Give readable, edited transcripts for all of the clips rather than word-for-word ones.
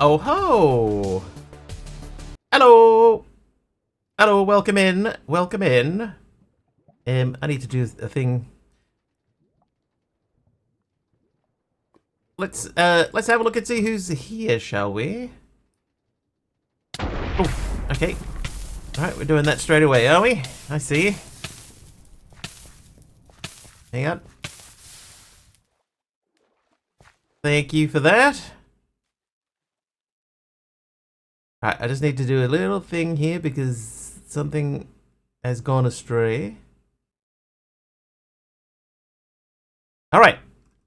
Oh ho! Hello! Hello, welcome in. Welcome in. I need to do a thing. Let's have a look and see who's here, shall we? Oh, okay. Alright, we're doing that straight away, are we? I see. Hang on. Thank you for that. Alright, I just need to do a little thing here because something has gone astray. Alright,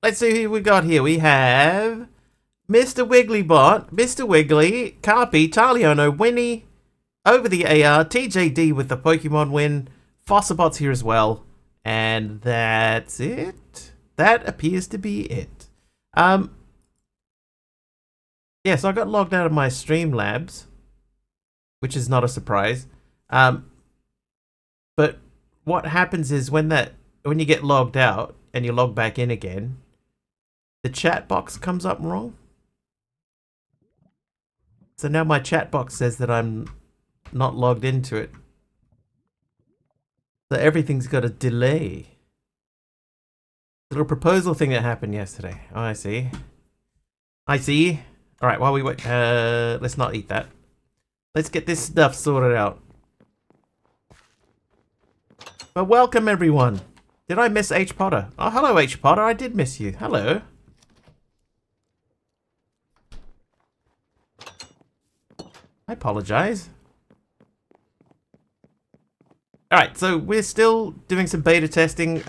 let's see who we got here. We have Mr. Wigglybot, Mr. Wiggly, Carpy, Taliono, Winnie, Over the AR, TJD with the Pokemon win, Fossabot's here as well, and that's it. That appears to be it. Yeah, so I got logged out of my Streamlabs, which is not a surprise. But what happens is when you get logged out and you log back in again, the chat box comes up wrong. So now my chat box says that I'm not logged into it. So everything's got a delay. Little proposal thing that happened yesterday. Oh, I see. I see. Alright, while we wait, let's not eat that. Let's get this stuff sorted out. But welcome everyone. Did I miss H. Potter? Oh, hello H. Potter, I did miss you. Hello. I apologize. Alright, so we're still doing some beta testing.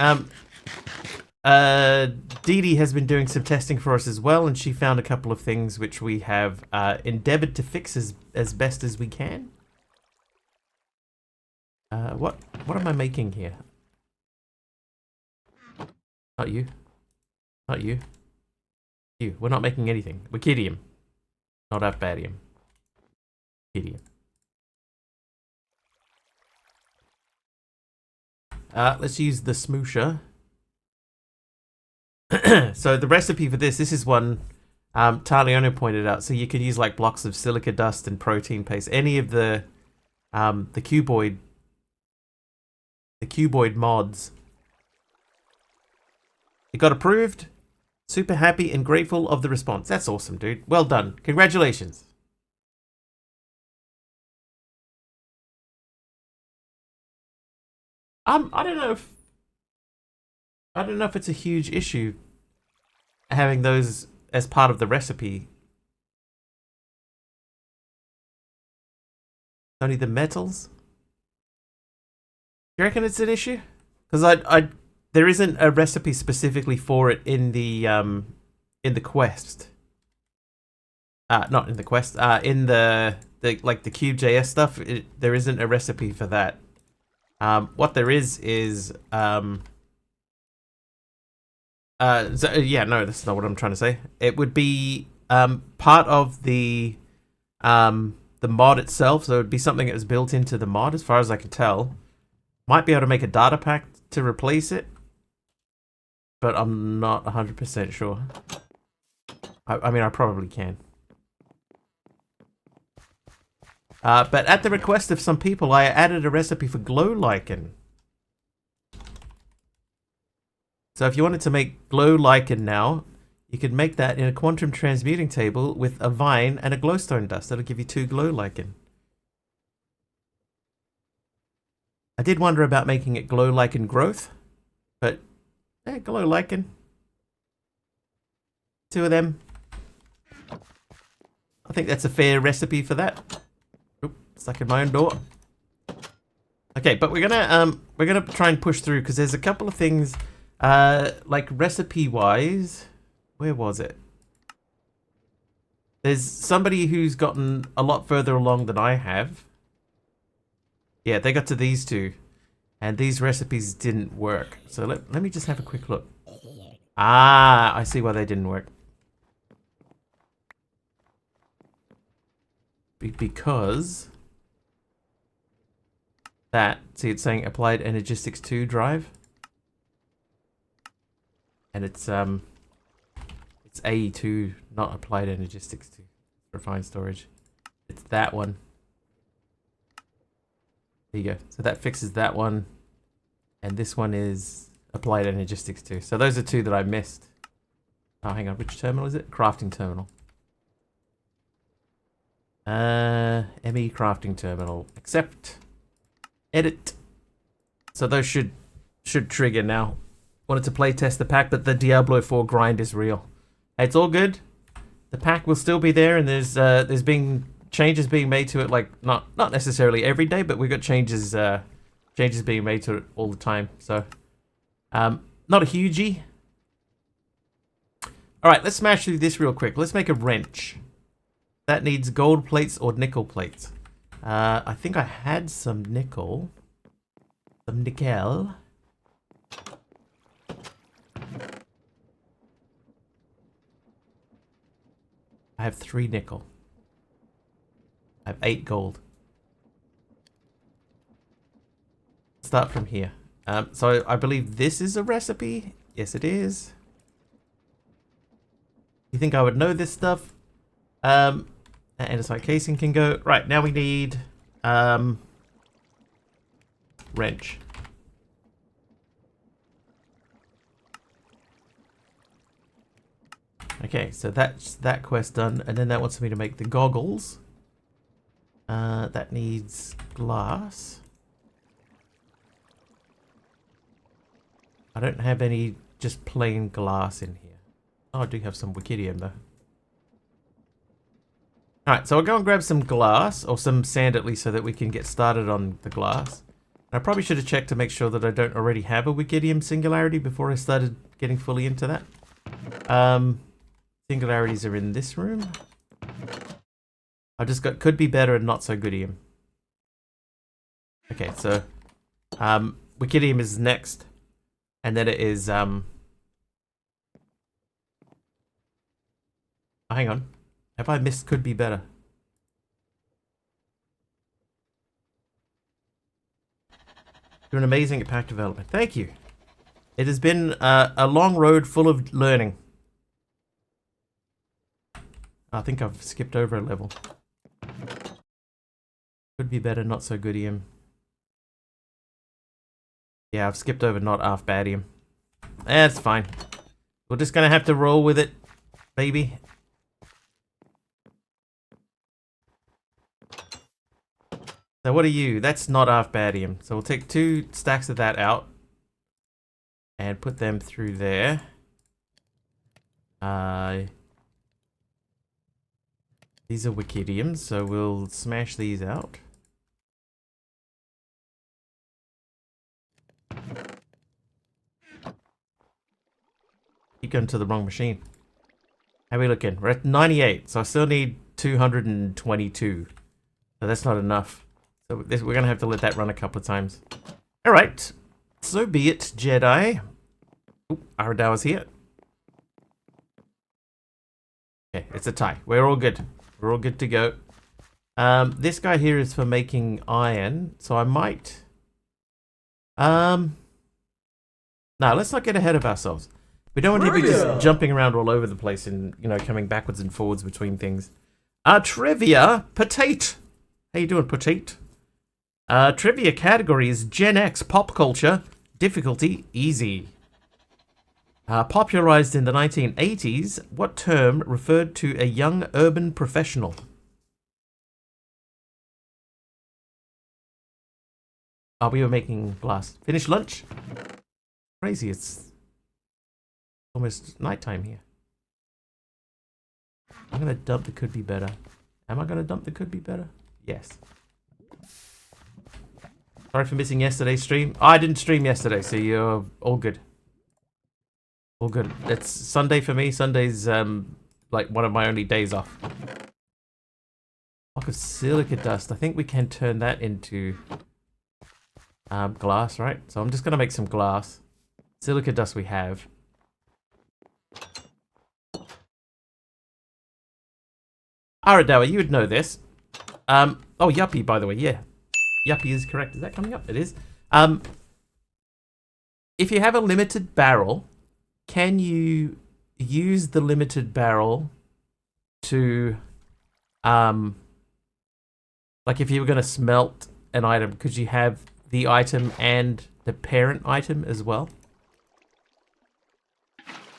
Dee Dee has been doing some testing for us as well, and she found a couple of things which we have endeavored to fix as best as we can. What am I making here? Not you. Not you. You. We're not making anything. We're Kidium. Not Aphbadium. Kidium. Let's use the smoosher. So the recipe for this is one Taliono pointed out. So you could use like blocks of silica dust and protein paste. Any of the cuboid mods. It got approved. Super happy and grateful of the response. That's awesome, dude. Well done. Congratulations. I don't know if it's a huge issue having those as part of the recipe. Only the metals? You reckon it's an issue? Because there isn't a recipe specifically for it in the quest. Not in the quest. In the like the Cube.js stuff, there isn't a recipe for that. What there is yeah, no, that's not what I'm trying to say. It would be part of the mod itself, so it would be something that was built into the mod, as far as I can tell. Might be able to make a data pack to replace it, but I'm not 100% sure. I mean, I probably can. But at the request of some people, I added a recipe for glow lichen. So if you wanted to make glow lichen now, you could make that in a quantum transmuting table with a vine and a glowstone dust. That'll give you 2 glow lichen. I did wonder about making it glow lichen growth, but yeah, glow lichen. 2 of them. I think that's a fair recipe for that. Oop, stuck in my own door. Okay, but we're gonna try and push through because there's a couple of things. Like recipe wise, where was it? There's somebody who's gotten a lot further along than I have. Yeah, they got to these 2, and these recipes didn't work. So let me just have a quick look. Ah, I see why they didn't work. Because that, see, it's saying applied energistics 2 drive. And it's AE2, not applied energistics 2. refined storage. It's that one. There you go. So that fixes that one. And this one is applied energistics too. So those are two that I missed. Oh, hang on. Which terminal is it? Crafting terminal. ME crafting terminal. Accept. Edit. So those should trigger now. Wanted to play test the pack, but the Diablo 4 grind is real. It's all good. The pack will still be there, and there's been changes being made to it, like not necessarily every day, but we've got changes being made to it all the time. So not a hugey. All right, let's smash through this real quick. Let's make a wrench. That needs gold plates or nickel plates. I think I had some nickel. Some nickel. I have 3 nickel. I have 8 gold. Start from here. So I believe this is a recipe. Yes, it is. You think I would know this stuff? Andesite casing can go. Right, now we need wrench. Okay, so that's that quest done, and then that wants me to make the goggles. That needs glass. I don't have any just plain glass in here. Oh, I do have some wickidium though. Alright, so I'll go and grab some glass, or some sand at least, so that we can get started on the glass. I probably should have checked to make sure that I don't already have a wickidium singularity before I started getting fully into that. Singularities are in this room. I just got could be better and not so goodium. Okay, so wickidium is next, and then it is oh, hang on. Have I missed could be better? You're amazing at pack development. Thank you. It has been a long road full of learning. I think I've skipped over a level. Could be better, not so goodium. Yeah, I've skipped over not half badium. That's fine. We're just gonna have to roll with it, baby. So what are you? That's not half badium. So we'll take 2 stacks of that out and put them through there. These are wickidiums, so we'll smash these out. Keep going to the wrong machine. How are we looking? We're at 98, so I still need 222. So that's not enough. So we're going to have to let that run a couple of times. Alright, so be it, Jedi. Oop, Aradawa's here. Okay, it's a tie. We're all good. We're all good to go. This guy here is for making iron, so I might... No, let's not get ahead of ourselves. We don't want to be just jumping around all over the place and, you know, coming backwards and forwards between things. Trivia, Petite. How you doing, Petite? Trivia category is Gen X pop culture. Difficulty, easy. Popularized in the 1980s, what term referred to a young urban professional? Oh, we were making glass. Finished lunch? Crazy, it's almost nighttime here. I'm gonna dump the could be better. Am I gonna dump the could be better? Yes. Sorry for missing yesterday's stream. Oh, I didn't stream yesterday, so you're all good. All good. It's Sunday for me. Sunday's like one of my only days off. Block of silica dust. I think we can turn that into glass, right? So I'm just gonna make some glass. Silica dust we have. Aradawa, you would know this. Oh, Yuppie, by the way, yeah. Yuppie is correct. Is that coming up? It is. If you have a limited barrel, can you use the limited barrel to like if you were going to smelt an item, could you have the item and the parent item as well?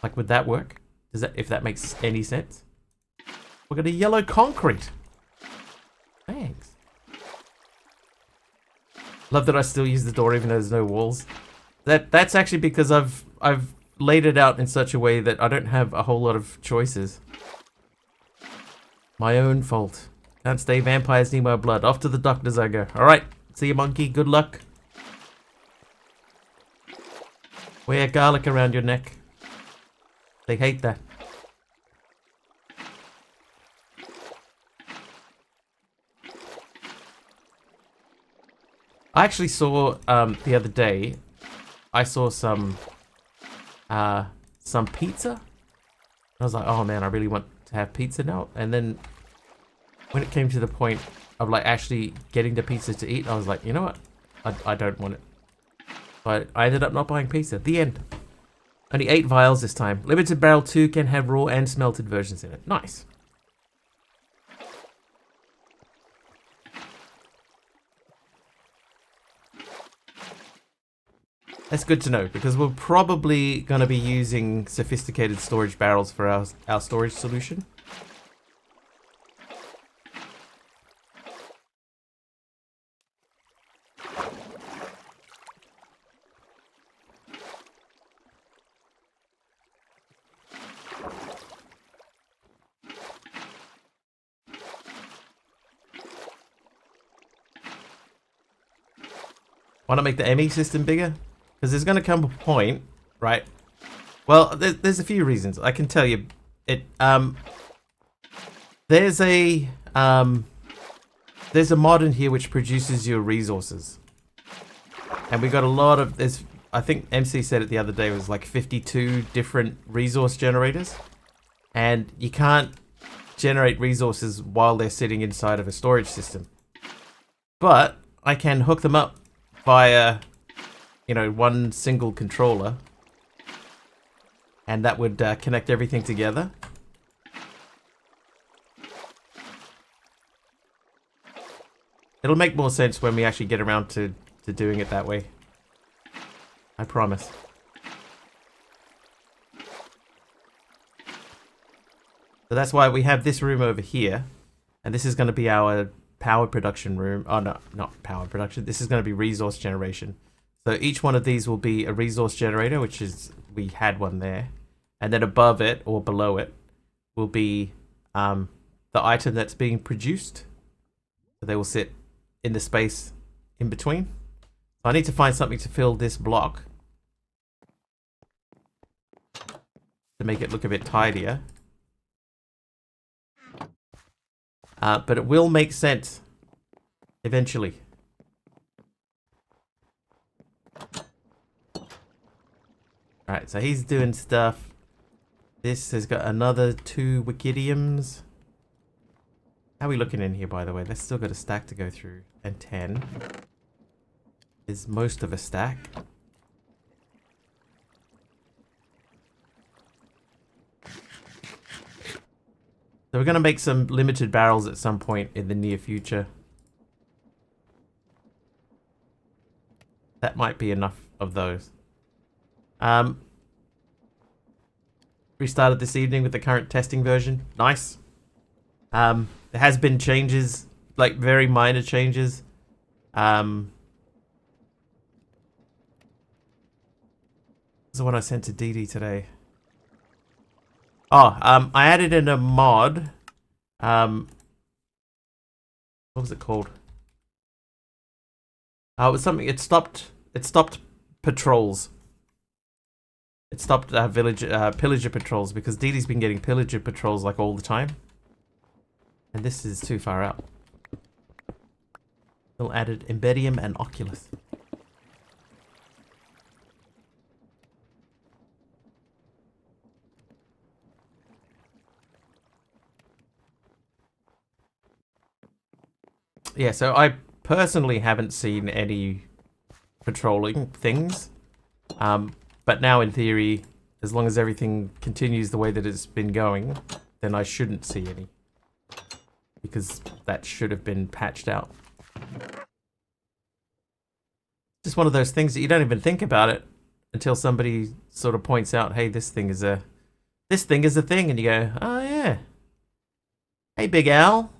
Like, would that work? Does that, if that makes any sense? We're gonna yellow concrete. Thanks. Love that I still use the door even though there's no walls. That's actually because I've laid it out in such a way that I don't have a whole lot of choices. My own fault. Can't stay, vampires need my blood. Off to the doctors I go. Alright, see you, monkey. Good luck. Wear garlic around your neck. They hate that. I actually saw the other day. I saw some pizza. I was like, oh man, I really want to have pizza now. And then when it came to the point of like actually getting the pizza to eat, I was like, you know what? I don't want it. But I ended up not buying pizza. The end. Only 8 vials this time. Limited Barrel 2 can have raw and smelted versions in it. Nice. That's good to know, because we're probably going to be using sophisticated storage barrels for our storage solution. Want to make the ME system bigger? Because there's going to come a point, right? Well, there's a few reasons. I can tell you. There's a mod in here which produces your resources. And we got a lot of this. I think MC said it the other day, it was like 52 different resource generators. And you can't generate resources while they're sitting inside of a storage system. But I can hook them up via, you know, one single controller, and that would connect everything together. It'll make more sense when we actually get around to doing it that way. I promise. So that's why we have this room over here, and this is going to be our power production room. Oh no, not power production. This is going to be resource generation. So each one of these will be a resource generator, which is, we had one there. And then above it, or below it, will be the item that's being produced. So they will sit in the space in between. So I need to find something to fill this block to make it look a bit tidier. But it will make sense eventually. Alright, so he's doing stuff. This has got another 2 Wikidiums. How are we looking in here, by the way? That's still got a stack to go through. And 10 is most of a stack. So we're going to make some limited barrels at some point in the near future. That might be enough of those. Restarted this evening with the current testing version. Nice. There has been changes, like very minor changes. This is the one I sent to Dee Dee today. Oh, I added in a mod. What was it called? Oh, it was something. It stopped patrols. It stopped pillager patrols, because Dee Dee's been getting pillager patrols like all the time. And this is too far out. Still added Embedium and Oculus. Yeah, so I personally haven't seen any patrolling things. But now in theory, as long as everything continues the way that it's been going, then I shouldn't see any. because that should have been patched out. Just one of those things that you don't even think about it until somebody sort of points out, hey, this thing is a thing, and you go, oh yeah. Hey, Big Al.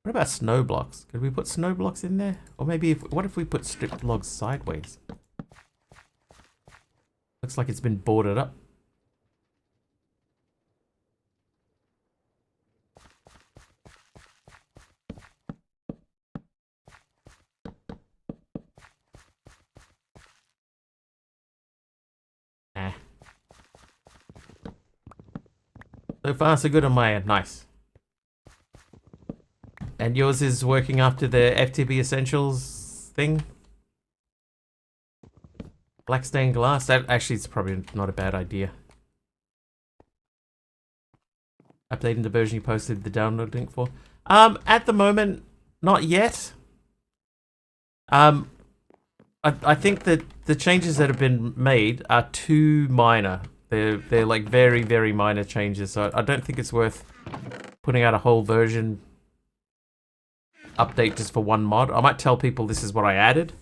What about snow blocks? Could we put snow blocks in there? Or maybe what if we put stripped logs sideways? Looks like it's been boarded up. Nah. So far, so good on my end. Nice. And yours is working after the FTB Essentials thing? Black stained glass? That actually is probably not a bad idea. Updating the version you posted the download link for? At the moment, not yet. I think that the changes that have been made are too minor. They're like very, very minor changes, so I don't think it's worth putting out a whole version update just for one mod. I might tell people this is what I added.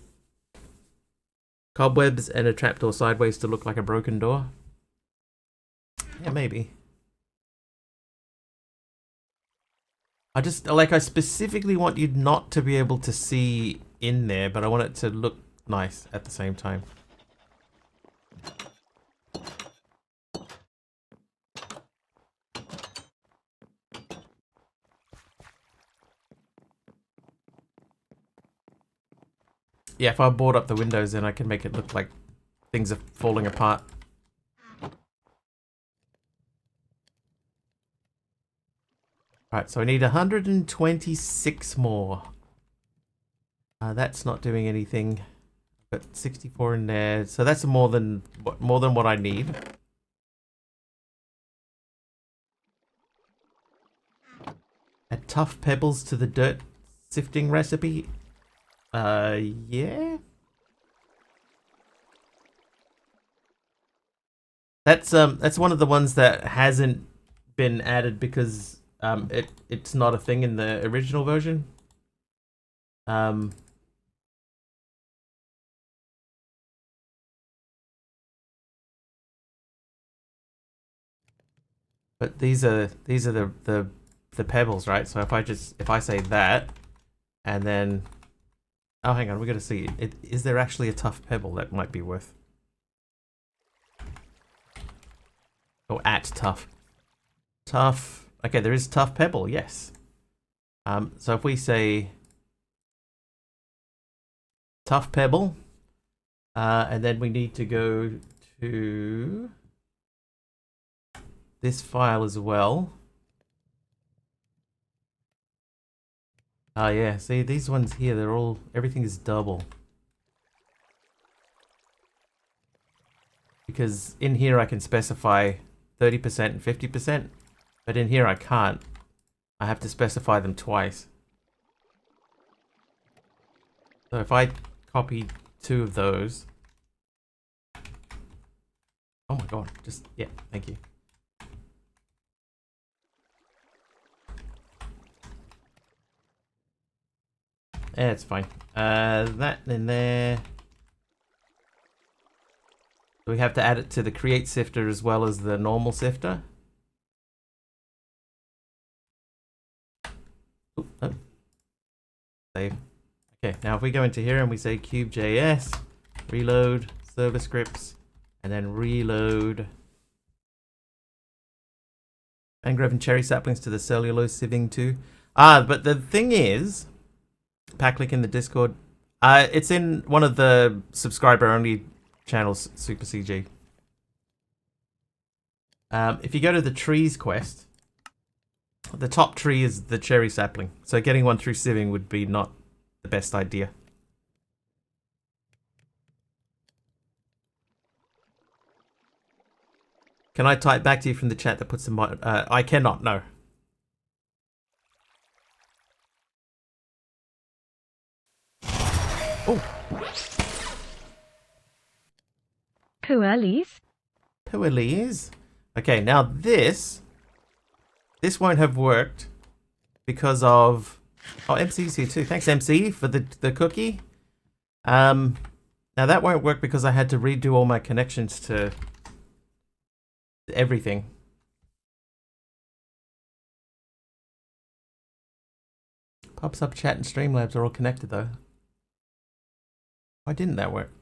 Cobwebs and a trapdoor sideways to look like a broken door. Yeah, maybe. I specifically want you not to be able to see in there, but I want it to look nice at the same time. Yeah, if I board up the windows, then I can make it look like things are falling apart. Alright, so I need 126 more. That's not doing anything. But 64 in there, so that's more than what I need. Add tough pebbles to the dirt sifting recipe. Yeah. That's one of the ones that hasn't been added because it's not a thing in the original version. But these are the pebbles, right? So if I say that, and then oh, hang on, we got to see. Is there actually a tough pebble that might be worth? Oh, at tough. Tough. Okay, there is tough pebble, yes. So if we say tough pebble, and then we need to go to this file as well. Yeah, see these ones here, everything is double. Because in here I can specify 30% and 50%, but in here I can't. I have to specify them twice. So if I copy 2 of those. Oh my god, yeah, thank you. Yeah, it's fine. That in there. We have to add it to the create sifter as well as the normal sifter. Ooh, oh. Save. Okay, now if we go into here and we say cube.js, reload, server scripts, and then reload mangrove and cherry saplings to the cellulose sieving too. But the thing is, pack link in the Discord. It's in one of the subscriber only channels, Super CG. If you go to the trees quest, the top tree is the cherry sapling. So getting one through sieving would be not the best idea. Can I type back to you from the chat that puts the mod? I cannot, no. Oh. Puerlies. Puerlies. Okay, now this won't have worked because of... Oh, MC's here too. Thanks, MC, for the cookie. Now that won't work because I had to redo all my connections to everything. Pops up chat and Streamlabs are all connected though. Why didn't that work?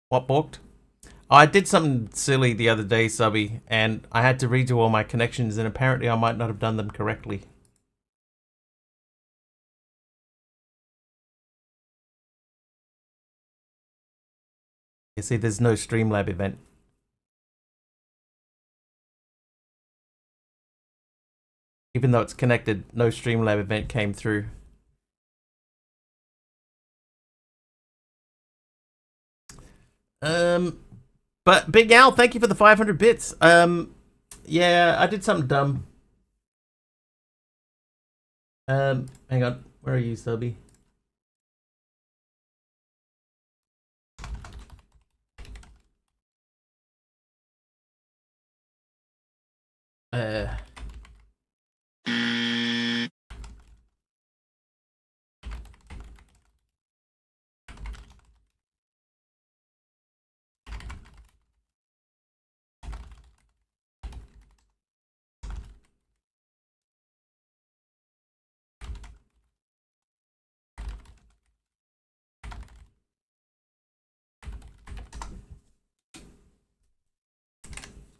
What balked? Oh, I did something silly the other day, Subby, and I had to redo all my connections, and apparently I might not have done them correctly. You see, there's no Streamlab event. Even though it's connected, no Streamlab event came through. But Big Al, thank you for the 500 bits. Yeah, I did something dumb. Hang on. Where are you, Subby?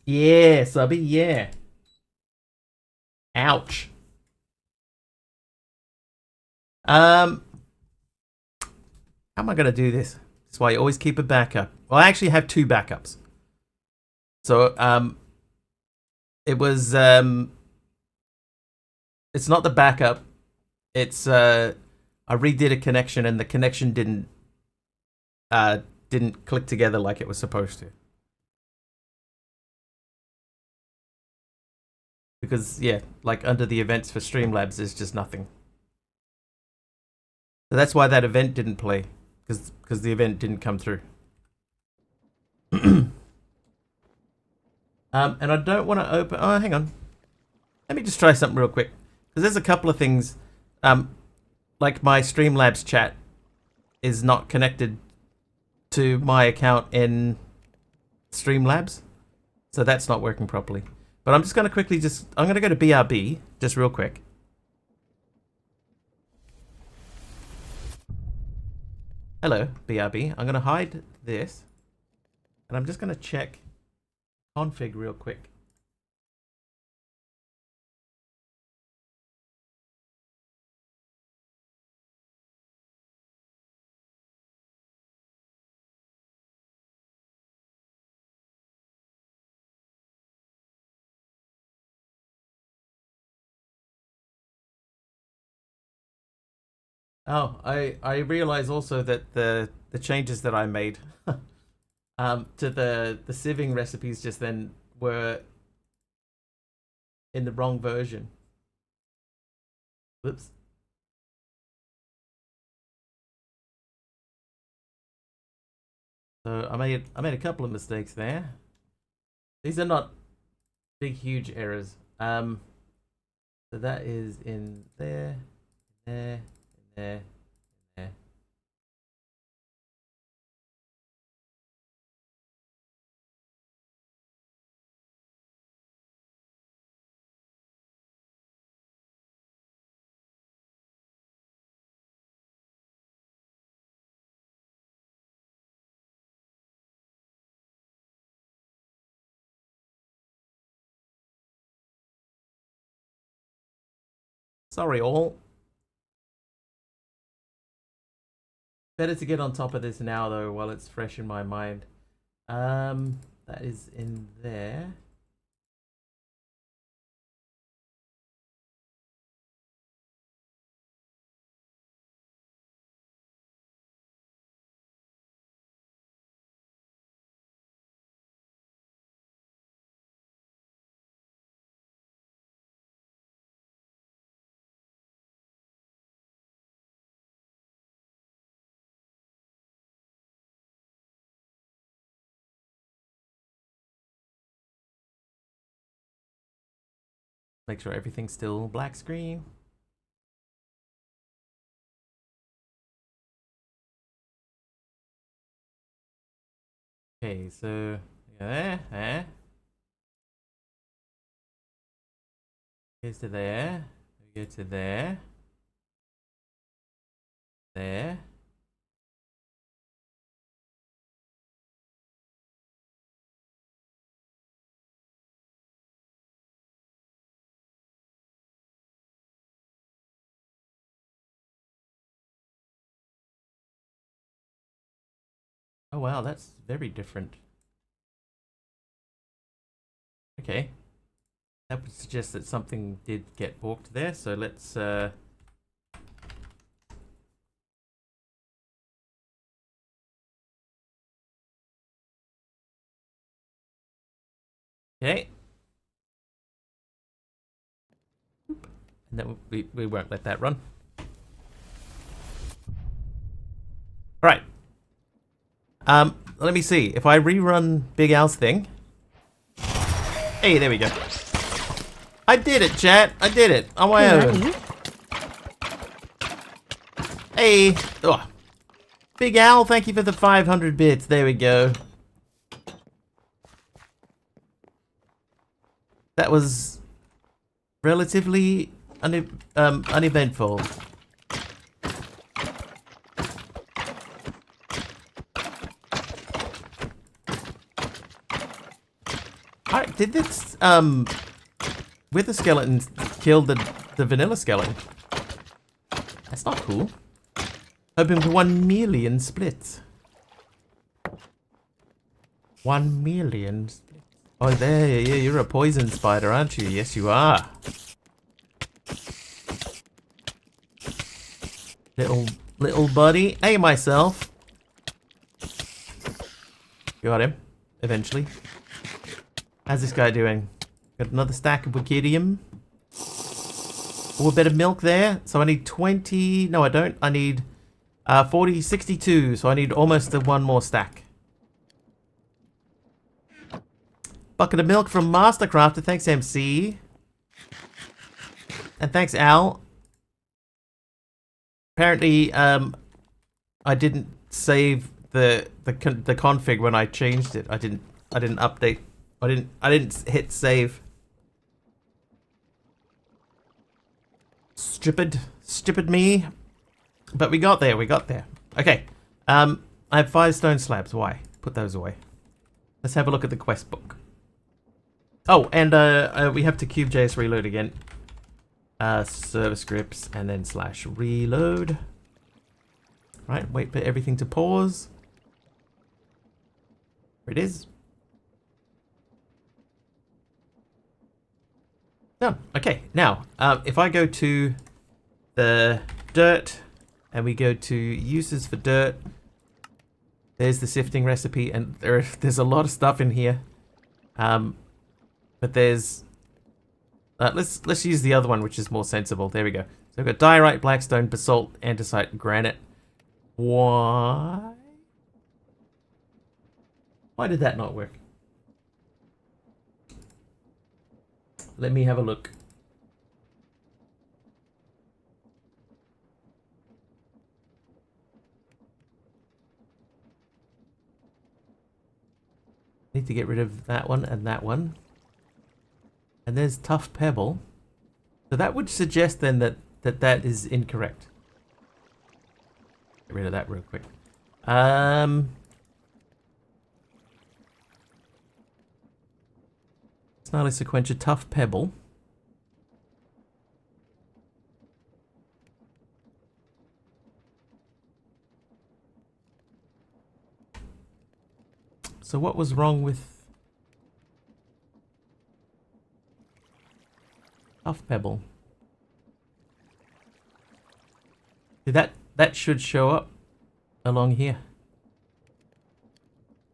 Yeah, Subby, yeah. Ouch. How am I gonna do this? That's why you always keep a backup. Well, I actually have two backups. So, it was, it's not the backup. It's, I redid a connection and the connection didn't click together like it was supposed to. Because, yeah, like under the events for Streamlabs, there's just nothing. So that's why that event didn't play. Because the event didn't come through. And I don't want to open... Oh, hang on. Let me just try something real quick. Because there's a couple of things... like my Streamlabs chat is not connected to my account in Streamlabs. So that's not working properly. But I'm just going to quickly I'm going to go to BRB, just real quick. Hello, BRB. I'm going to hide this. And I'm just going to check config real quick. Oh, I realize also that the changes that I made to the sieving recipes just then were in the wrong version. Whoops. So I made a couple of mistakes there. These are not big huge errors. So that is in there, there, there, there. Sorry all. Better to get on top of this now though while it's fresh in my mind. That is in there. Make sure everything's still black screen. Okay, so there. Here's to there. We go to there. There. Oh wow, that's very different. Okay. That would suggest that something did get borked there, so let's okay. And then we won't let that run. Alright. Let me see. If I rerun Big Al's thing. Hey, there we go. I did it, chat. I did it on my own. Hey. Oh. Big Al, thank you for the 500 bits. There we go. That was relatively uneventful. Alright, did this wither skeleton kill the vanilla skeleton? That's not cool. Hoping for 1 million splits. 1 million splits. Oh, there, yeah, you're a poison spider, aren't you? Yes, you are. Little buddy. Hey, myself. Got him. Eventually. How's this guy doing? Got another stack of Wikidium. Oh, a bit of milk there. So I need 20. No, I don't. I need 40, 62. So I need almost the 1 more stack. Bucket of milk from Mastercrafter. Thanks, MC. And thanks, Al. Apparently, I didn't save the config when I changed it. I didn't update. I didn't hit save. Stupid me. But we got there. Okay. I have 5 stone slabs. Why? Put those away. Let's have a look at the quest book. Oh, and we have to Cube.js reload again. Server scripts and then /reload. Right, wait for everything to pause. There it is. Done. Okay, now, if I go to the dirt and we go to uses for dirt, there's the sifting recipe, and there's a lot of stuff in here. But there's let's use the other one, which is more sensible. There we go. So we've got diorite, blackstone, basalt, andesite, granite. Why did that not work? Let me have a look. Need to get rid of that one and that one. And there's tough pebble. So that would suggest then that is incorrect. Get rid of that real quick. Snarly sequentia, tough pebble. So what was wrong with tough pebble? That should show up along here.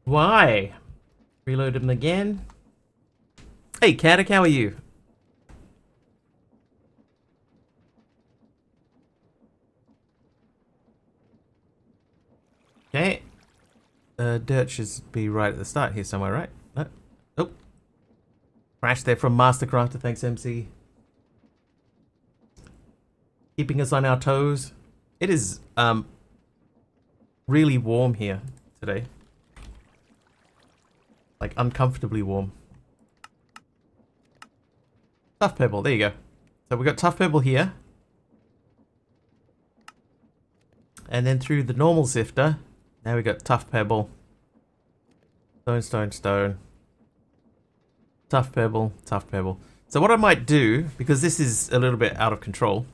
Why? Reload him again. Hey, Caddick, how are you? Okay. Dirt should be right at the start here somewhere, right? No. Oh. Crash there from Mastercrafter, thanks, MC. keeping us on our toes. It is really warm here today. Like uncomfortably warm. Tough pebble, there you go. So we got tough pebble here. And then through the normal sifter, now we got tough pebble. Stone, stone, stone. Tough pebble, tough pebble. So what I might do, because this is a little bit out of control,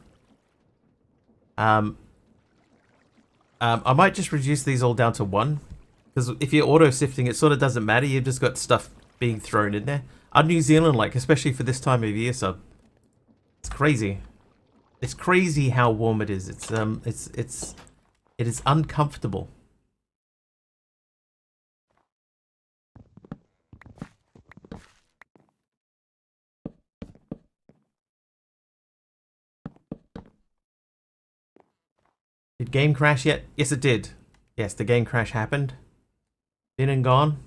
I might just reduce these all down to 1. Because if you're auto-sifting, it sort of doesn't matter. You've just got stuff being thrown in there. New Zealand, like, especially for this time of year, so it's crazy. It's crazy how warm it is. It is uncomfortable. Did game crash yet? Yes, it did. Yes, the game crash happened. Been and gone.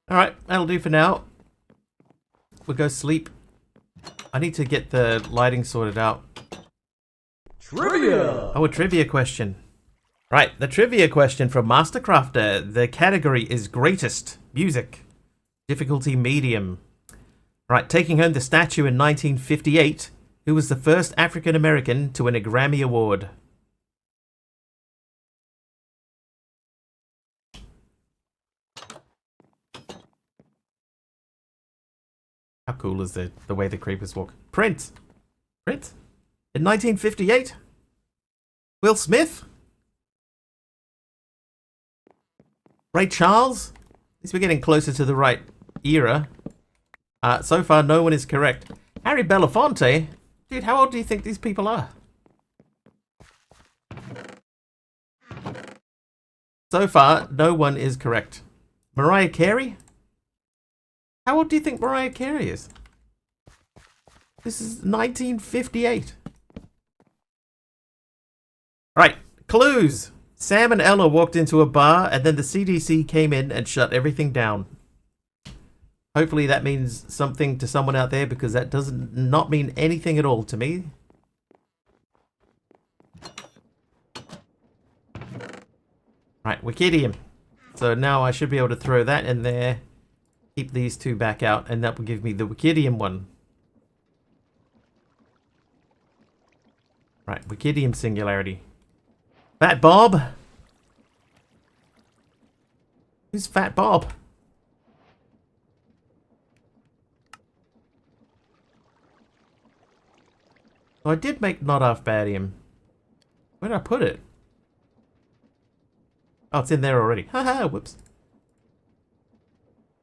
Alright, that'll do for now. We'll go sleep. I need to get the lighting sorted out. Trivia! Oh, a trivia question. Right, the trivia question from Mastercrafter. The category is greatest music. Difficulty medium. Right, taking home the statue in 1958, who was the first African American to win a Grammy Award? How cool is the way the creepers walk? Prince! Prince? In 1958? Will Smith? Ray Charles? At least we're getting closer to the right era. So far, no one is correct. Harry Belafonte? Dude, how old do you think these people are? So far, no one is correct. Mariah Carey? How old do you think Mariah Carey is? This is 1958. Right, clues. Sam and Ella walked into a bar and then the CDC came in and shut everything down. Hopefully that means something to someone out there because that does not mean anything at all to me. Right, Wikidium. So now I should be able to throw that in there. Keep these two back out and that will give me the Wikidium one. Right, Wikidium singularity. Fat Bob? Who's Fat Bob? Oh, I did make not off badium. Where did I put it? Oh, it's in there already. Haha, whoops.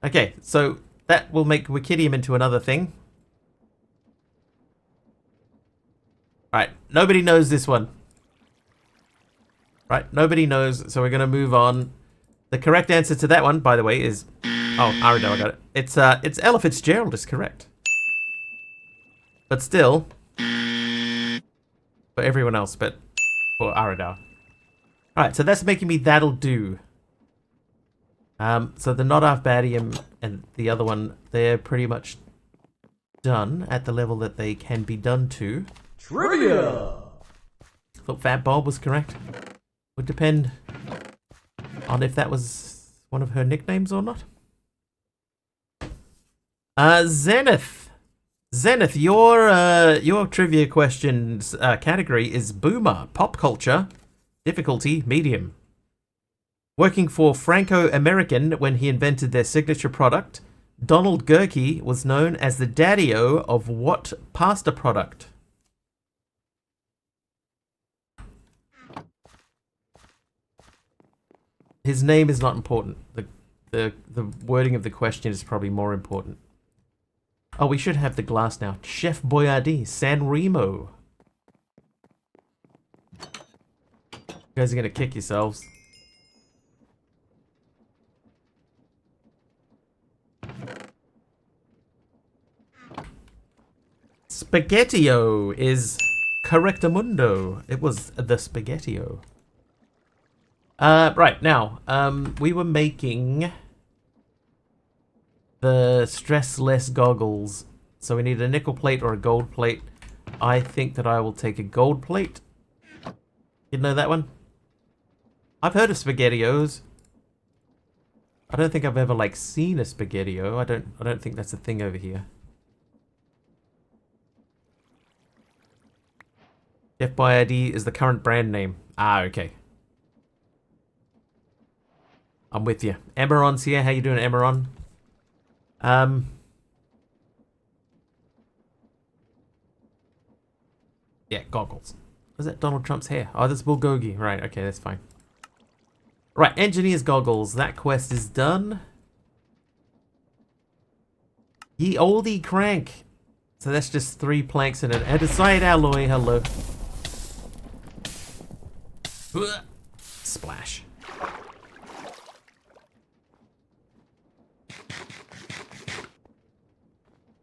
Okay, so that will make Wikidium into another thing. Right, nobody knows this one. Right, nobody knows, so we're going to move on. The correct answer to that one, by the way, is... Oh, I already know, I got it. It's Ella Fitzgerald is correct. But still... For everyone else, but for Aradar. Alright, so that's making me that'll do. So the not off badium and the other one, they're pretty much done at the level that they can be done to. Trivia! Thought Fat Bob was correct. Would depend on if that was one of her nicknames or not. Zenith. Zenith, your trivia questions category is boomer, pop culture, difficulty, medium. Working for Franco-American when he invented their signature product, Donald Gerke was known as the daddy-o of what pasta product? His name is not important. The wording of the question is probably more important. Oh, we should have the glass now. Chef Boyardee, San Remo. You guys are gonna kick yourselves. Spaghettio is correctamundo. It was the Spaghettio. Right, now, we were making the stressless goggles. So we need a nickel plate or a gold plate. I think that I will take a gold plate. You know that one? I've heard of SpaghettiOs. I don't think I've ever like seen a SpaghettiO. I don't think that's a thing over here. Chef Boyardee is the current brand name. Ah, okay. I'm with you. Emeron's here. How you doing, Emeron? Um, yeah, goggles. Was that Donald Trump's hair? Oh, that's Bulgogi. Right, okay, that's fine. Right, engineer's goggles. That quest is done. Ye oldie crank. So that's just 3 planks and an andesite alloy. Hello. Splash.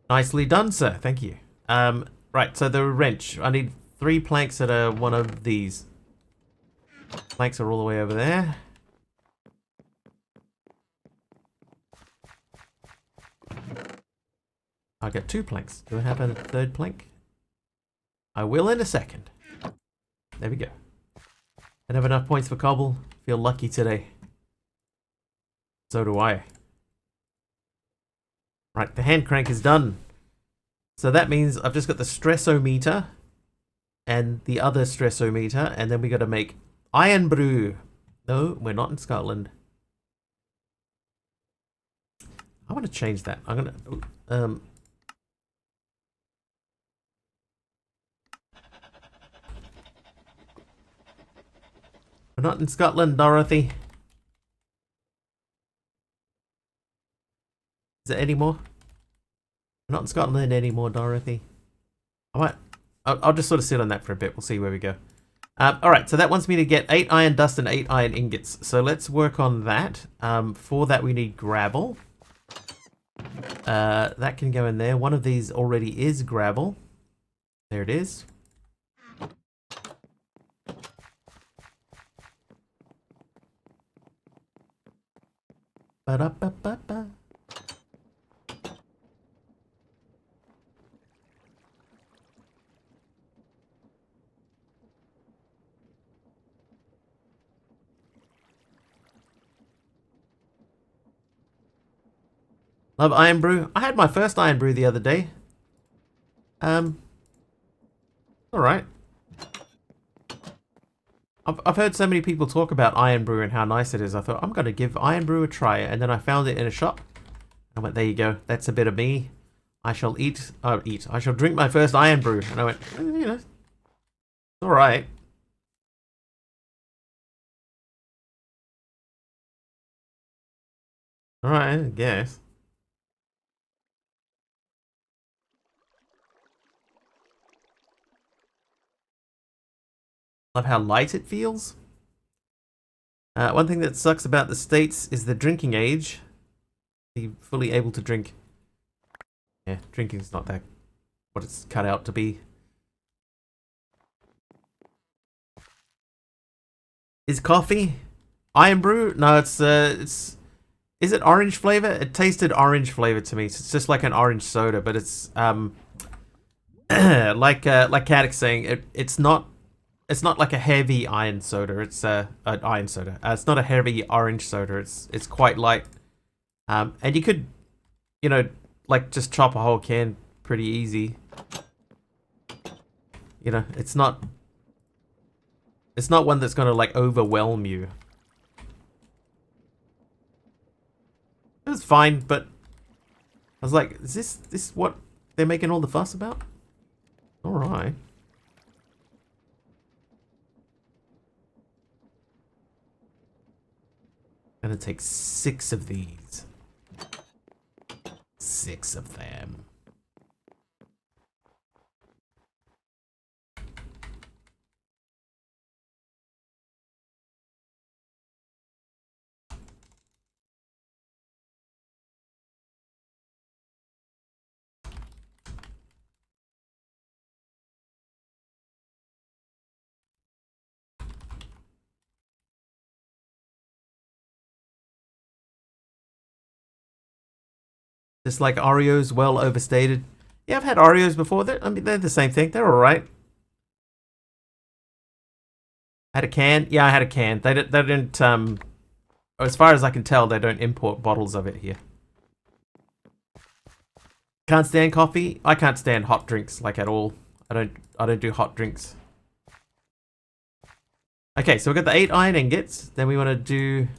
Nicely done, sir. Thank you. Right, so the wrench. I need 3 planks that are one of these. Planks are all the way over there. I got 2 planks. Do I have a 3rd plank? I will in a second. There we go. I have enough points for cobble. Feel lucky today. So do I. Right, the hand crank is done. So that means I've just got the stressometer and the other stressometer, and then we got to make iron brew. No, we're not in Scotland. I want to change that. I'm gonna we're not in Scotland, Dorothy. Is it anymore? We're not in Scotland anymore, Dorothy. I'll just sort of sit on that for a bit. We'll see where we go. Alright, so that wants me to get 8 iron dust and 8 iron ingots. So let's work on that. For that we need gravel. That can go in there. One of these already is gravel. There it is. Ba-da-ba-ba-ba. Love iron brew. I had my first iron brew the other day. Alright. I've heard so many people talk about iron brew and how nice it is. I thought, I'm going to give iron brew a try. And then I found it in a shop. I went, there you go. That's a bit of me. I shall I shall drink my first iron brew. And I went, you know, it's alright. Alright, I guess. Love how light it feels. One thing that sucks about the States is the drinking age. Be fully able to drink. Yeah, drinking's not that what it's cut out to be. Is coffee iron brew? No, it's is it orange flavor? It tasted orange flavor to me. It's just like an orange soda, but it's like Caddick saying it's not like a heavy iron soda. It's an iron soda. It's not a heavy orange soda. It's quite light. And you could, you know, like just chop a whole can pretty easy. You know, it's not one that's gonna like overwhelm you. It was fine, but I was like, is this what they're making all the fuss about? All right. Gonna take 6 of these. 6 of them. Just like Oreos, well overstated. Yeah, I've had Oreos before. I mean, they're the same thing. They're all right. Had a can. Yeah, I had a can. They didn't. As far as I can tell, they don't import bottles of it here. Can't stand coffee. I can't stand hot drinks like at all. I don't do hot drinks. Okay, so we've got the 8 iron ingots. Then we want to do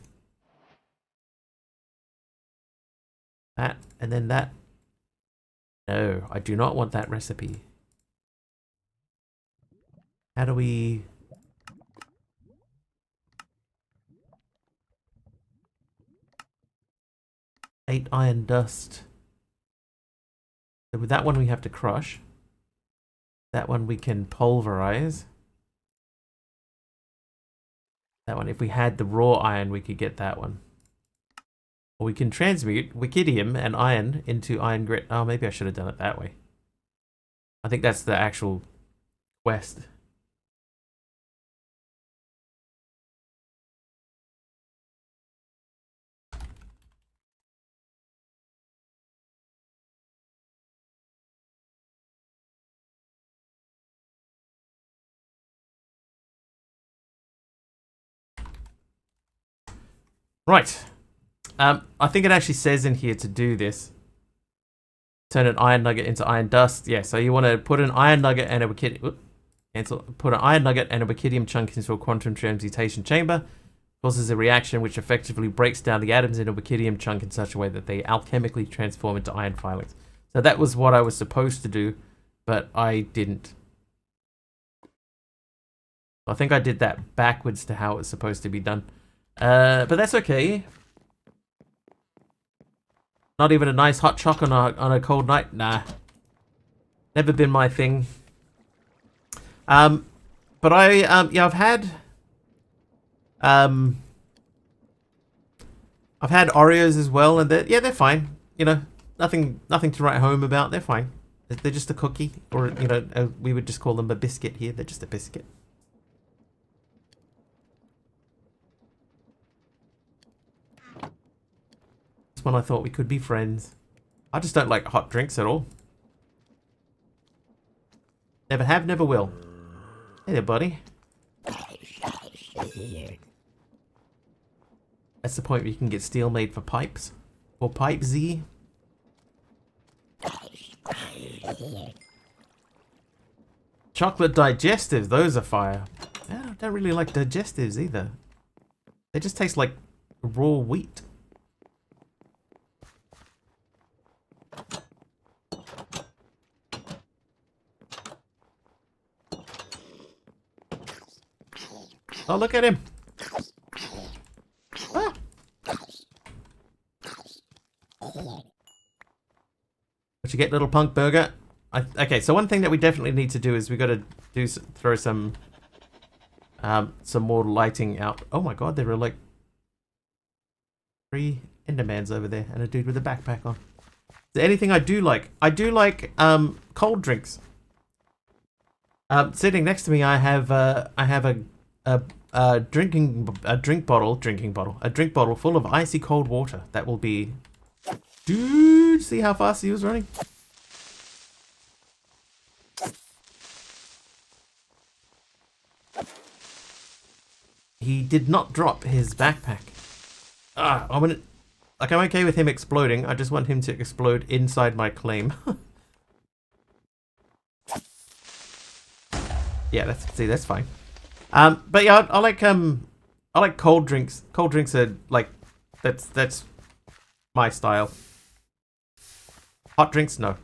that and then that. No, I do not want that recipe. How do we... Eight iron dust. So with that one we have to crush. That one we can pulverize. That one, if we had the raw iron, we could get that one. Or we can transmute wicidium and iron into iron grit. Oh, maybe I should have done it that way. I think that's the actual quest. Right. I think it actually says in here to do this. Turn an iron nugget into iron dust. Yeah, so you want to put an iron nugget and a put an iron nugget and a wicidium chunk into a quantum transmutation chamber. Causes a reaction which effectively breaks down the atoms in a wicidium chunk in such a way that they alchemically transform into iron filings. So that was what I was supposed to do, but I didn't. I think I did that backwards to how it was supposed to be done. But that's okay. Not even a nice hot choc on a cold night? Nah. Never been my thing. But yeah, I've had Oreos as well, and they're fine. You know, nothing to write home about. They're fine. They're just a cookie, or you know, we would just call them a biscuit here. They're just a biscuit. This one I thought we could be friends. I just don't like hot drinks at all. Never have, never will. Hey there, buddy. That's the point where you can get steel made for pipes. Or pipe Z. Chocolate digestives, those are fire. I don't really like digestives either. They just taste like raw wheat. Oh, look at him. Ah. What you get, little punk burger? Okay, so one thing that we definitely need to do is we got to throw some more lighting out. Oh my god, there are like 3 Endermans over there and a dude with a backpack on. Is there anything I do like? I do like cold drinks. Sitting next to me, I have a drink bottle full of icy cold water. That will be... Dude, see how fast he was running? He did not drop his backpack. I'm okay with him exploding. I just want him to explode inside my claim. Yeah, that's fine. But yeah, I like cold drinks. Cold drinks are like that's my style. Hot drinks, no.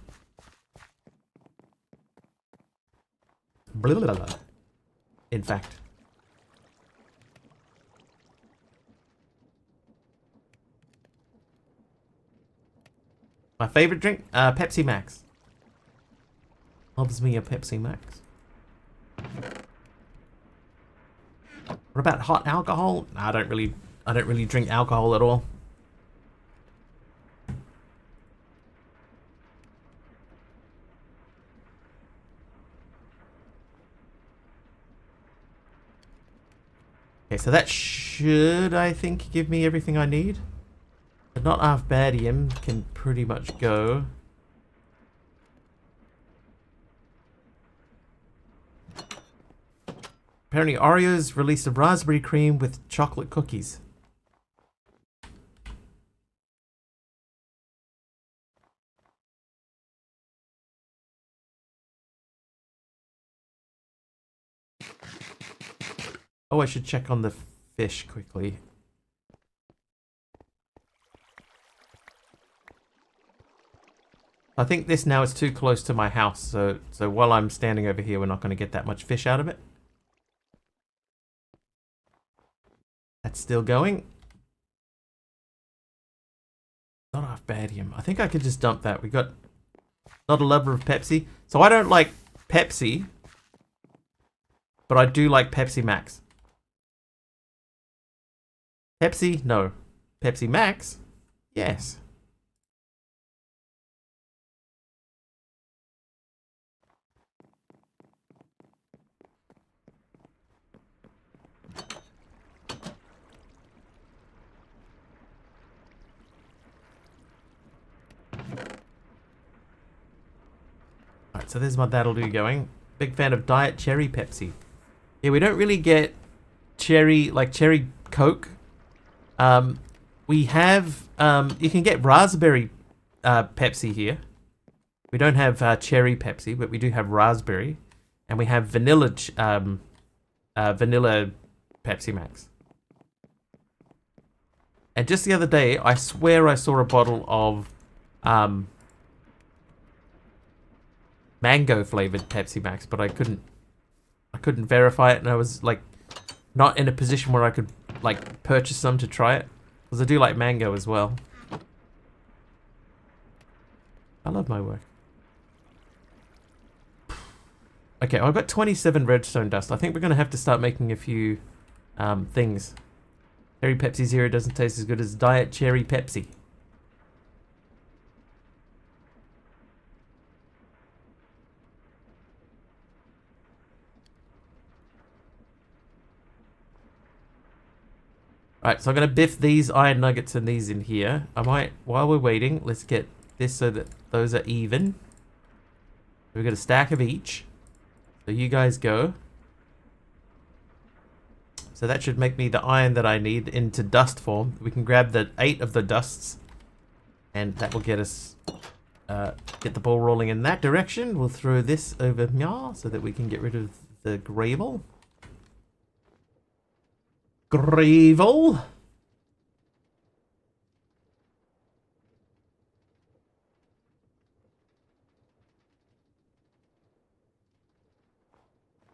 Blah, blah, blah. In fact. My favorite drink? Pepsi Max. Loves me a Pepsi Max. What about hot alcohol? Nah, I don't really drink alcohol at all. Okay, so that should, I think, give me everything I need. The not half badium can pretty much go. Apparently Oreos released a raspberry cream with chocolate cookies. Oh, I should check on the fish quickly. I think this now is too close to my house, so while I'm standing over here, we're not going to get that much fish out of it. That's still going. Not half badium. I think I could just dump that. We got not a lover of Pepsi. So I don't like Pepsi, but I do like Pepsi Max. Pepsi? No. Pepsi Max? Yes. Alright, so there's my that'll do going. Big fan of Diet Cherry Pepsi. Yeah, we don't really get cherry, like cherry Coke. We have, you can get raspberry Pepsi here. We don't have cherry Pepsi, but we do have raspberry. And we have vanilla vanilla Pepsi Max. And just the other day, I swear I saw a bottle of mango flavored Pepsi Max, but I couldn't verify it, and I was like not in a position where I could like purchase some to try it, because I do like mango as well. I love my work. Okay, I've got 27 redstone dust. I think we're gonna have to start making a few things. Cherry Pepsi Zero doesn't taste as good as Diet Cherry Pepsi. Alright, so I'm going to biff these iron nuggets and these in here. I might, while we're waiting, let's get this so that those are even. We've got a stack of each. So you guys go. So that should make me the iron that I need into dust form. We can grab the 8 of the dusts. And that will get us, get the ball rolling in that direction. We'll throw this over here so that we can get rid of the gravel. Gravel.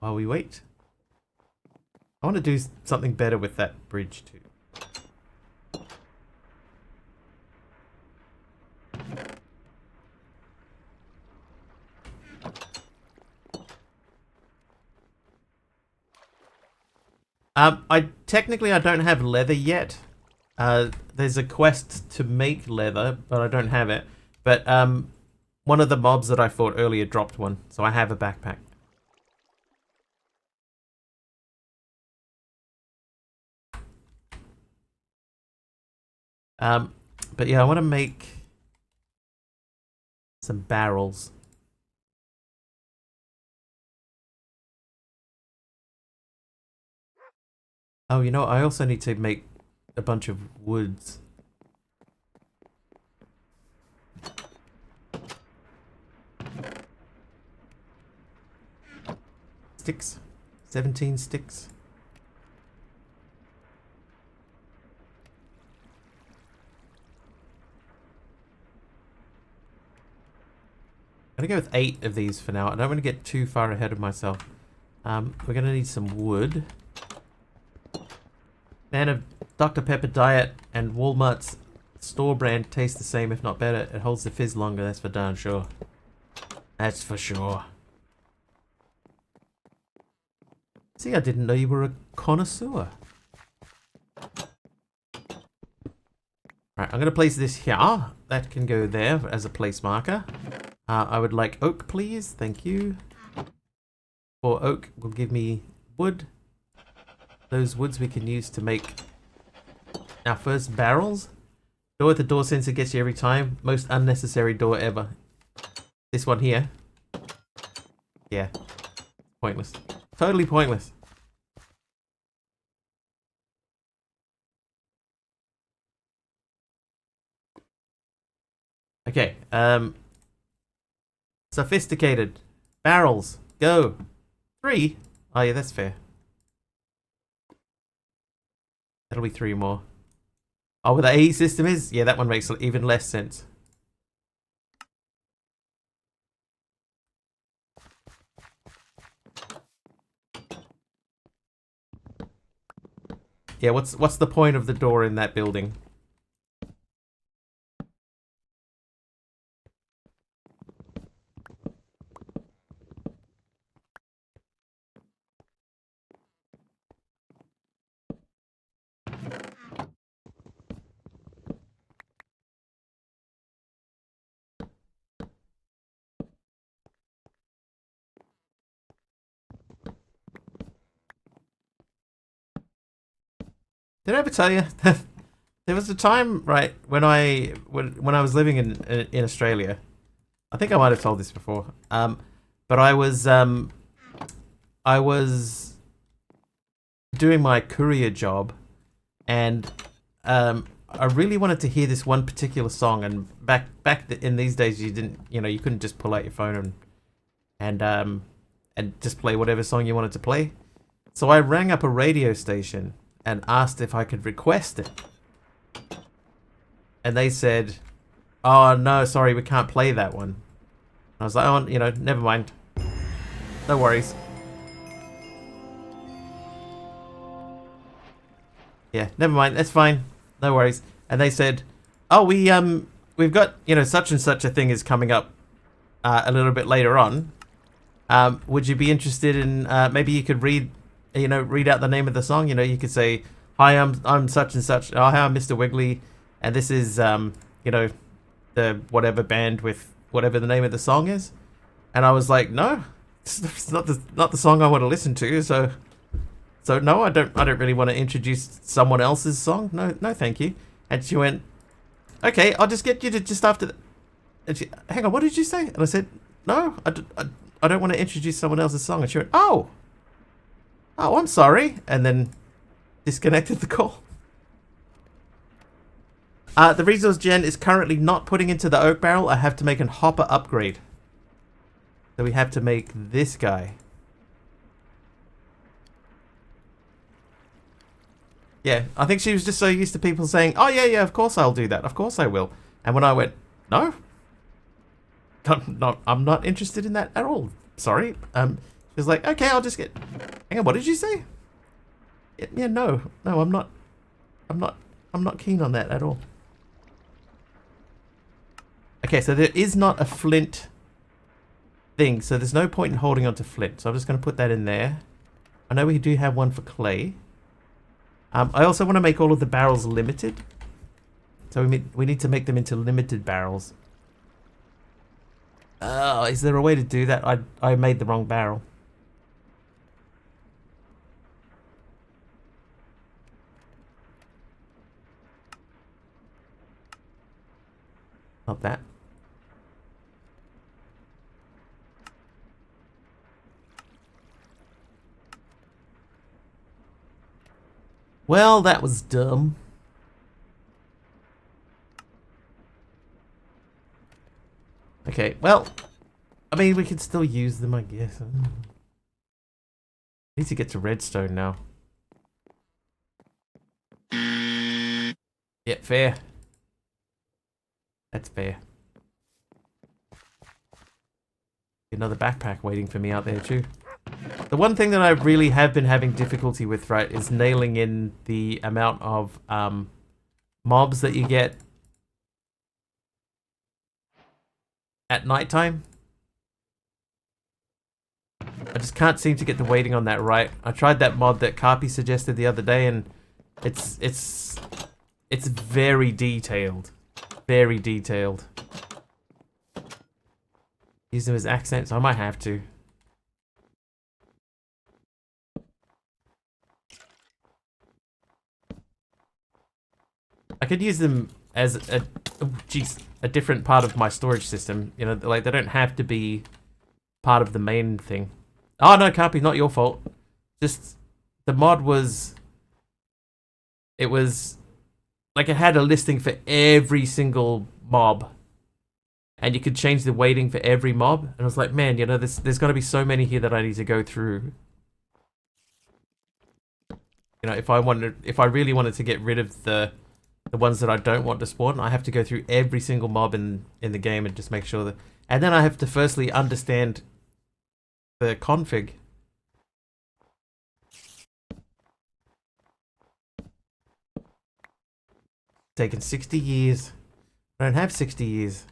While we wait. I want to do something better with that bridge too. I technically don't have leather yet. There's a quest to make leather, but I don't have it. But one of the mobs that I fought earlier dropped one, so I have a backpack. But yeah, I want to make some barrels. Oh, you know, I also need to make a bunch of woods. Sticks. 17 sticks. I'm gonna go with 8 of these for now. I don't want to get too far ahead of myself. We're gonna need some wood. Man of Dr. Pepper Diet and Walmart's store brand taste the same, if not better. It holds the fizz longer, that's for darn sure. That's for sure. See, I didn't know you were a connoisseur. Alright, I'm going to place this here. That can go there as a place marker. I would like oak, please. Thank you. For oak will give me wood. Those woods we can use to make our first barrels. Door with the door sensor gets you every time. Most unnecessary door ever. This one here. Yeah. Pointless. Totally pointless. Okay. Sophisticated. Barrels. Go. 3? Oh yeah, that's fair. That'll be 3 more. Oh, where the AE system is? Yeah, that one makes even less sense. Yeah, what's the point of the door in that building? Did I ever tell you? There was a time, right, when I was living in Australia. I think I might have told this before. But I was doing my courier job, and I really wanted to hear this one particular song. And back in these days, you couldn't just pull out your phone and just play whatever song you wanted to play. So I rang up a radio station and asked if I could request it. And they said, "Oh no, sorry, we can't play that one." I was like, "Oh, never mind. No worries." Yeah, never mind. That's fine. No worries. And they said, "Oh, we've got such and such a thing is coming up a little bit later on. Would you be interested in maybe you could read out the name of the song? You could say, 'Hi, I'm such and such. Oh, hi, I'm Mr. Wiggly, and this is the whatever band with whatever the name of the song is.'" And I was like, "No, it's not the song I want to listen to. So no, I don't really want to introduce someone else's song. No, thank you." And she went, "Okay, I'll just get you to just after." And she, "Hang on, what did you say?" And I said, "No, I don't want to introduce someone else's song." And she went, "Oh, I'm sorry," and then disconnected the call. The resource gen is currently not putting into the oak barrel. I have to make a hopper upgrade. So we have to make this guy. Yeah, I think she was just so used to people saying, "Oh yeah, of course I'll do that. Of course I will." And when I went, "No, I'm not interested in that at all. Sorry." She was like, "Okay, I'll just get." Hang on, what did you say? Yeah, no, I'm not. I'm not keen on that at all. Okay, so there is not a flint thing, so there's no point in holding on to flint. So I'm just going to put that in there. I know we do have one for clay. I also want to make all of the barrels limited. So we need to make them into limited barrels. Is there a way to do that? I made the wrong barrel. Not that. Well, that was dumb. Okay, well, I mean, we can still use them, I guess. Need to get to redstone now. Yeah, fair. That's fair. Another backpack waiting for me out there too. The one thing that I really have been having difficulty with, right, is nailing in the amount of mobs that you get at nighttime. I just can't seem to get the weighting on that right. I tried that mod that Carpy suggested the other day, and it's very detailed. Very detailed. Use them as accents. I might have to. I could use them as a different part of my storage system. You know, like they don't have to be part of the main thing. Oh no, Carpy, not your fault. Just the mod was. It was like it had a listing for every single mob, and you could change the weighting for every mob. And I was like, man, you know, there's got to be so many here that I need to go through. You know, if I really wanted to get rid of the ones that I don't want to spawn, I have to go through every single mob in the game and just make sure that. And then I have to firstly understand the config. Taken 60 years. I don't have 60 years.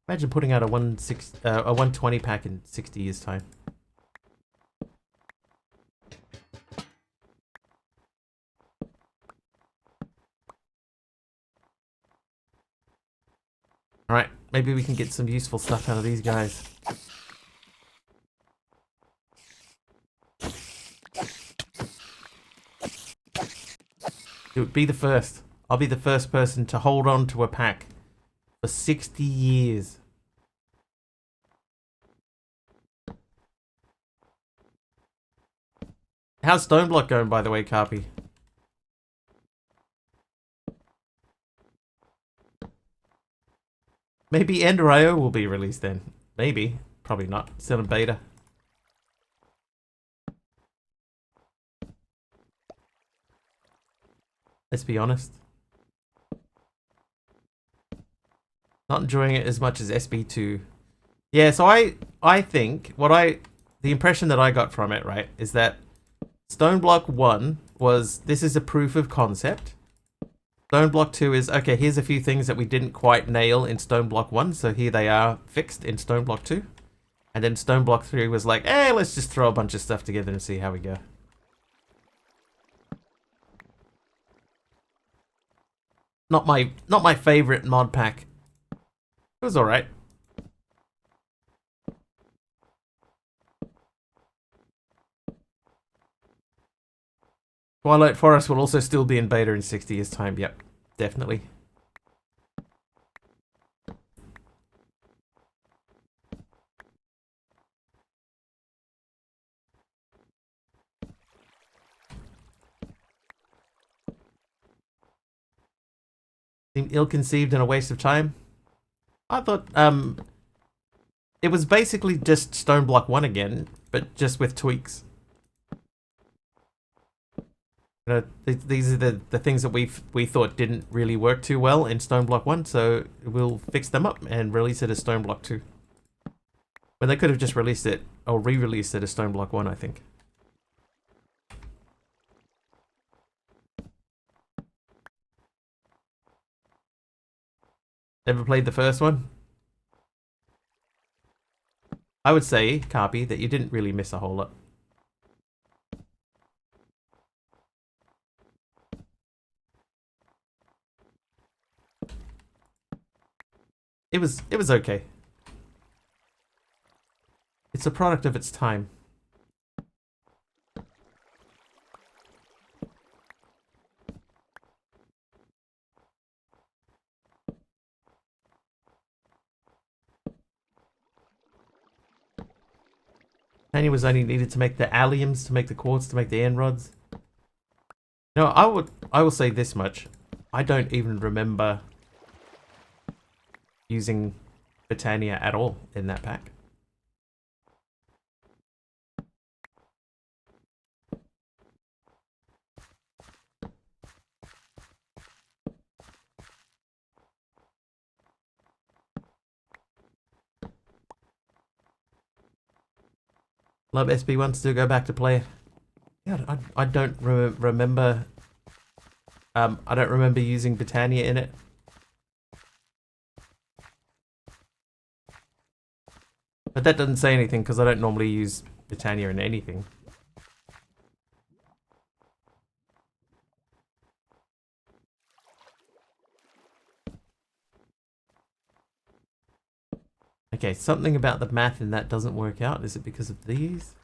Imagine putting out a 120 pack in 60 years time. Alright, maybe we can get some useful stuff out of these guys. Dude, be the first. I'll be the first person to hold on to a pack for 60 years. How's Stoneblock going, by the way, Carpy? Maybe Ender.io will be released then. Maybe. Probably not. Still in beta. Let's be honest. Not enjoying it as much as SB2. Yeah, so I think the impression that I got from it, right, is that Stoneblock 1 was this is a proof of concept. Stoneblock 2 is okay, here's a few things that we didn't quite nail in Stoneblock 1, so here they are fixed in Stoneblock 2. And then Stoneblock 3 was like, hey, let's just throw a bunch of stuff together and see how we go. Not my favorite mod pack. It was alright. Twilight Forest will also still be in beta in 60 years time. Yep, definitely. Seemed ill-conceived and a waste of time. I thought it was basically just Stoneblock 1 again, but just with tweaks. You know, these are the things that we thought didn't really work too well in Stoneblock 1, so we'll fix them up and release it as Stoneblock 2. When they could have just released it, or re-released it as Stoneblock 1, I think. Ever played the first one? I would say, Carpy, that you didn't really miss a whole lot. It was okay. It's a product of its time. Tanya was only needed to make the alliums, to make the quartz, to make the end rods. No, I will say this much. I don't even remember using Britannia at all in that pack. Love SB1, still go back to play it. Yeah, I don't remember. I don't remember using Britannia in it. But that doesn't say anything because I don't normally use Britannia in anything. Okay, something about the math in that doesn't work out. Is it because of these?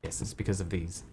Yes, it's because of these.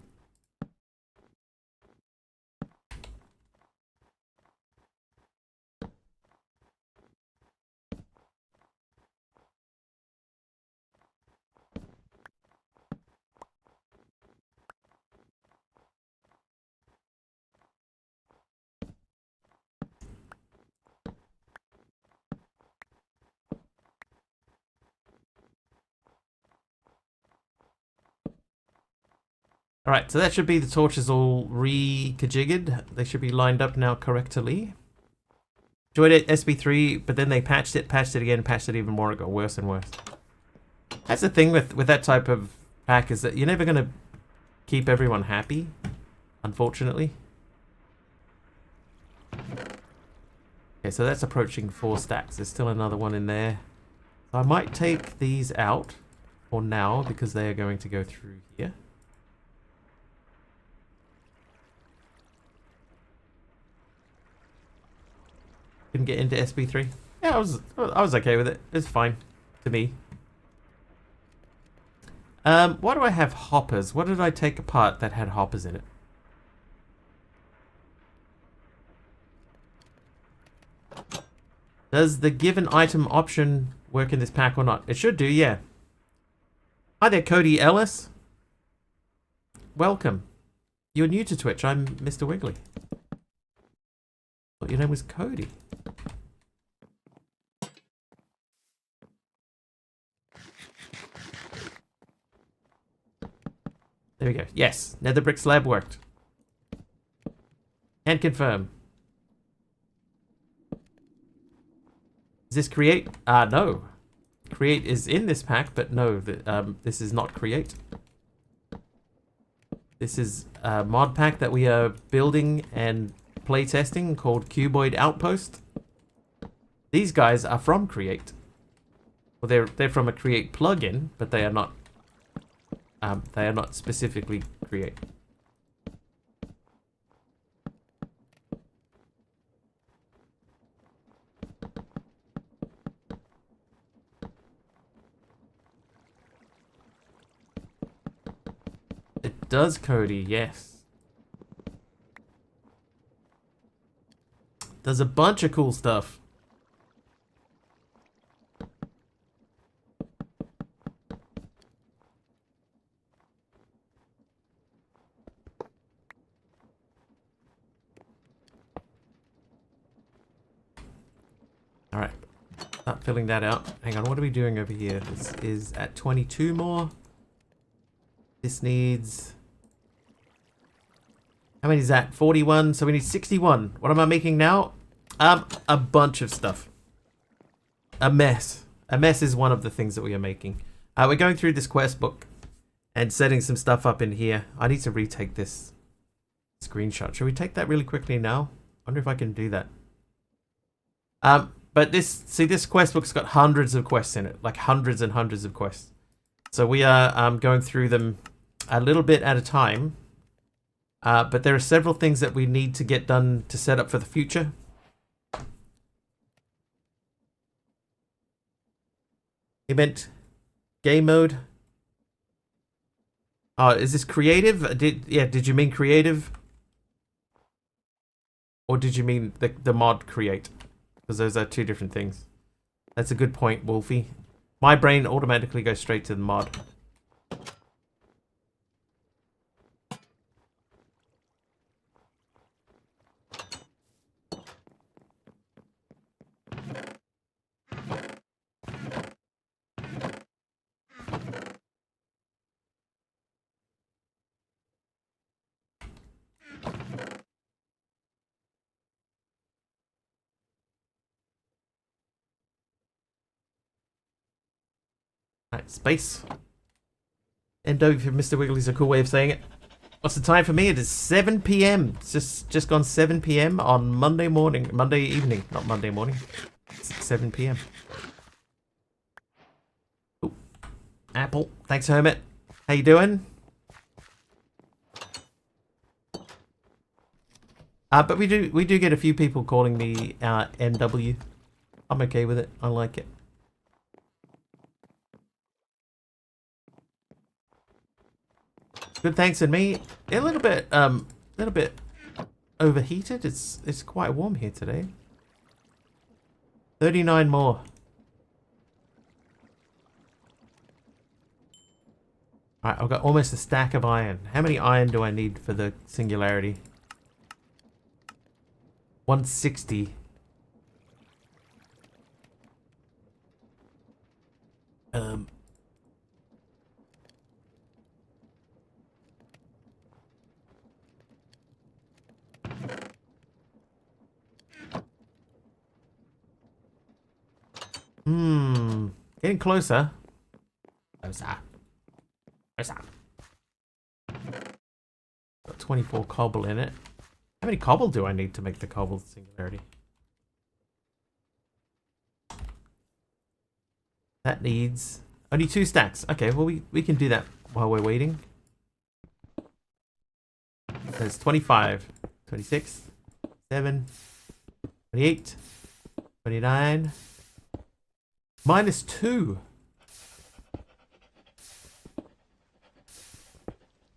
Alright, so that should be the torches all re-kajiggered. They should be lined up now correctly. Enjoyed it, SB3, but then they patched it again, patched it even more, it got worse and worse. That's the thing with that type of pack, is that you're never going to keep everyone happy, unfortunately. Okay, so that's approaching 4 stacks. There's still another one in there. So I might take these out for now, because they are going to go through here. Couldn't get into SB3. Yeah, I was okay with it. It's fine to me. Why do I have hoppers? What did I take apart that had hoppers in it? Does the given item option work in this pack or not? It should do, yeah. Hi there, Cody Ellis. Welcome. You're new to Twitch. I'm Mr. Wiggly. Thought your name was Cody. There we go. Yes, nether brick slab worked. And confirm. Is this create? No. Create is in this pack, but no, this is not create. This is a mod pack that we are building and playtesting called Cuboid Outpost. These guys are from Create. Well, they're from a Create plugin, but they are not specifically Create. It does, Cody, yes. Does a bunch of cool stuff. Alright. Start filling that out. Hang on, what are we doing over here? This is at 22 more. This needs... How many is that? 41. So we need 61. What am I making now? A bunch of stuff. A mess. A mess is one of the things that we are making. We're going through this quest book and setting some stuff up in here. I need to retake this screenshot. Should we take that really quickly now? Wonder if I can do that. But this quest book's got hundreds of quests in it, like hundreds and hundreds of quests. So we are going through them a little bit at a time. But there are several things that we need to get done to set up for the future. You meant game mode? Oh, is this creative? Did you mean creative? Or did you mean the mod create? Because those are two different things. That's a good point, Wolfie. My brain automatically goes straight to the mod. Right, space. Endo for Mr. Wiggly's a cool way of saying it. What's the time for me? It is 7 p.m. It's just gone 7 p.m. on Monday evening, not Monday morning. It's 7 p.m. Ooh. Apple. Thanks, Hermit. How you doing? But we do get a few people calling me NW. I'm okay with it. I like it. Good thanks, and me a little bit overheated. It's quite warm here today. 39 more. Alright, I've got almost a stack of iron. How many iron do I need for the singularity? 160. Getting closer. Closer. Closer. Got 24 cobble in it. How many cobble do I need to make the cobble singularity? That needs only 2 stacks. Okay, well we can do that while we're waiting. There's 25, 26, 7, 28, 29, minus 2.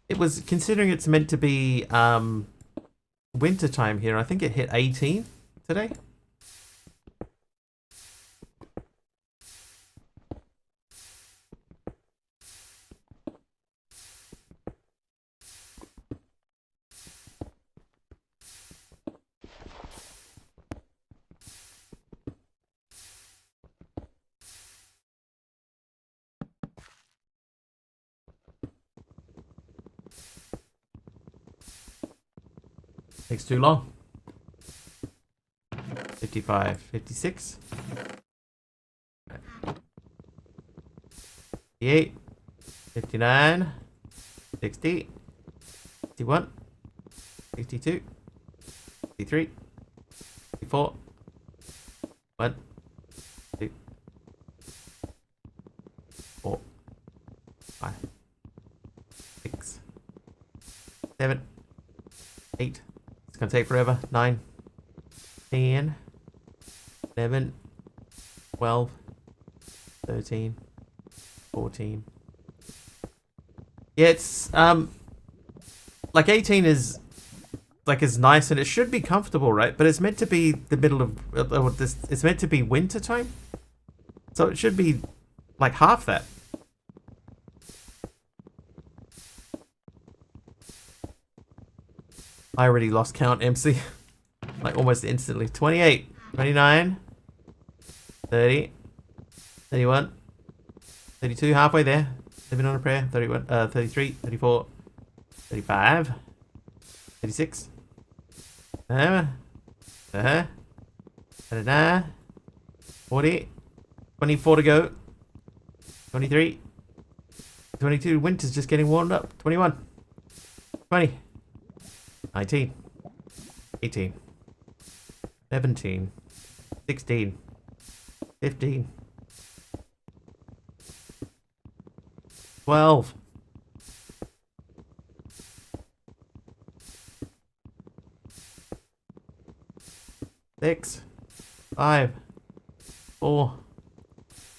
It was, considering it's meant to be winter time here, I think it hit 18 today. Takes too long. 55, 56, 58, 59, 60, 61, 62, 63, 64, 1, 2, 4, 5, 6, 7, 8. It's gonna take forever. 9, 10, 11, 12, 13, 14. Yeah, it's like 18 is nice and it should be comfortable, right? But it's meant to be the middle of this. It's meant to be winter time, so it should be like half that. I already lost count, MC. Like almost instantly. 28, 29, 30, 31, 32, halfway there. Living on a prayer. 31, 33, 34, 35, 36. 40, 24 to go. 23, 22. Winter's just getting warmed up. 21, 20. 19, 18, 17, 16, 15, 12, 6, 5, 4,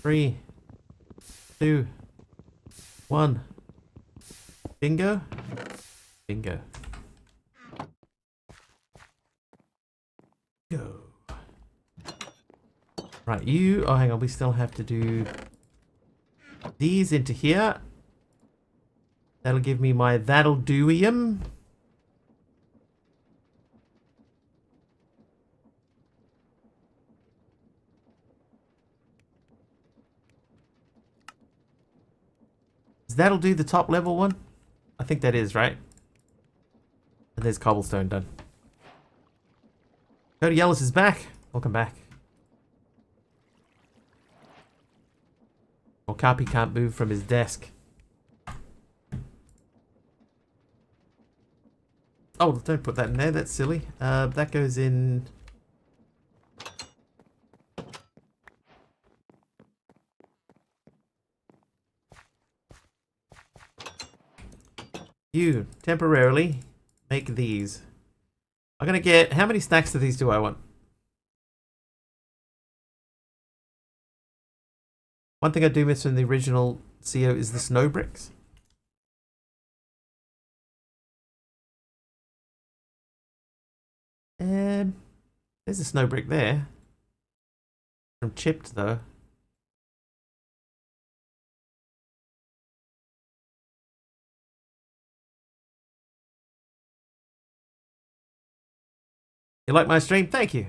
3, 2, 1. Bingo. Bingo. Go. Right, you... Oh, hang on. We still have to do these into here. That'll give me my that'll do-ium. That'll do the top level one? I think that is, right? And there's cobblestone done. Cody Ellis is back. Welcome back. Okapi can't move from his desk. Oh, don't put that in there. That's silly. That goes in... You temporarily make these. I'm gonna get... How many stacks of these do I want? One thing I do miss from the original CO is the snow bricks. There's a snow brick there. From chipped though. You like my stream? Thank you.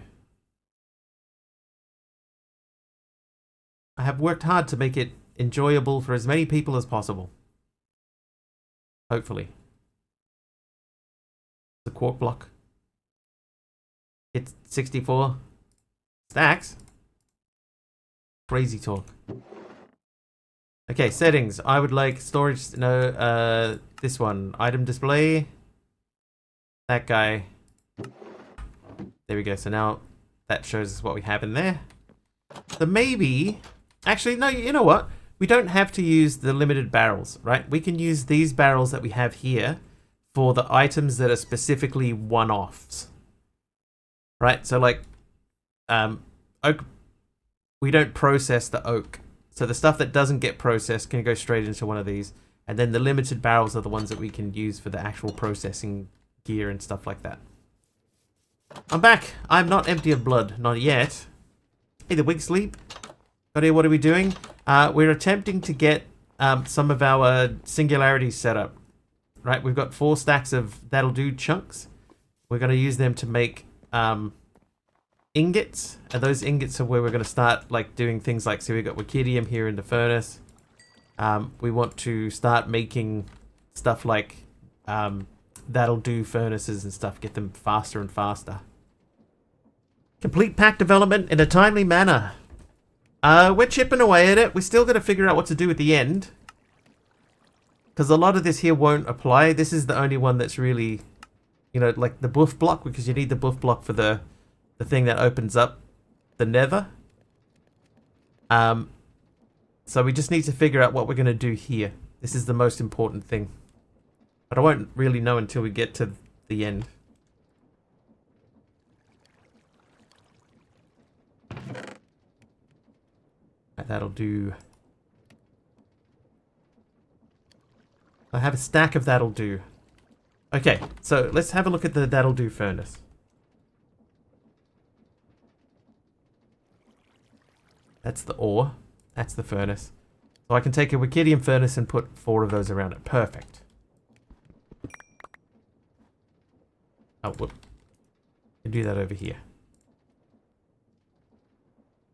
I have worked hard to make it enjoyable for as many people as possible. Hopefully. The quark block. It's 64 stacks. Crazy talk. Okay, settings. I would like storage. No, this one. Item display. That guy. There we go. So now that shows us what we have in there. So maybe... Actually, no, you know what? We don't have to use the limited barrels, right? We can use these barrels that we have here for the items that are specifically one-offs. Right? So like, oak, we don't process the oak. So the stuff that doesn't get processed can go straight into one of these. And then the limited barrels are the ones that we can use for the actual processing gear and stuff like that. I'm back. I'm not empty of blood. Not yet. Hey, the wig sleep. Got here, what are we doing? We're attempting to get some of our singularities set up. Right, we've got 4 stacks of that'll do chunks. We're going to use them to make ingots. And those ingots are where we're going to start like doing things like, so we've got Wikidium here in the furnace. We want to start making stuff like that'll do furnaces and stuff. Get them faster and faster. Complete pack development in a timely manner. We're chipping away at it. We still got to figure out what to do at the end. Because a lot of this here won't apply. This is the only one that's really, you know, like the buff block. Because you need the buff block for the thing that opens up the nether. So we just need to figure out what we're going to do here. This is the most important thing. But I won't really know until we get to the end. That'll do. I have a stack of that'll do. Okay, so let's have a look at the that'll do furnace. That's the ore. That's the furnace. So I can take a Wikidium furnace and put 4 of those around it. Perfect. Oh, whoop. Can do that over here.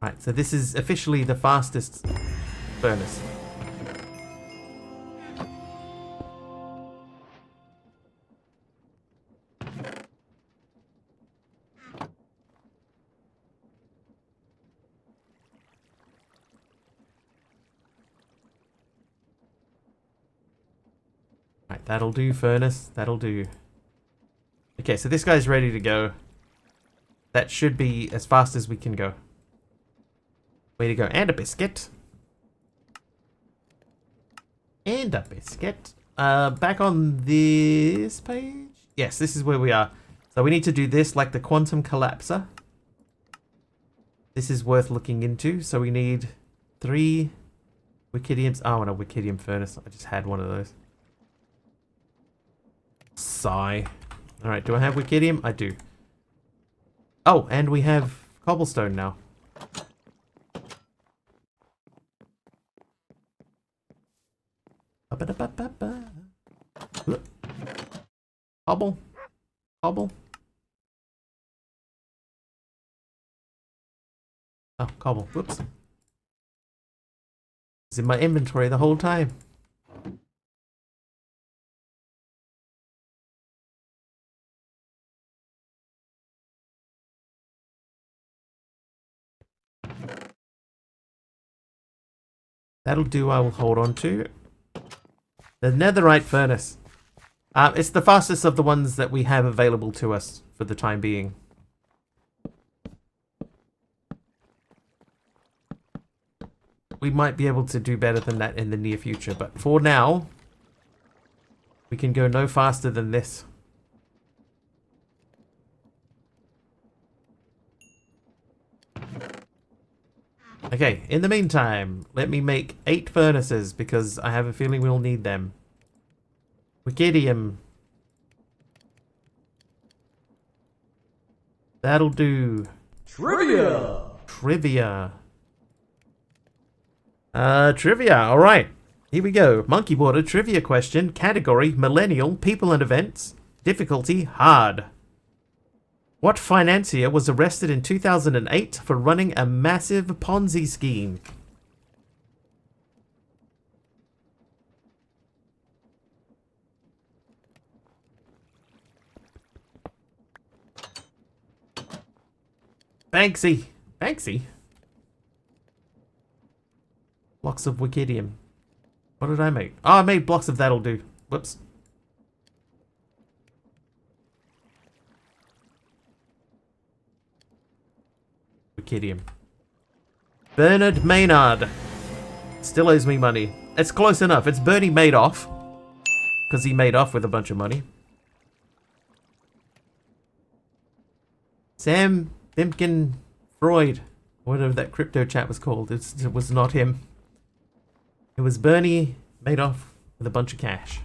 Right, so this is officially the fastest furnace. Right, that'll do, furnace. That'll do. Okay, so this guy's ready to go. That should be as fast as we can go. Way to go. And a biscuit. And a biscuit. Back on this page? Yes, this is where we are. So we need to do this like the quantum collapser. This is worth looking into. So we need 3 Wikidiums. Oh, and a Wikidium furnace. I just had one of those. Sigh. Alright, do I have Wikidium? I do. Oh, and we have cobblestone now. Cobble. Cobble. Oh, cobble. Whoops. It's in my inventory the whole time. That'll do, I will hold on to. The netherite furnace. It's the fastest of the ones that we have available to us for the time being. We might be able to do better than that in the near future, but for now, we can go no faster than this. Okay, in the meantime, let me make 8 furnaces because I have a feeling we'll need them. Wikidium. That'll do. Trivia! Trivia. Trivia. Alright. Here we go. Monkey Border trivia question. Category: Millennial, People and Events. Difficulty: Hard. What financier was arrested in 2008 for running a massive Ponzi scheme? Banksy. Banksy? Blocks of Wikidium. What did I make? Oh, I made blocks of That'll Do. Whoops. Wikidium. Bernard Maynard. Still owes me money. It's close enough. It's Bernie Madoff. Because he made off with a bunch of money. Sam Bimkin Freud. Whatever that crypto chat was called. It was not him. It was Bernie Madoff with a bunch of cash.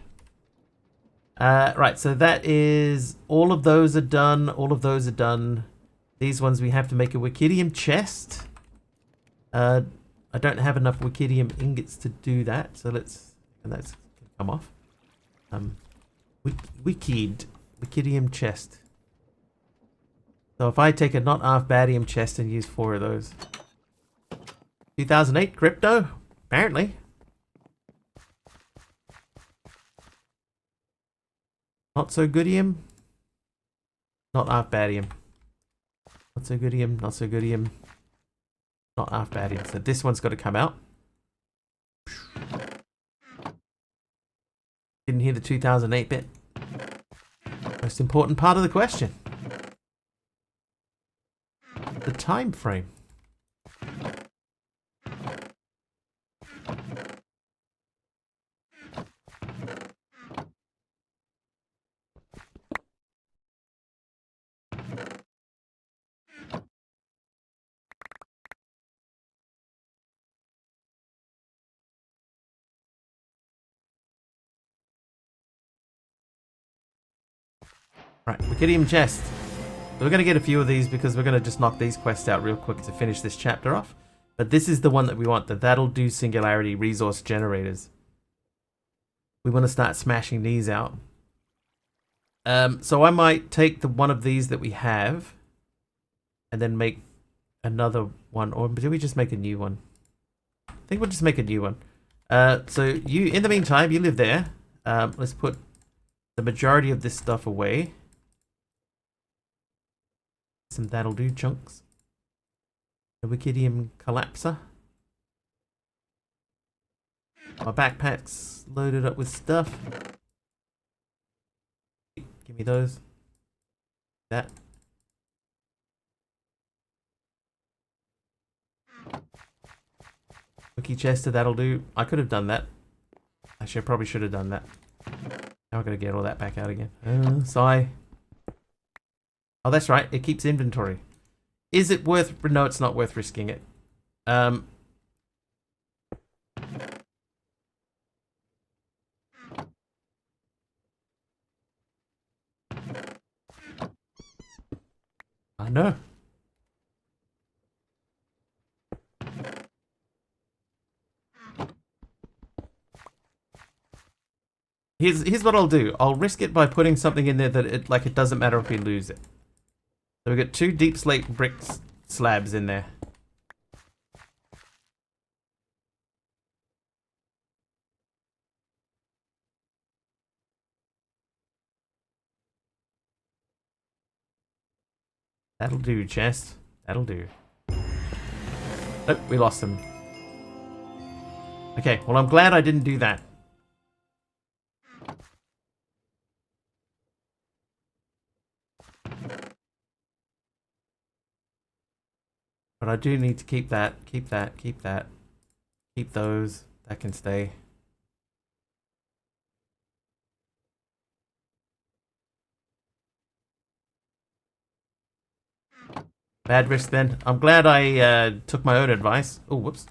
Right, so that is... All of those are done. All of those are done. These ones we have to make a Wikidium chest. I don't have enough Wikidium ingots to do that, so let's... And that's come off. Wikidium chest. So if I take a not half badium chest and use 4 of those. 2008 crypto? Apparently. Not so goodium. Not half badium. Not so goodium, not so goodium. Not half badium. So this one's got to come out. Didn't hear the 2008 bit. Most important part of the question. The time frame. Right, Wikidium chest. So we're going to get a few of these because we're going to just knock these quests out real quick to finish this chapter off. But this is the one that we want, the That'll Do Singularity Resource Generators. We want to start smashing these out. So I might take the one of these that we have and then make another one. Or do we just make a new one? I think we'll just make a new one. So you, in the meantime, you live there. Let's put the majority of this stuff away. Some That'll Do chunks. A Wikidium collapser. My backpack's loaded up with stuff. Give me those. That. Wiki chest to That'll Do. I could have done that. Actually, I probably should have done that. Now I'm going to get all that back out again. Sigh. Oh, that's right. It keeps inventory. Is it worth... No, it's not worth risking it. I know. Here's what I'll do. I'll risk it by putting something in there that it doesn't matter if we lose it. So we've got 2 deep slate brick slabs in there. That'll do, chest. That'll do. Oh, we lost them. Okay, well, I'm glad I didn't do that. But I do need to keep that, keep that, keep that. Keep those. That can stay. Bad risk then. I'm glad I took my own advice. Oh, whoops.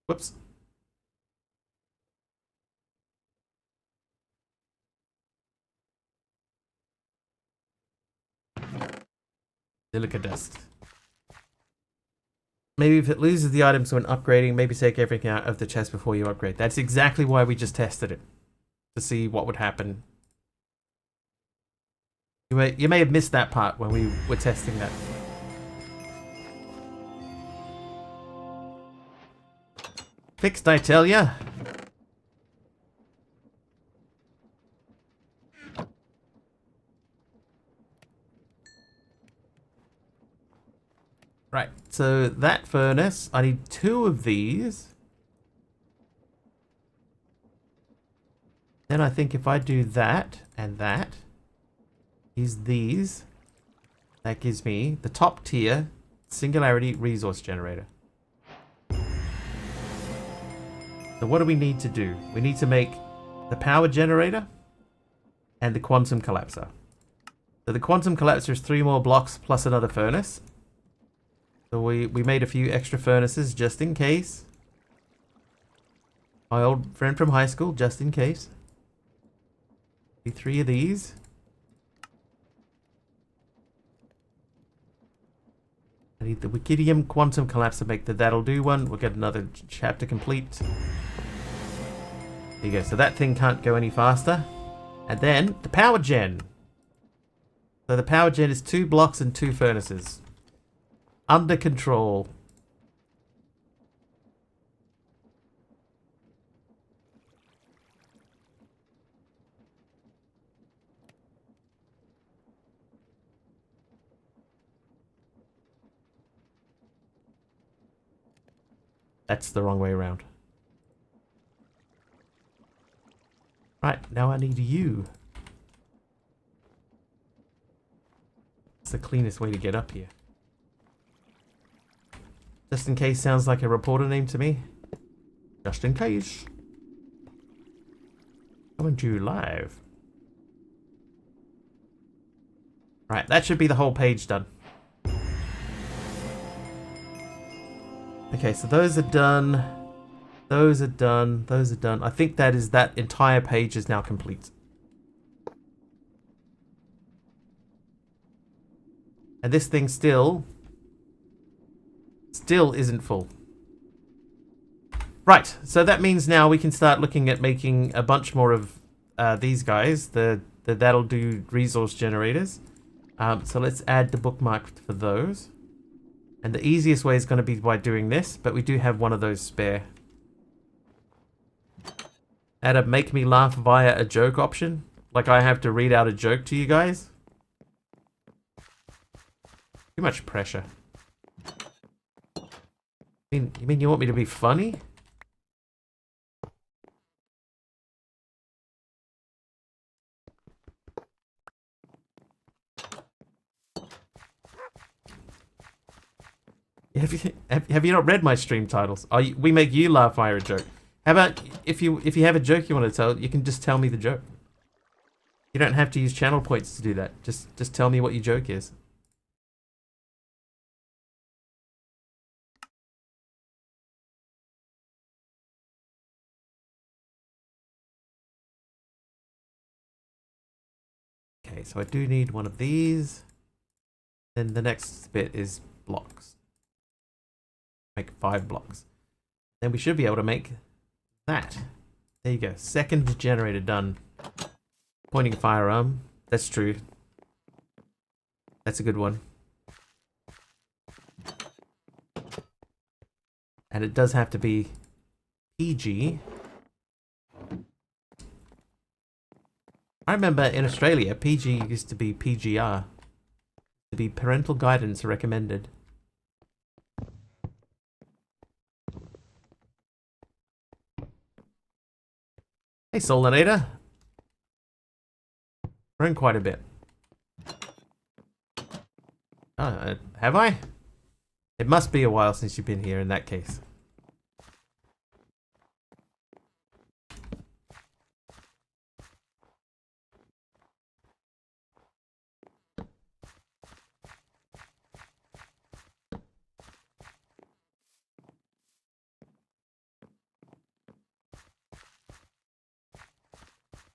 Whoops. Silica dust. Maybe if it loses the items when upgrading, maybe take everything out of the chest before you upgrade. That's exactly why we just tested it. To see what would happen. You may have missed that part when we were testing that. Fixed, I tell ya. Right, so that furnace, I need 2 of these. Then I think if I do that and that, is these, that gives me the top tier singularity resource generator. So what do we need to do? We need to make the power generator and the quantum collapser. So the quantum collapser is 3 more blocks plus another furnace. So we made a few extra furnaces just in case. My old friend from high school, just in case. 3 of these. I need the Wikidium quantum collapser, make the that'll do one. We'll get another chapter complete. There you go. So that thing can't go any faster. And then the power gen. So the power gen is 2 blocks and 2 furnaces. Under control. That's the wrong way around. Right, now I need you. It's the cleanest way to get up here. Just in case sounds like a reporter name to me. Just in case. Coming to you live. Right, that should be the whole page done. Okay, so those are done. Those are done. Those are done. I think that entire page is now complete. And this thing still isn't full. Right, so that means now we can start looking at making a bunch more of these guys, the that'll do resource generators. So let's add the bookmark for those. And the easiest way is going to be by doing this, but we do have one of those spare. Add a make me laugh via a joke option. Like I have to read out a joke to you guys. Too much pressure. You mean you want me to be funny? Have you not read my stream titles? We make you laugh via a joke. How about if you have a joke you want to tell, you can just tell me the joke. You don't have to use channel points to do that. Just tell me what your joke is. Okay, so I do need one of these. Then the next bit is blocks. Make 5 blocks. Then we should be able to make that. There you go. Second generator done. Pointing firearm. That's true. That's a good one. And it does have to be PG. I remember in Australia, PG used to be PGR. To be parental guidance recommended. Hey, Solinator. Grown quite a bit. Have I? It must be a while since you've been here in that case.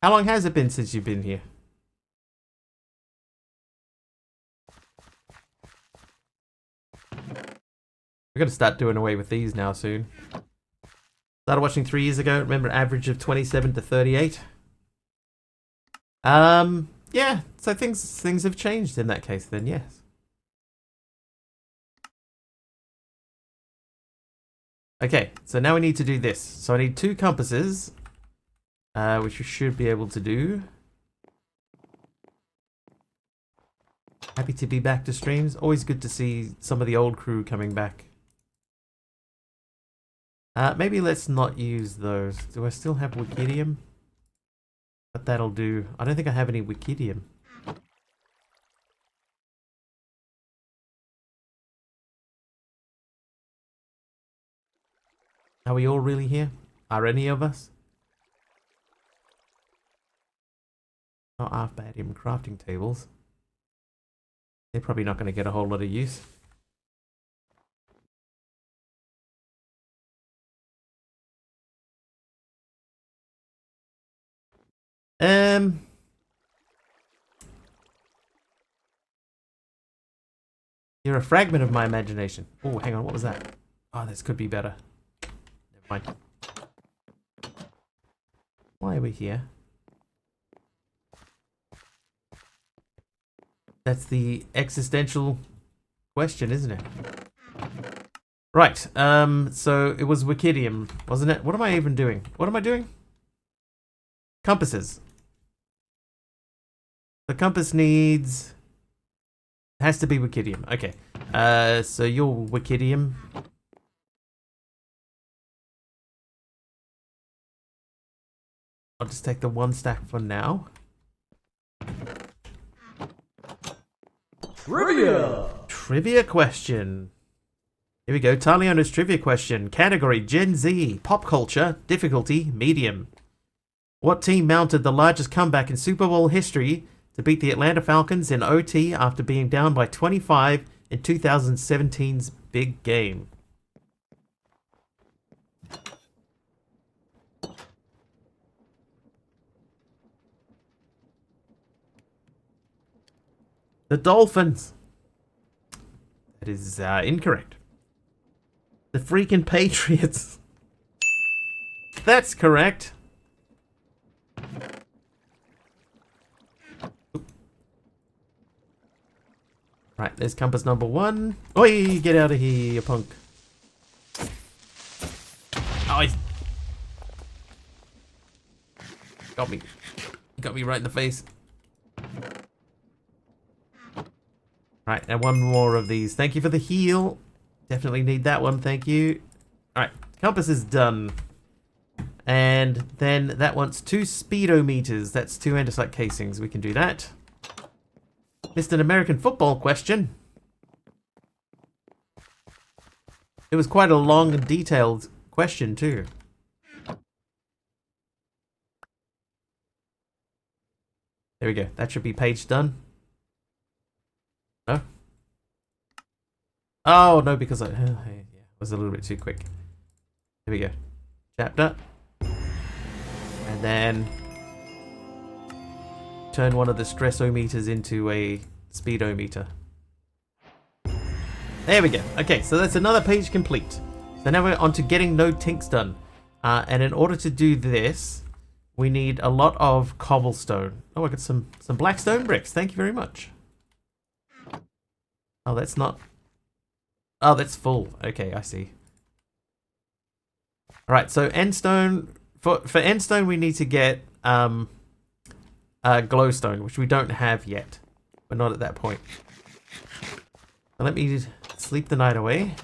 How long has it been since you've been here? We're gonna start doing away with these now soon. Started watching 3 years ago. Remember, average of 27 to 38. Yeah. So things have changed in that case. Then yes. Okay. So now we need to do this. So I need 2 compasses, which we should be able to do. Happy to be back to streams. Always good to see some of the old crew coming back. Maybe let's not use those. Do I still have Wikidium? But that'll do. I don't think I have any Wikidium. Are we all really here? Are any of us? Not half-bad crafting tables. They're probably not going to get a whole lot of use. You're a fragment of my imagination. Oh, hang on, what was that? Oh, this could be better. Never mind. Why are we here? That's the existential question, isn't it? Right, so it was Wikidium, wasn't it? What am I even doing? What am I doing? Compasses. The compass needs... has to be Wikidium. Okay. So you're Wikidium. I'll just take the 1 stack for now. Trivia! Trivia question. Here we go. Taliona's trivia question. Category Gen Z. Pop culture. Difficulty medium. What team mounted the largest comeback in Super Bowl history to beat the Atlanta Falcons in OT after being down by 25 in 2017's big game? The Dolphins. That is incorrect. The freaking Patriots. That's correct. Right, there's compass number 1. Oi, get out of here, you punk. Oh, he's... got me. He got me right in the face. Right, and 1 more of these. Thank you for the heal. Definitely need that one, thank you. Alright, compass is done. And then that wants 2 speedometers. That's 2 andesite casings. We can do that. Missed an American football question. It was quite a long and detailed question too. There we go. That should be page done. No? Oh, no, because I was a little bit too quick. There we go. Chapter. And then turn one of the stressometers into a speedometer. There we go. Okay, so that's another page complete. So now we're on to getting node tinks done. And in order to do this, we need a lot of cobblestone. Oh, I got some black stone bricks. Thank you very much. Oh, that's not... oh, that's full. Okay, I see. Alright, so endstone... For endstone, we need to get glowstone, which we don't have yet. We're not at that point. So let me sleep the night away.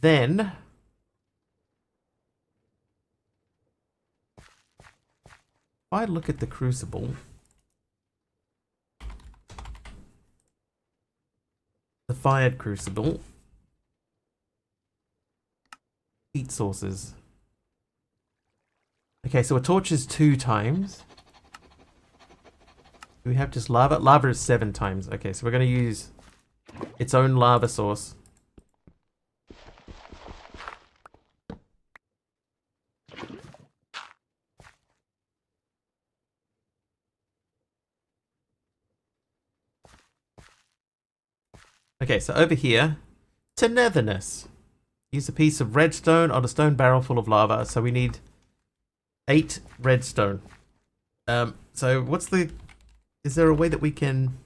Then... if I look at the crucible... the fired crucible... heat sources. Okay, so a torch is 2 times. Do we have just lava? Lava is 7 times. Okay, so we're going to use its own lava source. Okay, so over here, togetherness. Use a piece of redstone on a stone barrel full of lava. So we need 8 redstone. So what's the... Is there a way that we can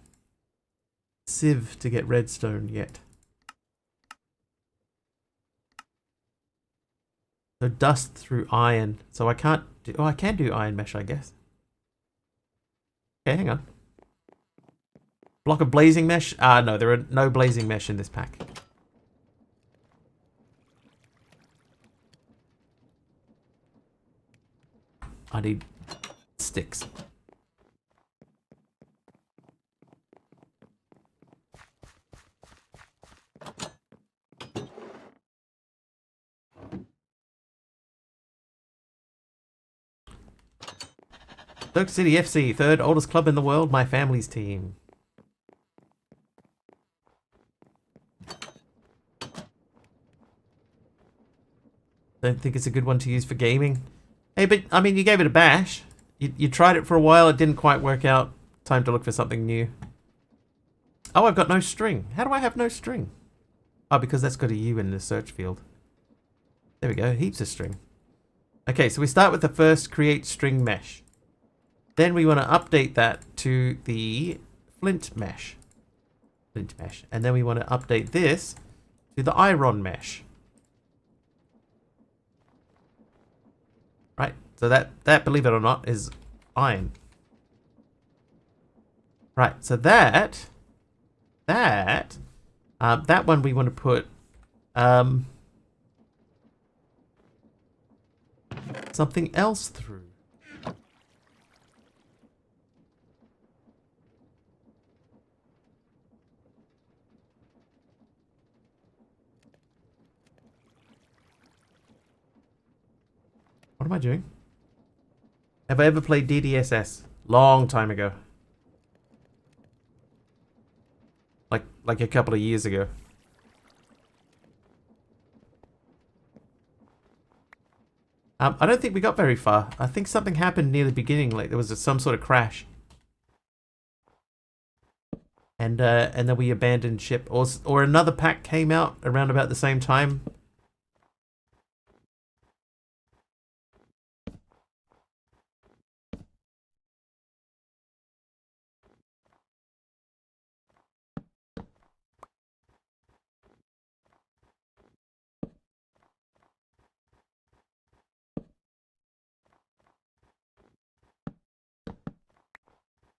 sieve to get redstone yet? So dust through iron. So I can't do... Oh, I can do iron mesh, I guess. Okay, hang on. Block of blazing mesh? Ah, no, there are no blazing mesh in this pack. I need sticks. Stoke City FC, 3rd oldest club in the world, my family's team. Don't think it's a good one to use for gaming. Hey, but, I mean, you gave it a bash. You tried it for a while, it didn't quite work out. Time to look for something new. Oh, I've got no string. How do I have no string? Oh, because that's got a U in the search field. There we go, heaps of string. Okay, so we start with the first create string mesh. Then we want to update that to the flint mesh. Flint mesh. And then we want to update this to the iron mesh. Right, so that, believe it or not, is iron. Right, so that one we want to put something else through. What am I doing? Have I ever played DDSS? Long time ago. Like a couple of years ago. I don't think we got very far. I think something happened near the beginning, like there was some sort of crash. And then we abandoned ship. Or another pack came out around about the same time.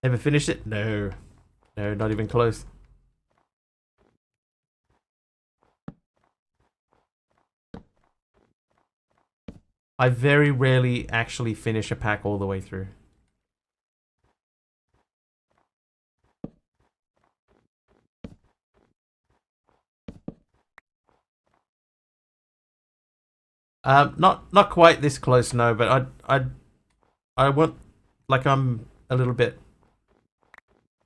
Ever finished it? No. No, not even close. I very rarely actually finish a pack all the way through. Not quite this close, no, but I want, like, I'm a little bit,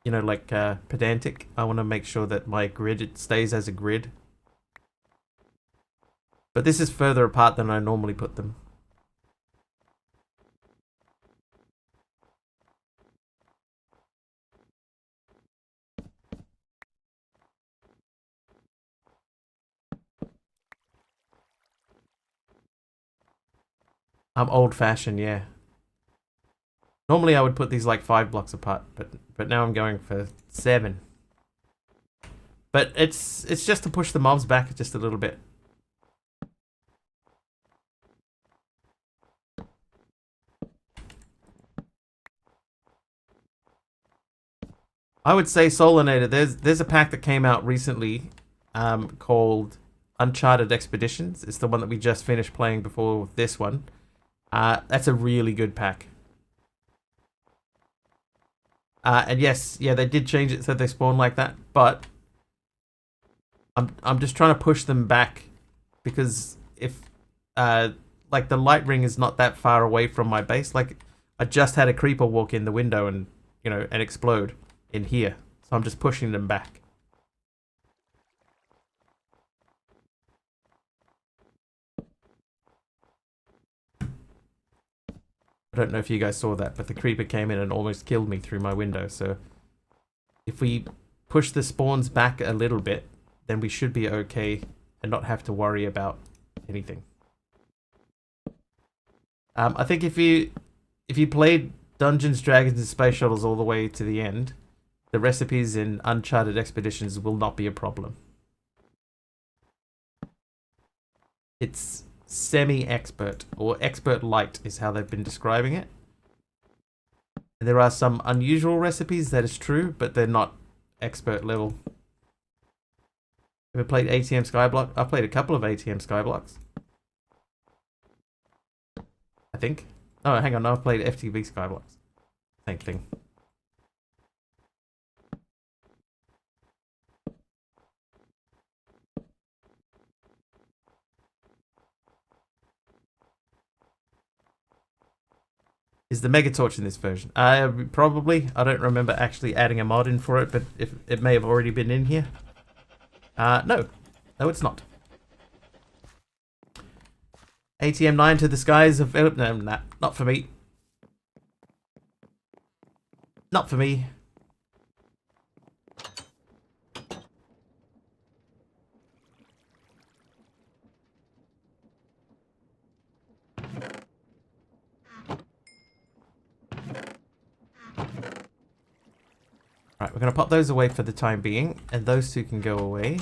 you know, like pedantic. I want to make sure that my grid, it stays as a grid. But this is further apart than I normally put them. I'm old-fashioned, yeah. Normally I would put these like 5 blocks apart, but now I'm going for 7. But it's just to push the mobs back just a little bit. I would say Solanator, there's a pack that came out recently called Uncharted Expeditions. It's the one that we just finished playing before this one. That's a really good pack. And yes, yeah, they did change it so they spawn like that, but I'm just trying to push them back because if like the light ring is not that far away from my base, like I just had a creeper walk in the window and, you know, and explode in here, so I'm just pushing them back. I don't know if you guys saw that, but the creeper came in and almost killed me through my window. So if we push the spawns back a little bit, then we should be okay and not have to worry about anything. I think if you played Dungeons, Dragons, and Space Shuttles all the way to the end, the recipes in Uncharted Expeditions will not be a problem. It's semi-expert, or expert light is how they've been describing it. And there are some unusual recipes, that is true, but they're not expert level. Ever played ATM Skyblock? I've played a couple of ATM Skyblocks. I think. Oh, hang on, no, I've played FTV Skyblocks. Same thing. Is the Mega Torch in this version? Probably. I don't remember actually adding a mod in for it, but if it may have already been in here. No. No, it's not. ATM 9 to the skies of... No, nah, not for me. Not for me. Right, we're going to pop those away for the time being, and those two can go away.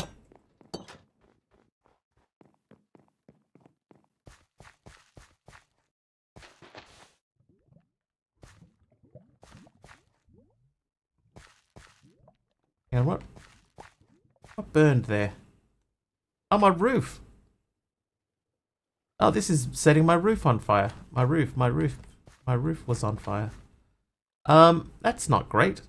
And what burned there? Oh, my roof! Oh, this is setting my roof on fire. My roof was on fire. That's not great.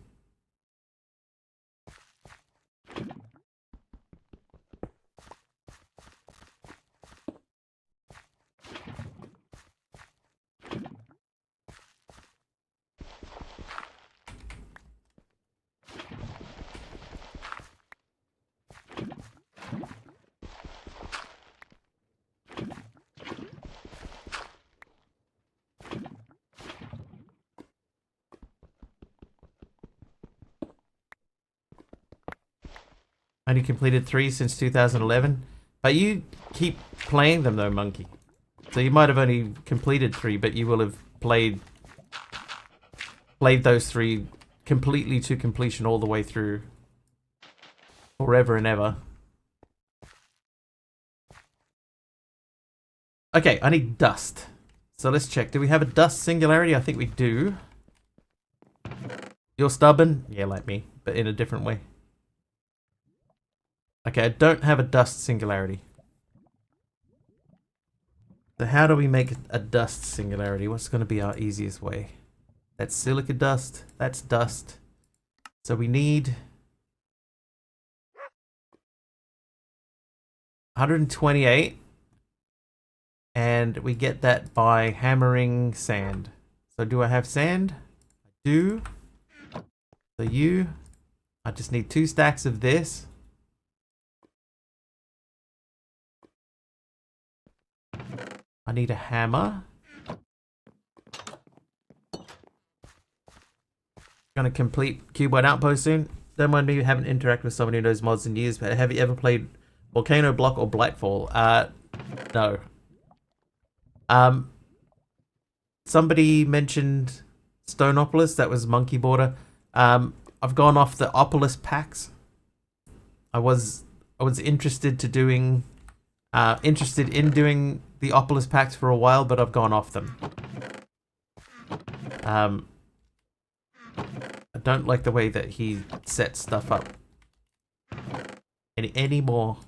Only completed 3 since 2011. But you keep playing them though, Monkey. So you might have only completed 3, but you will have played those 3 completely to completion all the way through. Forever and ever. Okay, I need dust. So let's check. Do we have a dust singularity? I think we do. You're stubborn? Yeah, like me, but in a different way. Okay, I don't have a dust singularity. So how do we make a dust singularity? What's going to be our easiest way? That's silica dust. That's dust. So we need 128. And we get that by hammering sand. So do I have sand? I do. So I just need 2 stacks of this. I need a hammer. Gonna complete Cuboid Outpost soon. Don't mind me, you haven't interacted with someone who knows mods in years, but have you ever played Volcano Block or Blightfall? No. Somebody mentioned Stoneopolis, that was Monkey Border. I've gone off the Opolis packs. I was interested in doing the Opolis packs for a while, but I've gone off them. I don't like the way that he sets stuff up anymore.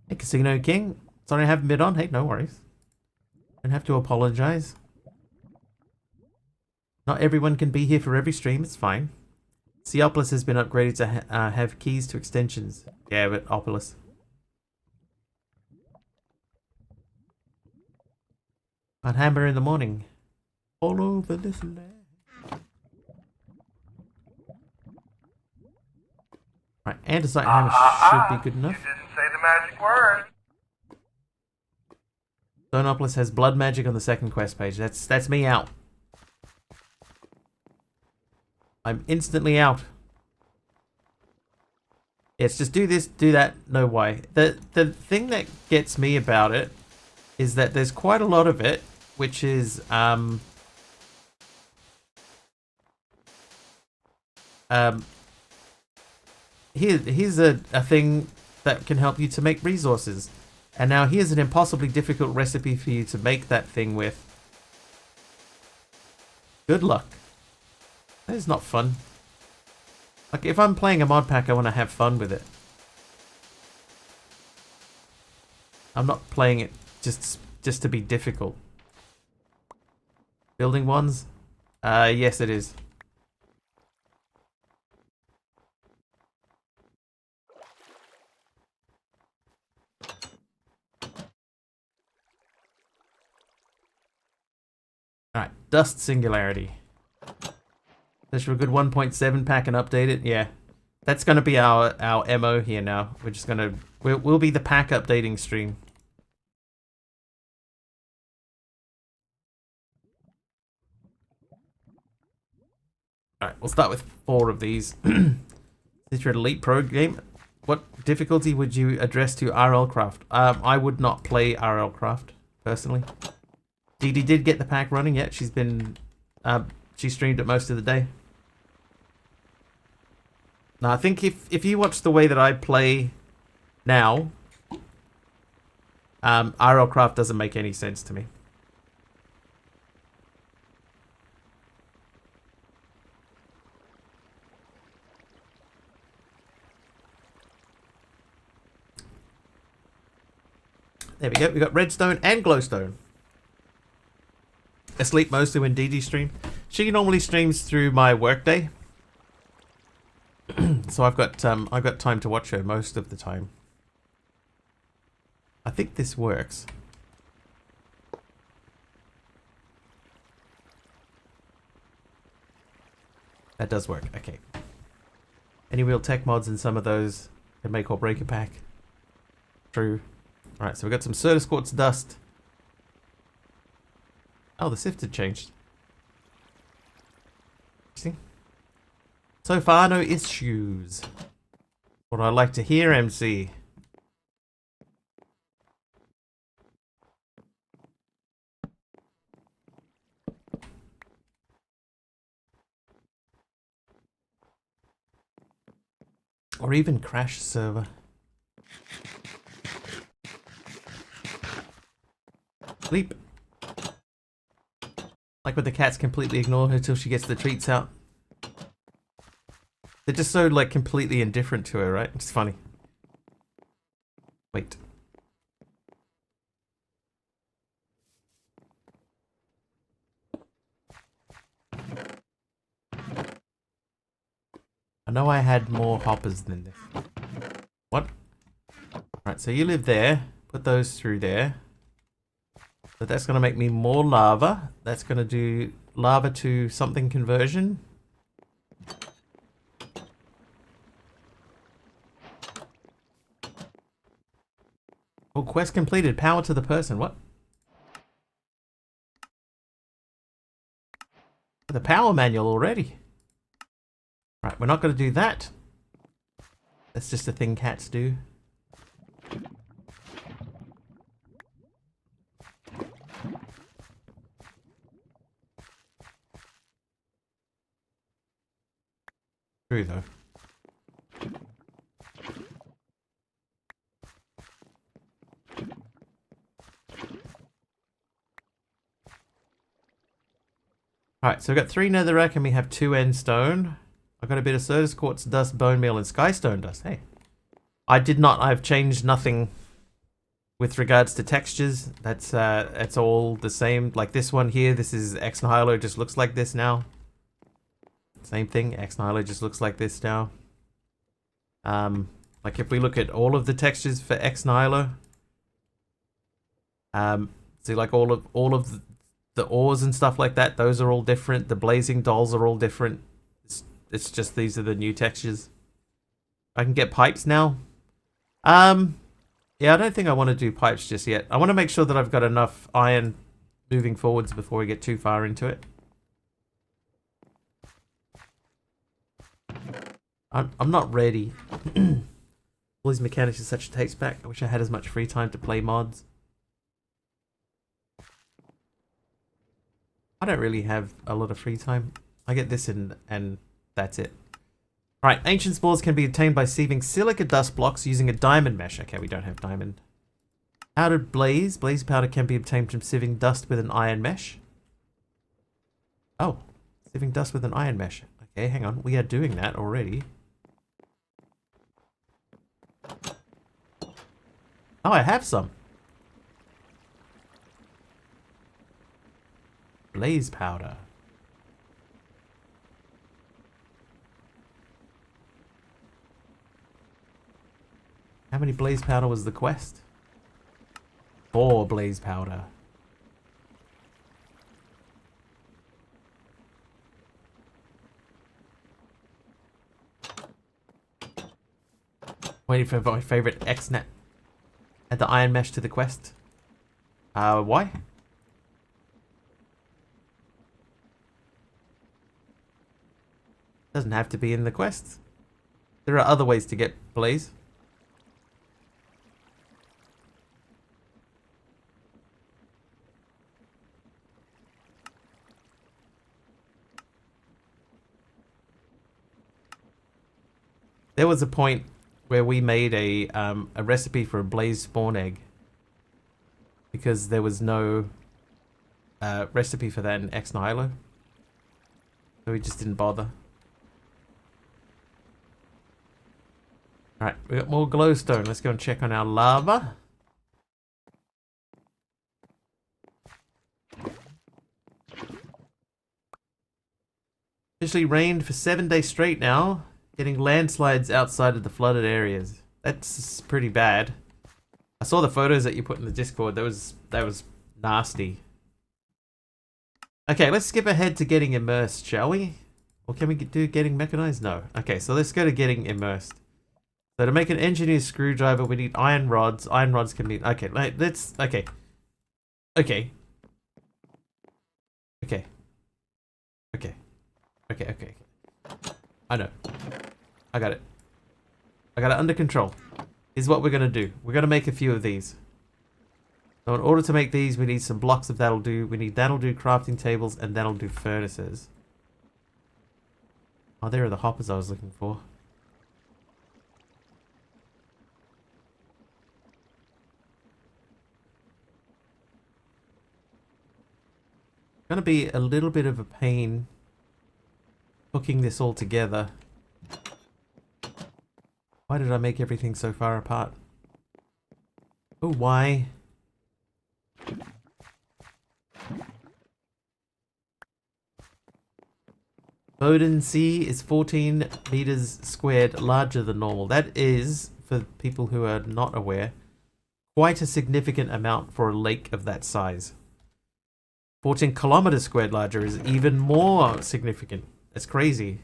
Hey, Casino King. Sorry I haven't been on. Hey, no worries. Don't have to apologize. Not everyone can be here for every stream. It's fine. Seopolis has been upgraded to have keys to extensions. Yeah, but Opolis. I'd hammer in the morning. All over this land. Right, andesite hammer should be good enough. You didn't say the magic word. Stoneopolis has blood magic on the second quest page. That's me out. I'm instantly out. It's just do this, do that, no why. The thing that gets me about it is that there's quite a lot of it, which is here's a thing that can help you to make resources. And now here's an impossibly difficult recipe for you to make that thing with. Good luck. That is not fun. Like, if I'm playing a mod pack, I want to have fun with it. I'm not playing it just to be difficult. Building ones? Yes it is. Alright, Dust Singularity. This for a good 1.7 pack and update it. Yeah, that's going to be our MO here now. We're just going to... We'll be the pack updating stream. Alright, we'll start with 4 of these. Is your Elite Pro game? What difficulty would you address to RL Craft? I would not play RL Craft, personally. Dee Dee did get the pack running yet. She's been... she streamed it most of the day. Now, I think if you watch the way that I play now, RL Craft doesn't make any sense to me. There we go. We got redstone and glowstone. Asleep mostly when Dee Dee streams. She normally streams through my workday. So I've got time to watch her most of the time. I think this works. That does work. Okay. Any real tech mods in some of those can make or break a pack. True. Alright, so we've got some Certus Quartz dust. Oh, the sift had changed. Interesting. So far, no issues. What I'd like to hear, MC. Or even crash server. Sleep. Like when the cats completely ignore her till she gets the treats out. They're just so, like, completely indifferent to her, right? It's funny. Wait. I know I had more hoppers than this. What? Alright, so you live there. Put those through there. So that's going to make me more lava. That's going to do lava to something conversion. Oh, quest completed. Power to the person. What? The power manual already. Right, we're not going to do that. That's just a thing cats do. True though. Alright, so we've got 3 netherrack and we have 2 end stone. I've got a bit of Certus Quartz dust, bone meal, and skystone dust. Hey. I've changed nothing with regards to textures. That's it's all the same. Like this one here, this is Ex Nihilo, just looks like this now. Same thing, Ex Nihilo just looks like this now. Like if we look at all of the textures for Ex Nihilo, see like all of the ores and stuff like that, those are all different. The blazing dolls are all different. It's just these are the new textures. I can get pipes now. Yeah, I don't think I want to do pipes just yet. I want to make sure that I've got enough iron moving forwards before we get too far into it. I'm not ready. All these mechanics are such a takes back. I wish I had as much free time to play mods. I don't really have a lot of free time. I get this and that's it. Alright, ancient spores can be obtained by sieving silica dust blocks using a diamond mesh. Okay, we don't have diamond. Powdered blaze. Blaze powder can be obtained from sieving dust with an iron mesh. Oh, sieving dust with an iron mesh. Okay, hang on. We are doing that already. Oh, I have some. Blaze powder. How many blaze powder was the quest? 4 blaze powder. Waiting for my favorite XNet. Add the iron mesh to the quest. Why? Doesn't have to be in the quest. There are other ways to get blaze. There was a point where we made a recipe for a blaze spawn egg because there was no recipe for that in Ex Nihilo, so we just didn't bother. Alright, we got more glowstone. Let's go and check on our lava. Officially rained for 7 days straight now. Getting landslides outside of the flooded areas. That's pretty bad. I saw the photos that you put in the Discord. That was nasty. Okay, let's skip ahead to getting immersed, shall we? Or can we do getting mechanized? No. Okay, so let's go to getting immersed. So to make an engineer's screwdriver, we need iron rods. Iron rods can be... Okay, let's... Okay. Okay. Okay. Okay. Okay, okay. I know. I got it. I got it under control. Here's what we're going to do. We're going to make a few of these. So in order to make these, we need some blocks of that'll do. We need that'll do crafting tables and that'll do furnaces. Oh, there are the hoppers I was looking for. Going to be a little bit of a pain hooking this all together. Why did I make everything so far apart? Oh, why? Bowden Sea is 14 meters squared larger than normal. That is, for people who are not aware, quite a significant amount for a lake of that size. 14 kilometers squared larger is even more significant. That's crazy.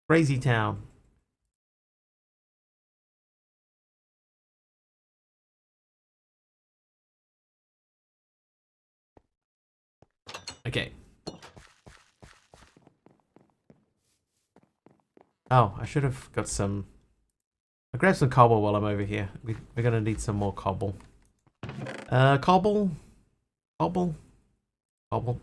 Crazy town. Okay. Oh, I should have got some... I'll grab some cobble while I'm over here. We're gonna need some more cobble. Cobble? Cobble? Cobble.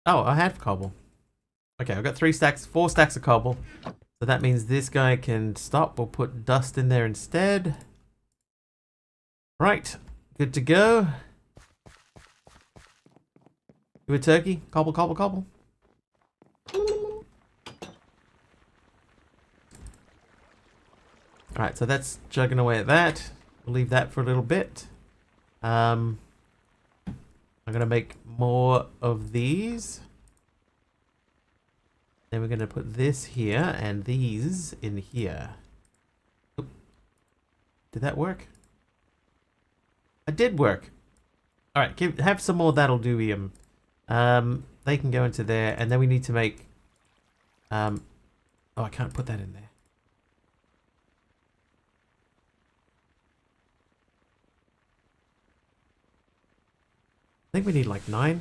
Oh, I have cobble. Okay, I've got 4 stacks of cobble. So that means this guy can stop. We'll put dust in there instead. Right, good to go. Do a turkey. Cobble, cobble, cobble. Alright, so that's chugging away at that. We'll leave that for a little bit. I'm gonna make more of these. Then we're gonna put this here and these in here. Oop. Did that work? It did work. All right, have some more that'll do him. They can go into there, and then we need to make. Oh, I can't put that in there. I think we need like 9.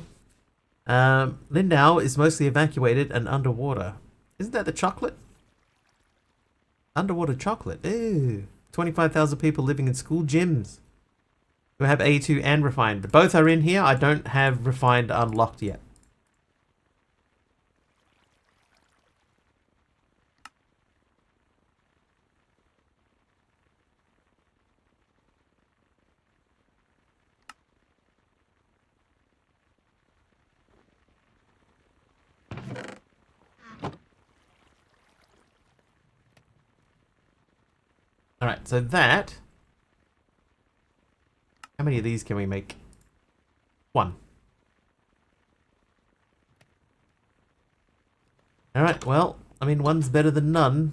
Lindau is mostly evacuated and underwater. Isn't that the chocolate? Underwater chocolate. Ew. 25,000 people living in school gyms. We have A2 and refined, but both are in here. I don't have refined unlocked yet. Alright, so that... How many of these can we make? 1. Alright, well, I mean, 1's better than none.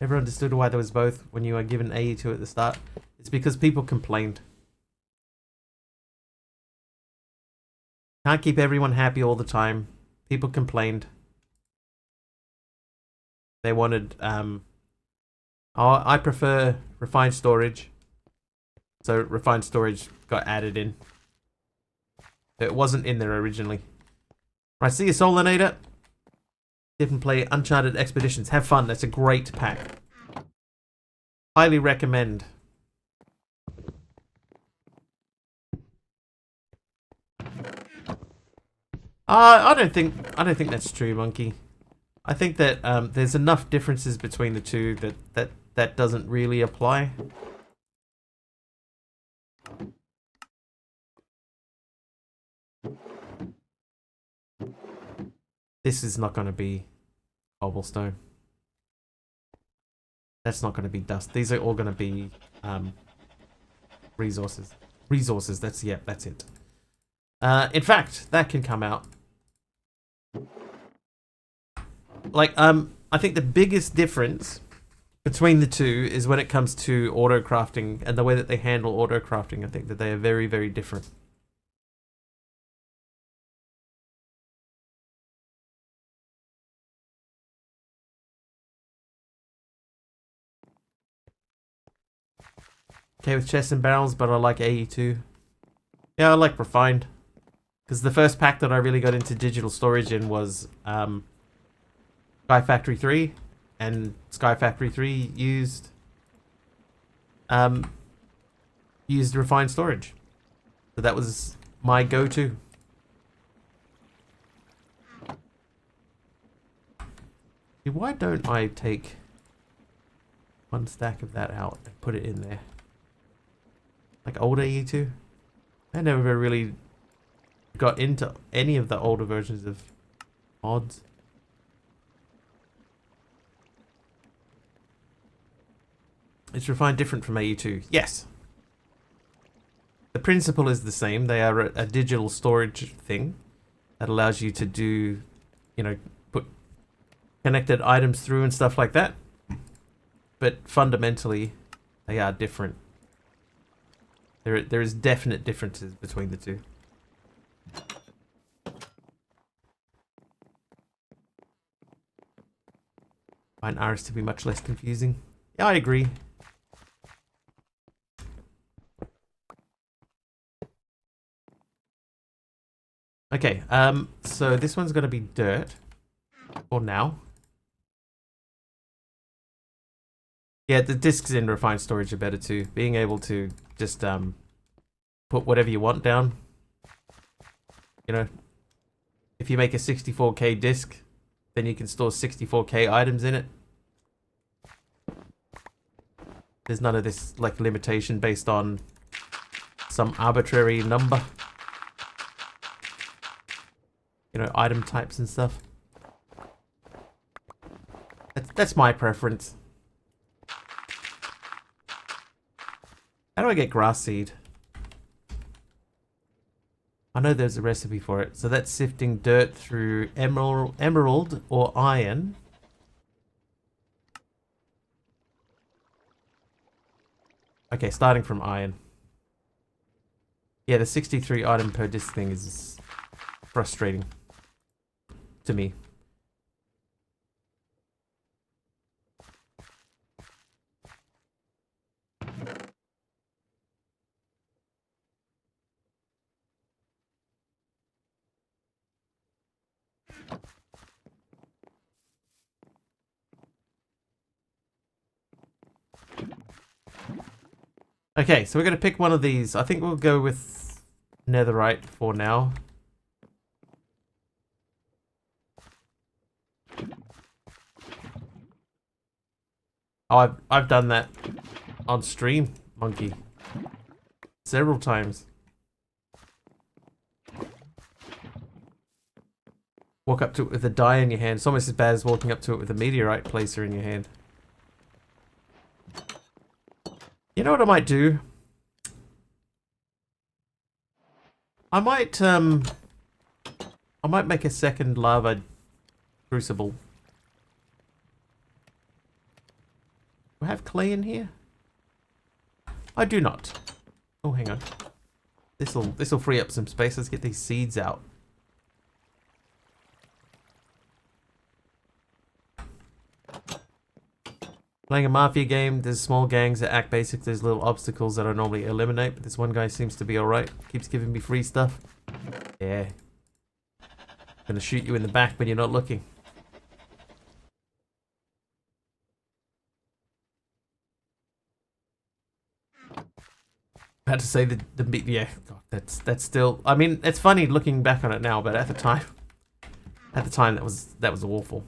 Never understood why there was both when you were given A2 at the start. It's because people complained. Can't keep everyone happy all the time. People complained. They wanted, oh, I prefer refined storage. So refined storage got added in. It wasn't in there originally. Right, see you, Solanator. Didn't play Uncharted Expeditions. Have fun. That's a great pack. Highly recommend. I don't think that's true, Monkey. I think that there's enough differences between the two that doesn't really apply. This is not going to be cobblestone. That's not going to be dust. These are all going to be resources. Resources. That's it. In fact, that can come out. Like, I think the biggest difference between the two is when it comes to auto crafting and the way that they handle auto crafting. I think that they are very, very different. Okay with chests and barrels, but I like AE2. Yeah, I like refined. Because the first pack that I really got into digital storage in was Sky Factory 3, and Sky Factory 3 used refined storage. So that was my go-to. Why don't I take 1 stack of that out and put it in there? Like older E2? I never really got into any of the older versions of mods. It's refined different from AE2. Yes. The principle is the same. They are a digital storage thing that allows you to do, you know, put connected items through and stuff like that. But fundamentally, they are different. There is definite differences between the two. Find ours to be much less confusing. Yeah, I agree. Okay, so this one's gonna be dirt. For now. Yeah, the discs in refined storage are better too. Being able to just put whatever you want down. You know, if you make a 64K disc, then you can store 64K items in it. There's none of this like limitation based on some arbitrary number. You know, item types and stuff. That's my preference. How do I get grass seed? I know there's a recipe for it. So that's sifting dirt through emerald or iron. Okay, starting from iron. Yeah, the 63 item per disc thing is frustrating to me. Okay, so we're going to pick one of these. I think we'll go with netherite for now. Oh, I've done that on stream, Monkey. Several times. Walk up to it with a die in your hand. It's almost as bad as walking up to it with a meteorite placer in your hand. You know what I might do? I might make a second lava crucible. Do I have clay in here? I do not. Oh, hang on. This'll free up some space. Let's get these seeds out. Playing a mafia game, there's small gangs that act basic. There's little obstacles that I normally eliminate, but this one guy seems to be alright. Keeps giving me free stuff. Yeah. Gonna shoot you in the back when you're not looking. I had to say yeah, God, that's still. I mean, it's funny looking back on it now, but at the time that was awful.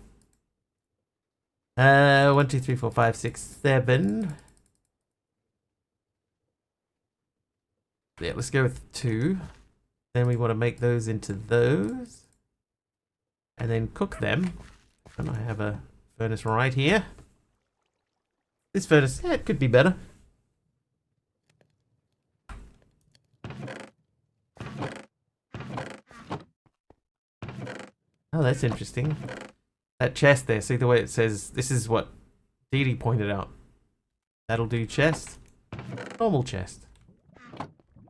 1, 2, 3, 4, 5, 6, 7. Yeah, let's go with 2. Then we want to make those into those, and then cook them. And I have a furnace right here. This furnace, yeah, it could be better. Oh, that's interesting. That chest there, see the way it says, this is what Dee Dee pointed out. That'll do chest. Normal chest.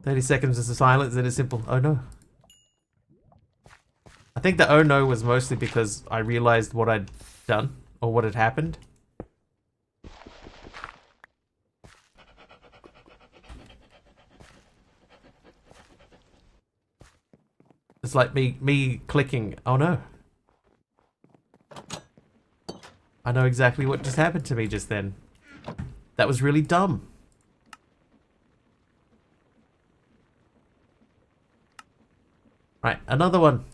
30 seconds of silence and a simple, oh no. I think the oh no was mostly because I realized what I'd done, or what had happened. It's like me clicking, oh no. I know exactly what just happened to me just then. That was really dumb. Right, another one.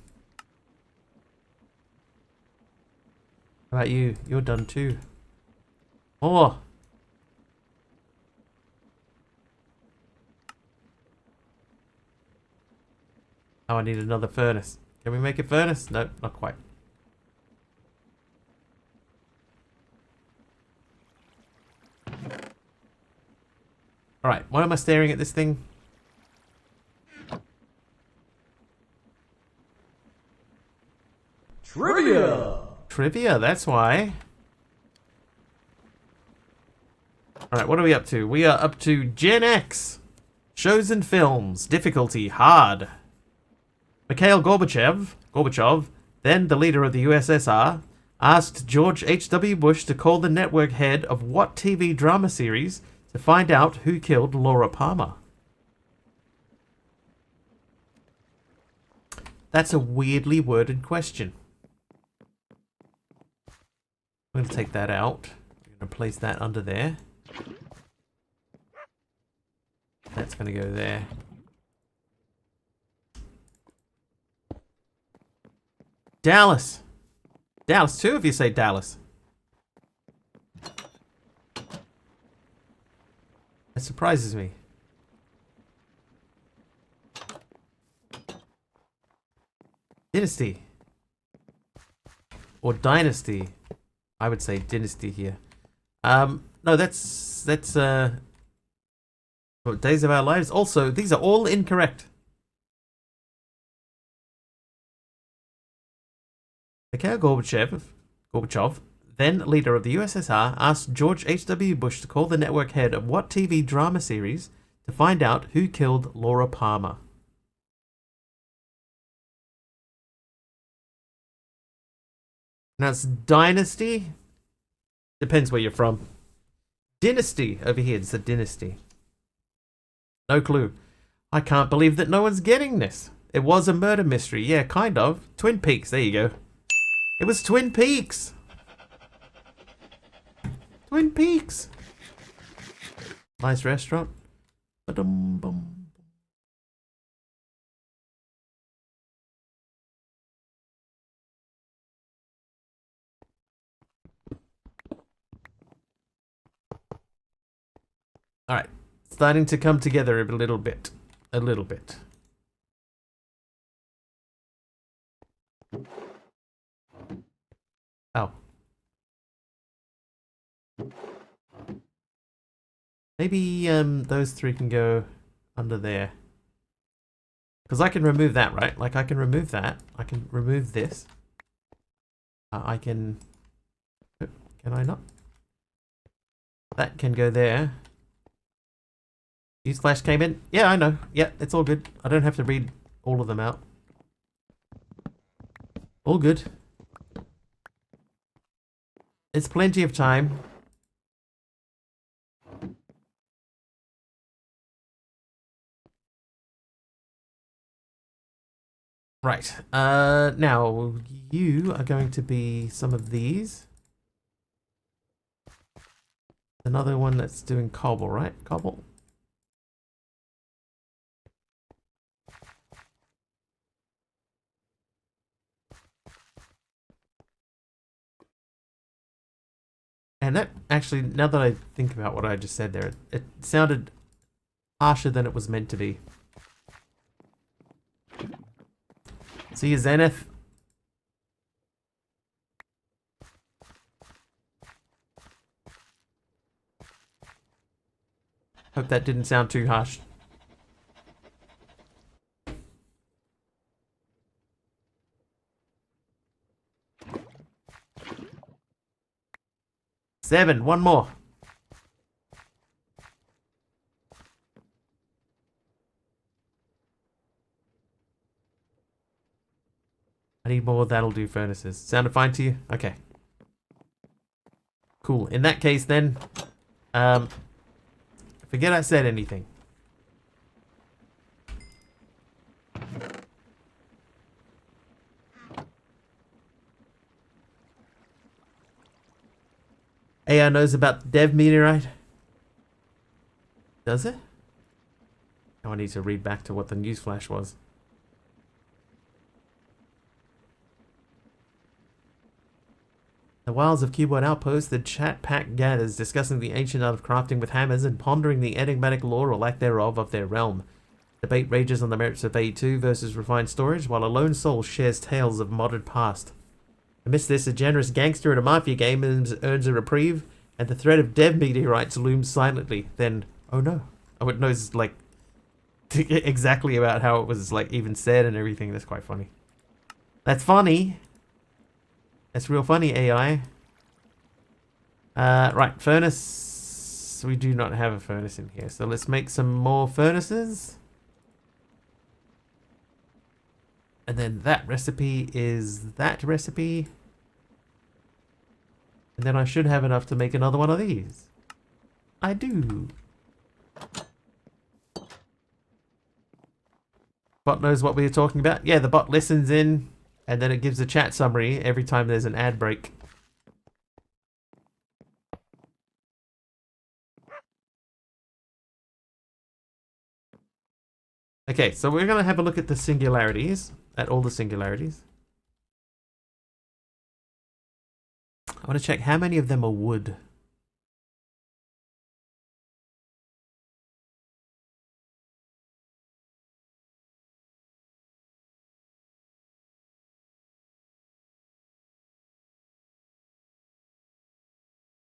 How about you? You're done too. Oh. Oh, I need another furnace. Can we make a furnace? No, not quite. Alright, why am I staring at this thing? Trivia! Trivia, that's why. Alright, what are we up to? We are up to Gen X. Shows and films. Difficulty, hard. Mikhail Gorbachev, then the leader of the USSR, asked George H.W. Bush to call the network head of what TV drama series to find out who killed Laura Palmer. That's a weirdly worded question. I'm going to take that out. I'm going to place that under there. That's going to go there. Dallas. Dallas, two of you say Dallas. That surprises me. Dynasty. Or Dynasty. I would say Dynasty here. No, that's Days of Our Lives. Also, these are all incorrect. Mikhail Gorbachev, then leader of the USSR, asked George H.W. Bush to call the network head of what TV drama series to find out who killed Laura Palmer? Now it's Dynasty. Depends where you're from. Dynasty over here. It's a Dynasty. No clue. I can't believe that no one's getting this. It was a murder mystery. Yeah, kind of. Twin Peaks. There you go. It was Twin Peaks. Twin Peaks. Nice restaurant. Ba-dum-bum. All right. Starting to come together a little bit. A little bit. Oh. Maybe those three can go under there. Because I can remove that, right? Like, I can remove that. I can remove this. I can... Can I not? That can go there. Newsflash came in. Yeah, I know. Yeah, it's all good. I don't have to read all of them out. All good. It's plenty of time. Right. Now, you are going to be some of these. Another one that's doing cobble, right? Cobble. And that actually, now that I think about what I just said there, it sounded harsher than it was meant to be. See you, Zenith. Hope that didn't sound too harsh. Seven, one more. I need more that'll do furnaces. Sounded fine to you? Okay. Cool. In that case then, forget I said anything. AI knows about the Dev meteorite. Does it? Now I need to read back to what the newsflash was. The wilds of Cuboid Outpost, the chat pack gathers, discussing the ancient art of crafting with hammers and pondering the enigmatic lore or lack thereof of their realm. Debate rages on the merits of A2 versus refined storage, while a lone soul shares tales of modded past. Amidst this, a generous gangster in a mafia game earns a reprieve, and the threat of dev meteorites looms silently. Then, oh no. Oh, it knows, like, exactly about how it was, like, even said and everything. That's quite funny. That's funny. That's real funny, AI. Right, furnace. We do not have a furnace in here, so let's make some more furnaces. And then that recipe is that recipe. And then I should have enough to make another one of these. I do. Bot knows what we are talking about. Yeah, the bot listens in, and then it gives a chat summary every time there's an ad break. Okay, so we're going to have a look at the singularities, at all the singularities. I want to check how many of them are wood.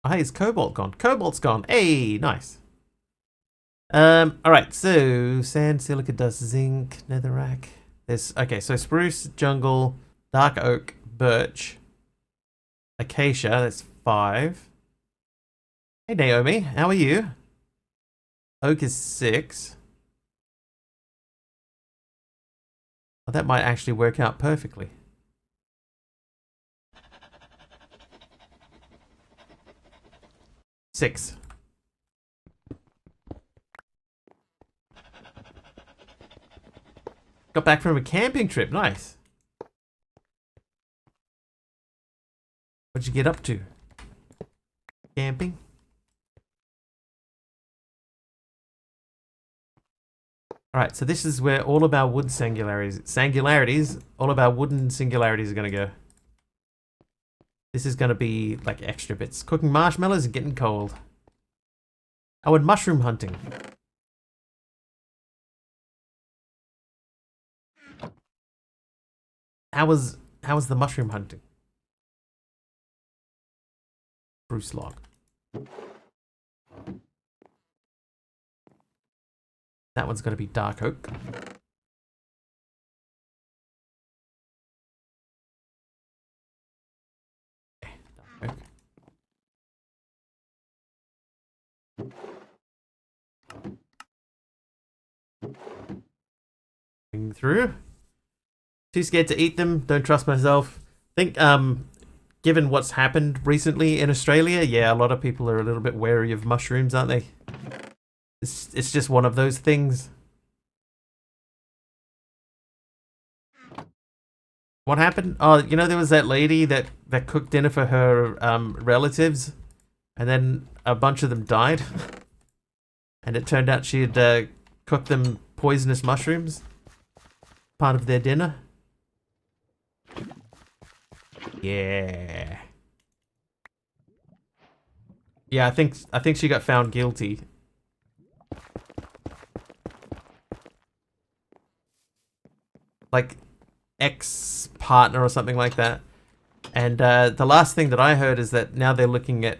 Oh, hey, is Cobalt gone? Cobalt's gone. Hey, nice. Alright, so sand, silica, dust, zinc, netherrack. There's okay, so spruce, jungle, dark oak, birch, acacia, that's 5. Hey Naomi, how are you? Oak is 6. Oh, that might actually work out perfectly. Six. Got back from a camping trip. Nice. What'd you get up to? Camping? Alright, so this is where all of our wood singularities, all of our wooden singularities are going to go. This is going to be like extra bits. Cooking marshmallows and getting cold. Oh, and mushroom hunting. How was the mushroom hunting? Bruce log. That one's going to be dark oak. Okay, dark oak. Going through. Too scared to eat them. Don't trust myself. Think given what's happened recently in Australia, yeah, a lot of people are a little bit wary of mushrooms, aren't they? It's just one of those things. What happened? Oh, you know, there was that lady that cooked dinner for her relatives, and then a bunch of them died. And it turned out she had cooked them poisonous mushrooms, part of their dinner. Yeah. Yeah, I think she got found guilty. Like ex-partner or something like that. And the last thing that I heard is that now they're looking at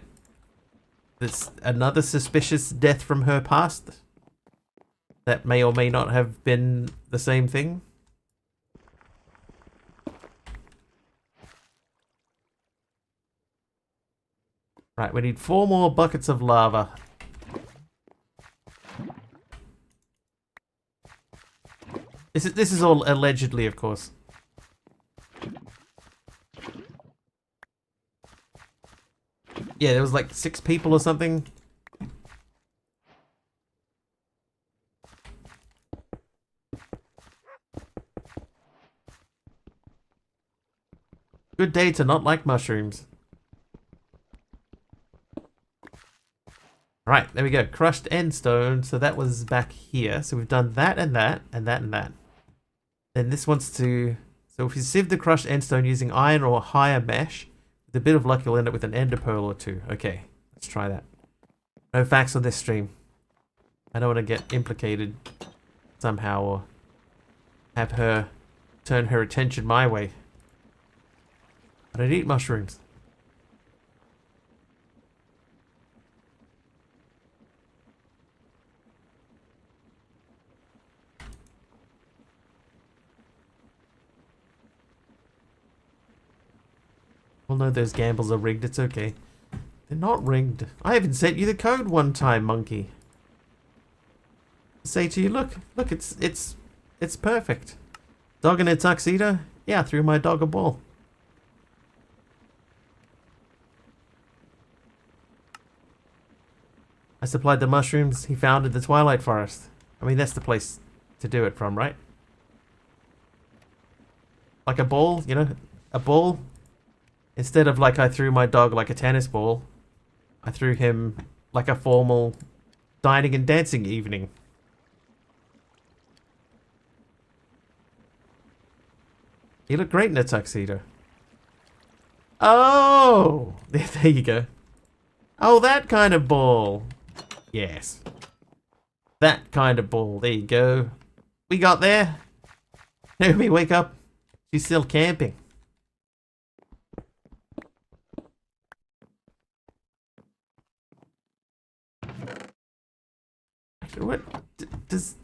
this another suspicious death from her past that may or may not have been the same thing. Right, we need 4 more buckets of lava. This is all allegedly, of course. Yeah, there was like 6 people or something. Good day to not like mushrooms. Right, there we go. Crushed end stone. So that was back here. So we've done that and that and that and that. Then this wants to... So if you sieve the crushed end stone using iron or higher mesh, with a bit of luck you'll end up with an ender pearl or 2. Okay, let's try that. No facts on this stream. I don't want to get implicated somehow or have her turn her attention my way. I don't eat mushrooms. Well, no, those gambles are rigged. It's okay. They're not rigged. I even sent you the code one time, monkey. Say to you, look, it's perfect. Dog in a tuxedo? Yeah, I threw my dog a ball. I supplied the mushrooms he found in the Twilight Forest. I mean, that's the place to do it from, right? Like a ball, you know? A ball. Instead of like I threw my dog like a tennis ball, I threw him like a formal dining and dancing evening. He looked great in a tuxedo. Oh! There you go. Oh, that kind of ball. Yes. That kind of ball. There you go. We got there. Naomi, wake up. She's still camping. What does...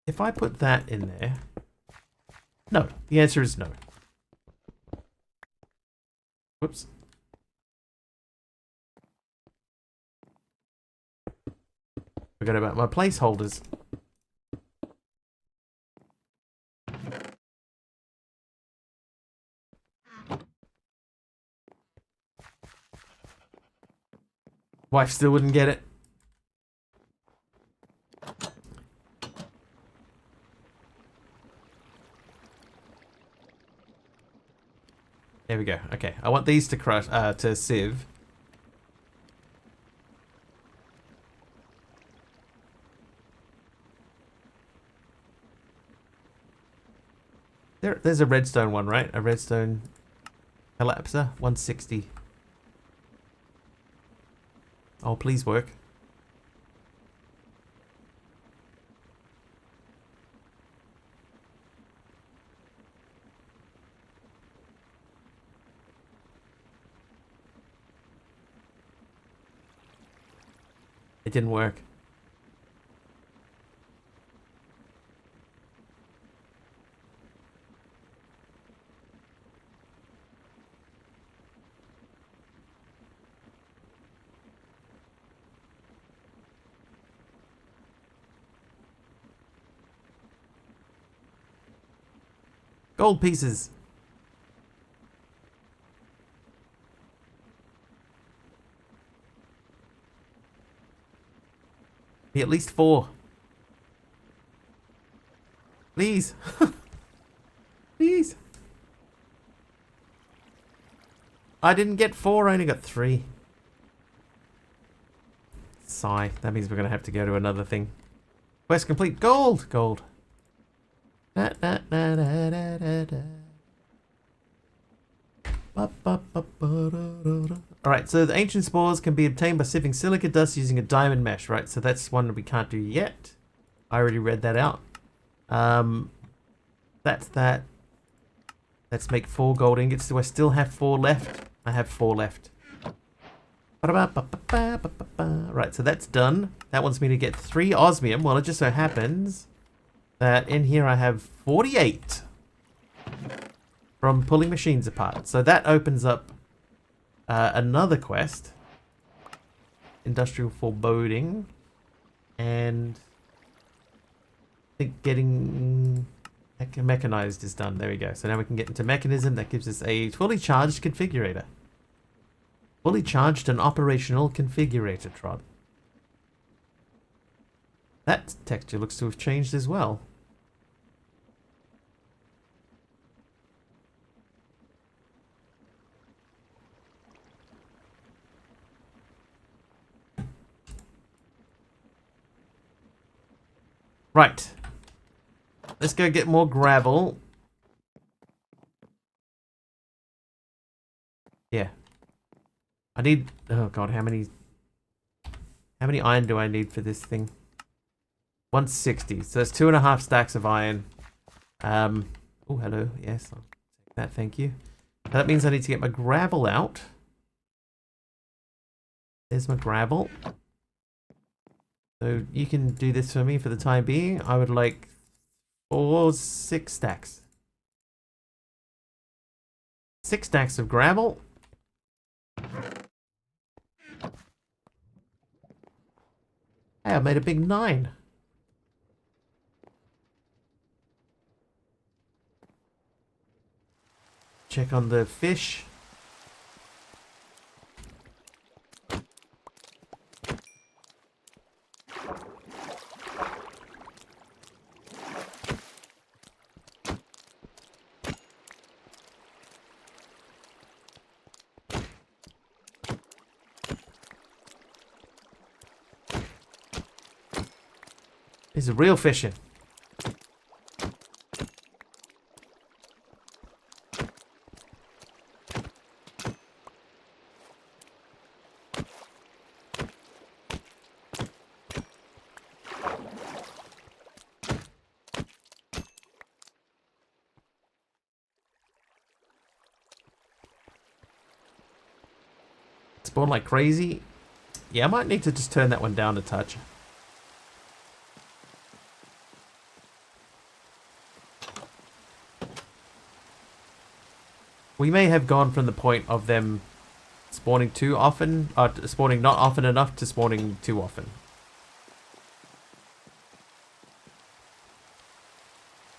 If I put that in there... No. The answer is no. Whoops. Forgot about my placeholders. Wife still wouldn't get it. There we go. Okay, I want these to crush, to sieve. There's a redstone one, right? A redstone collapser, 160. Oh, please work. It didn't work. Gold pieces. Be at least 4. Please. Please. I didn't get 4, I only got 3. Sigh. That means we're going to have to go to another thing. Quest complete. Gold! Gold. Da, da, da, da, da, da, da. Alright, so the ancient spores can be obtained by sieving silica dust using a diamond mesh, right? So that's one that we can't do yet. I already read that out. That's that. Let's make 4 gold ingots. Do I still have 4 left? I have 4 left. Right, so that's done. That wants me to get 3 osmium. Well, it just so happens that in here I have 48 from pulling machines apart. So that opens up another quest. Industrial foreboding. And I think getting mechanized is done. There we go. So now we can get into mechanism. That gives us a fully charged configurator. Fully charged and operational configurator, Trot. That texture looks to have changed as well. Right. Let's go get more gravel. Yeah. I need... Oh god, how many iron do I need for this thing? 160. So that's 2.5 stacks of iron. Oh, hello. Yes, I'll take that. Thank you. That means I need to get my gravel out. There's my gravel. So you can do this for me for the time being. I would like 6 stacks. 6 stacks of gravel. Hey, I made a big 9. Check on the fish. This is real fishing. Spawn like crazy. Yeah, I might need to just turn that one down a touch. We may have gone from the point of them spawning too often, spawning not often enough to spawning too often.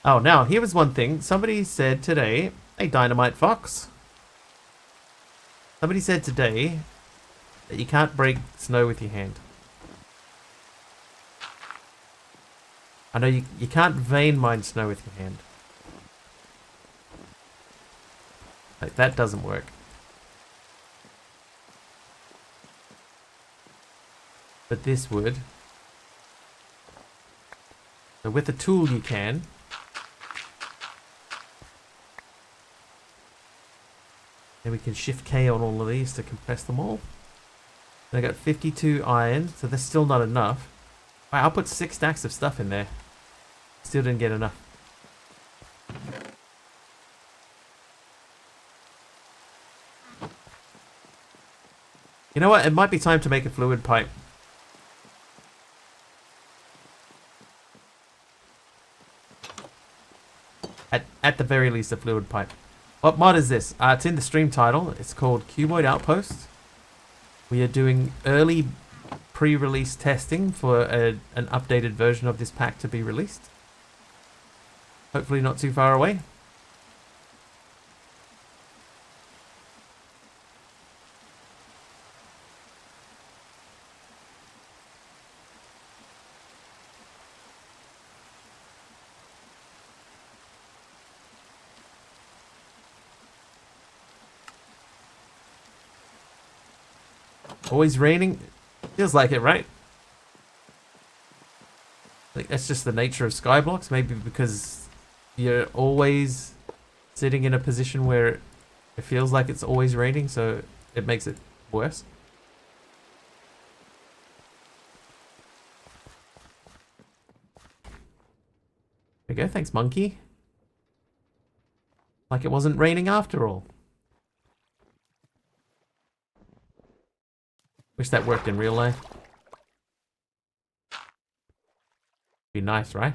Oh, now, here was one thing. Somebody said today, hey, Dynamite Fox. Somebody said today that you can't break snow with your hand. I know you can't vein mine snow with your hand. Like, that doesn't work. But this would. So with a tool you can. And we can shift K on all of these to compress them all. And I got 52 iron, so that's still not enough. Wow, I'll put 6 stacks of stuff in there. Still didn't get enough. You know what? It might be time to make a fluid pipe. At the very least, a fluid pipe. What mod is this? It's in the stream title. It's called Cuboid Outpost. We are doing early pre-release testing for an updated version of this pack to be released. Hopefully not too far away. Always raining? Feels like it, right? Like, that's just the nature of Skyblocks. Maybe because you're always sitting in a position where it feels like it's always raining, so it makes it worse. There you go. Thanks, monkey. Like it wasn't raining after all. Wish that worked in real life. Be nice, right?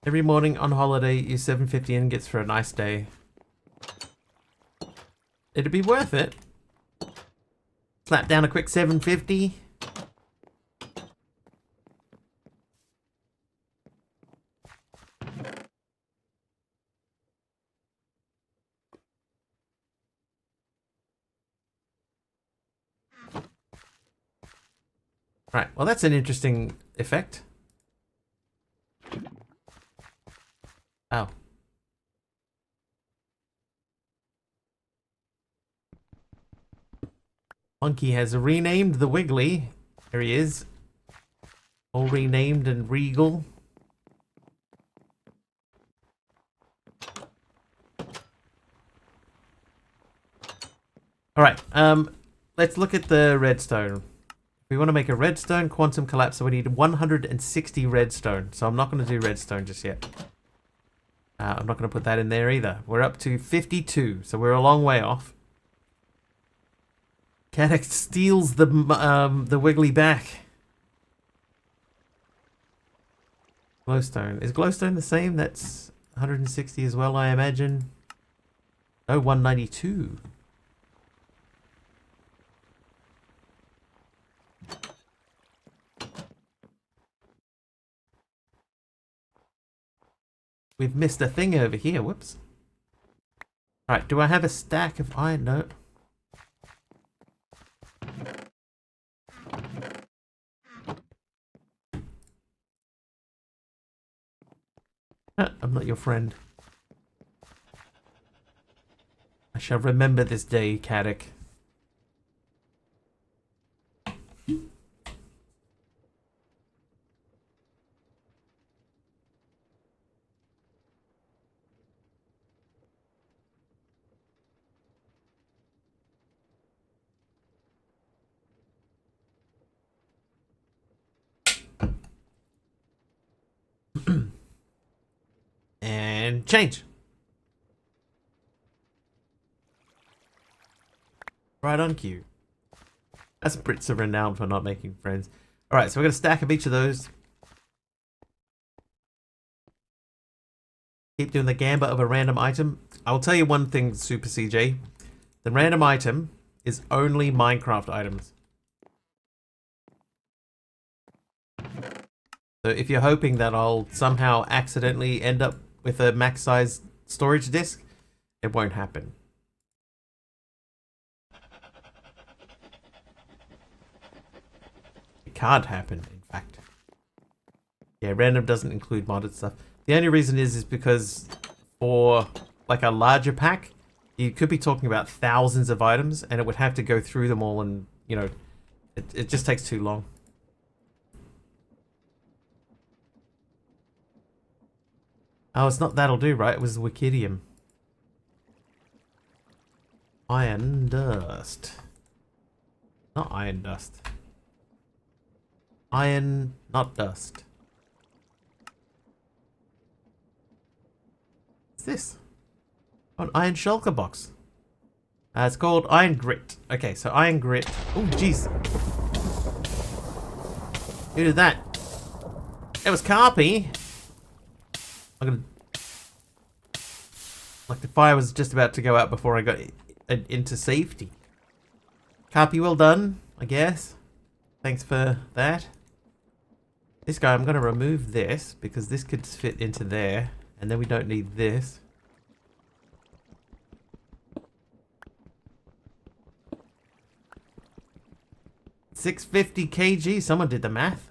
Every morning on holiday, use 750 ingots for a nice day. It'd be worth it. Slap down a quick 750. Right, well that's an interesting effect. Oh. Monkey has renamed the Wiggly. There he is. All renamed and regal. Alright, let's look at the redstone. We want to make a redstone quantum collapse, so we need 160 redstone. So I'm not going to do redstone just yet. I'm not going to put that in there either. We're up to 52, so we're a long way off. Caddock steals the Wiggly back. Glowstone. Is glowstone the same? That's 160 as well, I imagine. No, 192. We've missed a thing over here. Whoops. Alright, do I have a stack of iron? No. I'm not your friend. I shall remember this day, Caddock. And change. Right on cue. That's Brits are renowned for not making friends. Alright, so we're going to stack up each of those. Keep doing the gambit of a random item. I will tell you one thing, Super CJ. The random item is only Minecraft items. So if you're hoping that I'll somehow accidentally end up with a max size storage disk, it won't happen. It can't happen, in fact. Yeah, random doesn't include modded stuff. The only reason is because for like a larger pack, you could be talking about thousands of items and it would have to go through them all and, you know, it just takes too long. Oh, it's not that'll do, right? It was Wikidium. Iron dust. Not iron dust. Iron, not dust. What's this? Oh, an iron shulker box. It's called iron grit. Okay, so iron grit. Oh, jeez. Who did that? It was Carpy. I'm gonna... Like the fire was just about to go out before I got into safety. Carpy, well done, I guess. Thanks for that. This guy, I'm gonna remove this because this could fit into there. And then we don't need this. $650 kg. Someone did the math.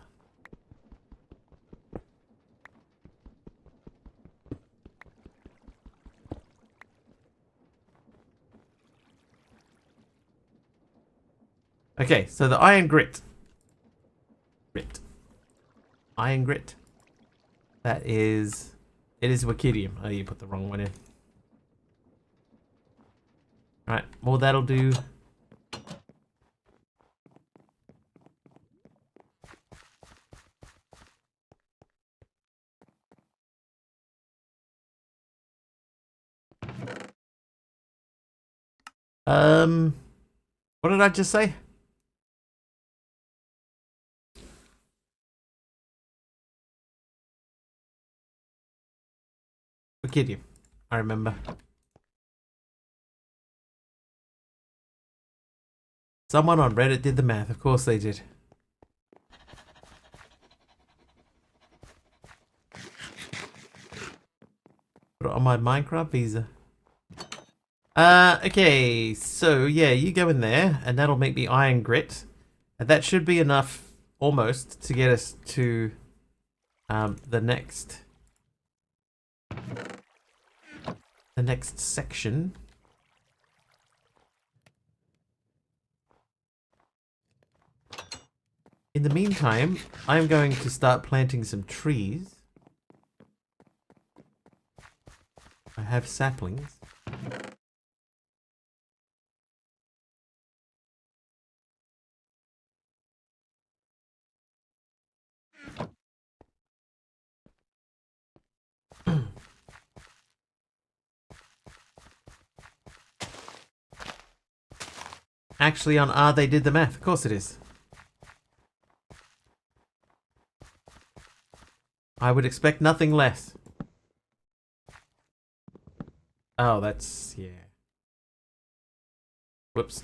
Okay, so the iron grit. Iron grit. That is... It is Wikidium. Oh, you put the wrong one in. Alright, well that'll do. What did I just say? Wikidium. I remember. Someone on Reddit did the math. Of course they did. Put it on my Minecraft visa. Okay, so yeah, you go in there, and that'll make me iron grit. And that should be enough, almost, to get us to the next section. In the meantime, I'm going to start planting some trees. I have saplings. Actually, on R, they did the math. Of course it is. I would expect nothing less. Oh, that's... yeah. Whoops.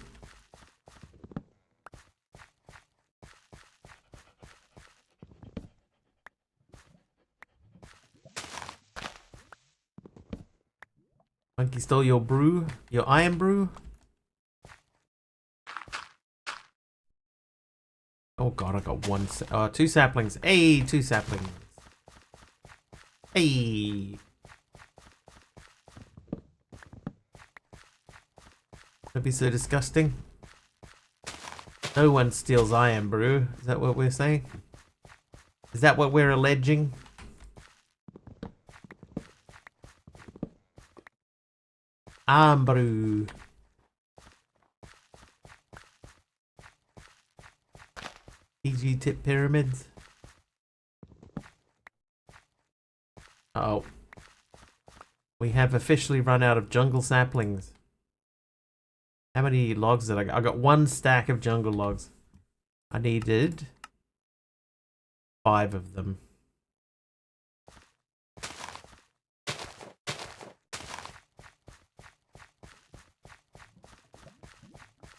Monkey stole your brew? Your iron brew? Oh god, I got two saplings. Hey, two saplings. Hey. Don't be so disgusting. No one steals iron brew. Is that what we're saying? Is that what we're alleging? Iron brew. PG tip pyramids. Uh oh. We have officially run out of jungle saplings. How many logs did I got? I got 1 stack of jungle logs. I needed 5 of them.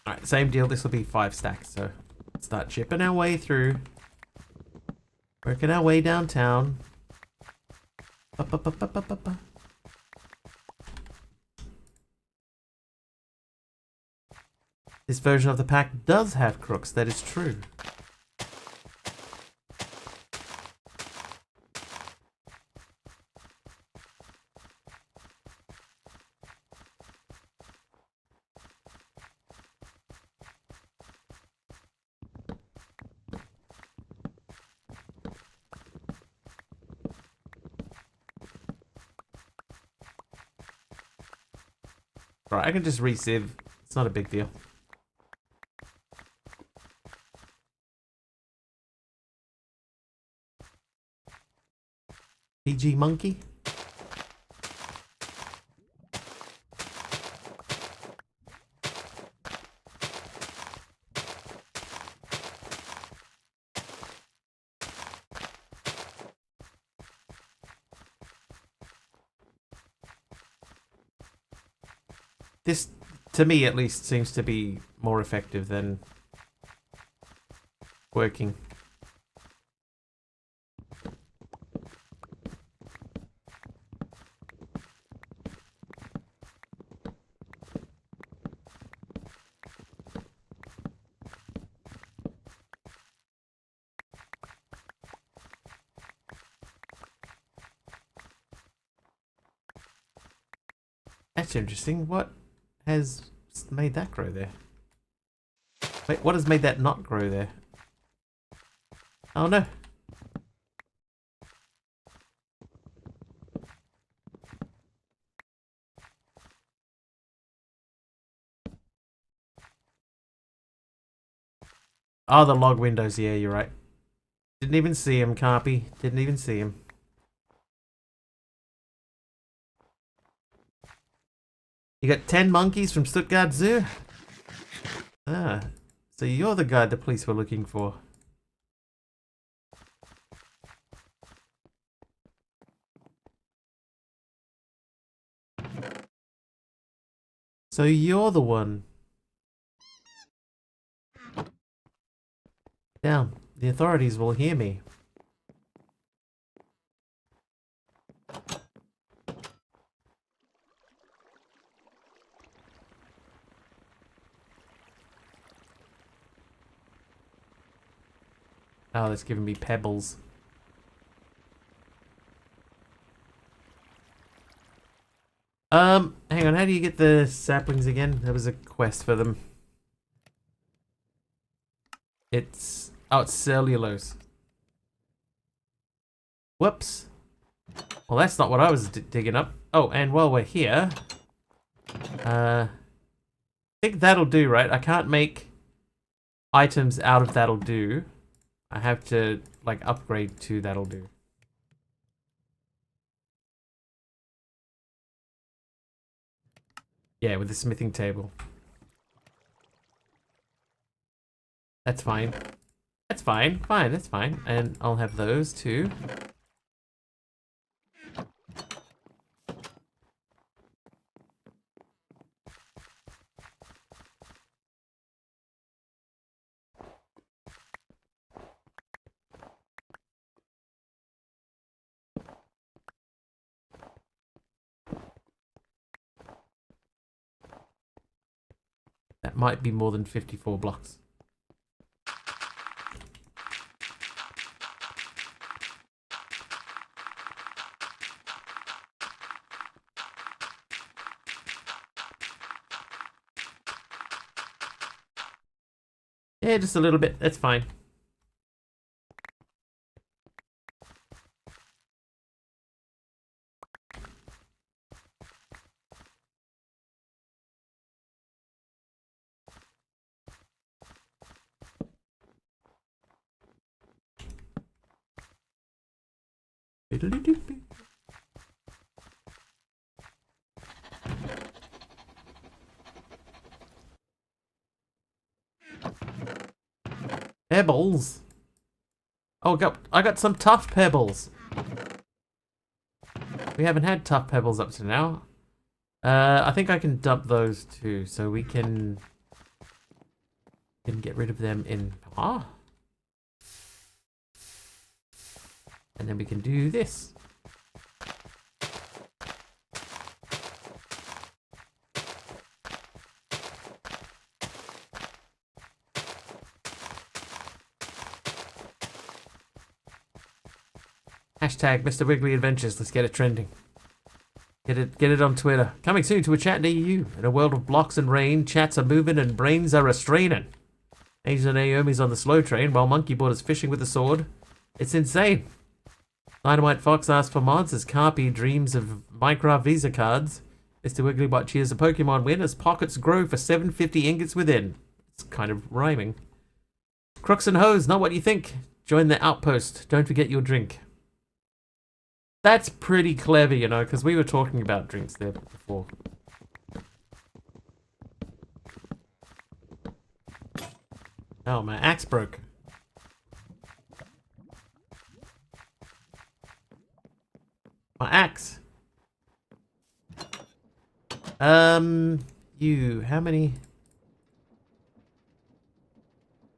Alright, same deal. This will be 5 stacks. So start chipping our way through. Working our way downtown. Ba-ba-ba-ba-ba-ba. This version of the pack does have crooks, that is true. Right, I can just re-sieve. It's not a big deal. PG monkey? This, to me at least, seems to be more effective than working. That's interesting. What has made that grow there? Wait, what has made that not grow there? Oh no. Oh, the log windows. Yeah, you're right. Didn't even see him, Carpy. Didn't even see him. You got 10 monkeys from Stuttgart Zoo? Ah, so you're the guy the police were looking for. So you're the one. Down. The authorities will hear me. Oh, that's giving me pebbles. Hang on, how do you get the saplings again? There was a quest for them. It's... oh, it's cellulose. Whoops. Well, that's not what I was digging up. Oh, and while we're here... I think that'll do, right? I can't make items out of that'll do. I have to, like, upgrade to that'll do. Yeah, with the smithing table. That's fine. That's fine. Fine, that's fine. And I'll have those too. That might be more than 54 blocks. Yeah, just a little bit. That's fine. Pebbles. Oh, I got some tough pebbles. We haven't had tough pebbles up to now. I think I can dump those too, so we can get rid of them in and then we can do this. Hashtag Mr. Wiggly Adventures. Let's get it trending. Get it on Twitter. Coming soon to a chat near you. In a world of blocks and rain, chats are moving and brains are restraining. Asian Naomi's on the slow train while Monkey Board is fishing with a sword. It's insane. Dynamite Fox asks for mods as Carpy dreams of Minecraft Visa cards. Mr. Wigglybot cheers a Pokemon win as pockets grow for 750 ingots within. It's kind of rhyming. Crooks and hoes, not what you think. Join the Outpost. Don't forget your drink. That's pretty clever, you know, because we were talking about drinks there before. Oh, my axe broke. My axe. How many?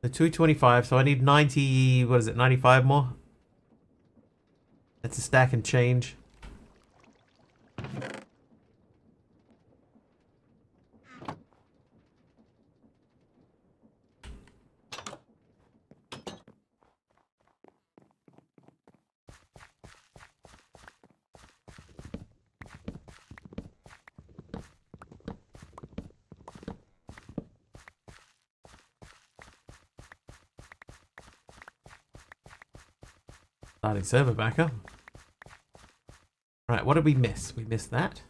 The 225, so I need 90, what is it, 95 more? That's a stack and change. Starting server back up. Right, what did we miss? We missed that.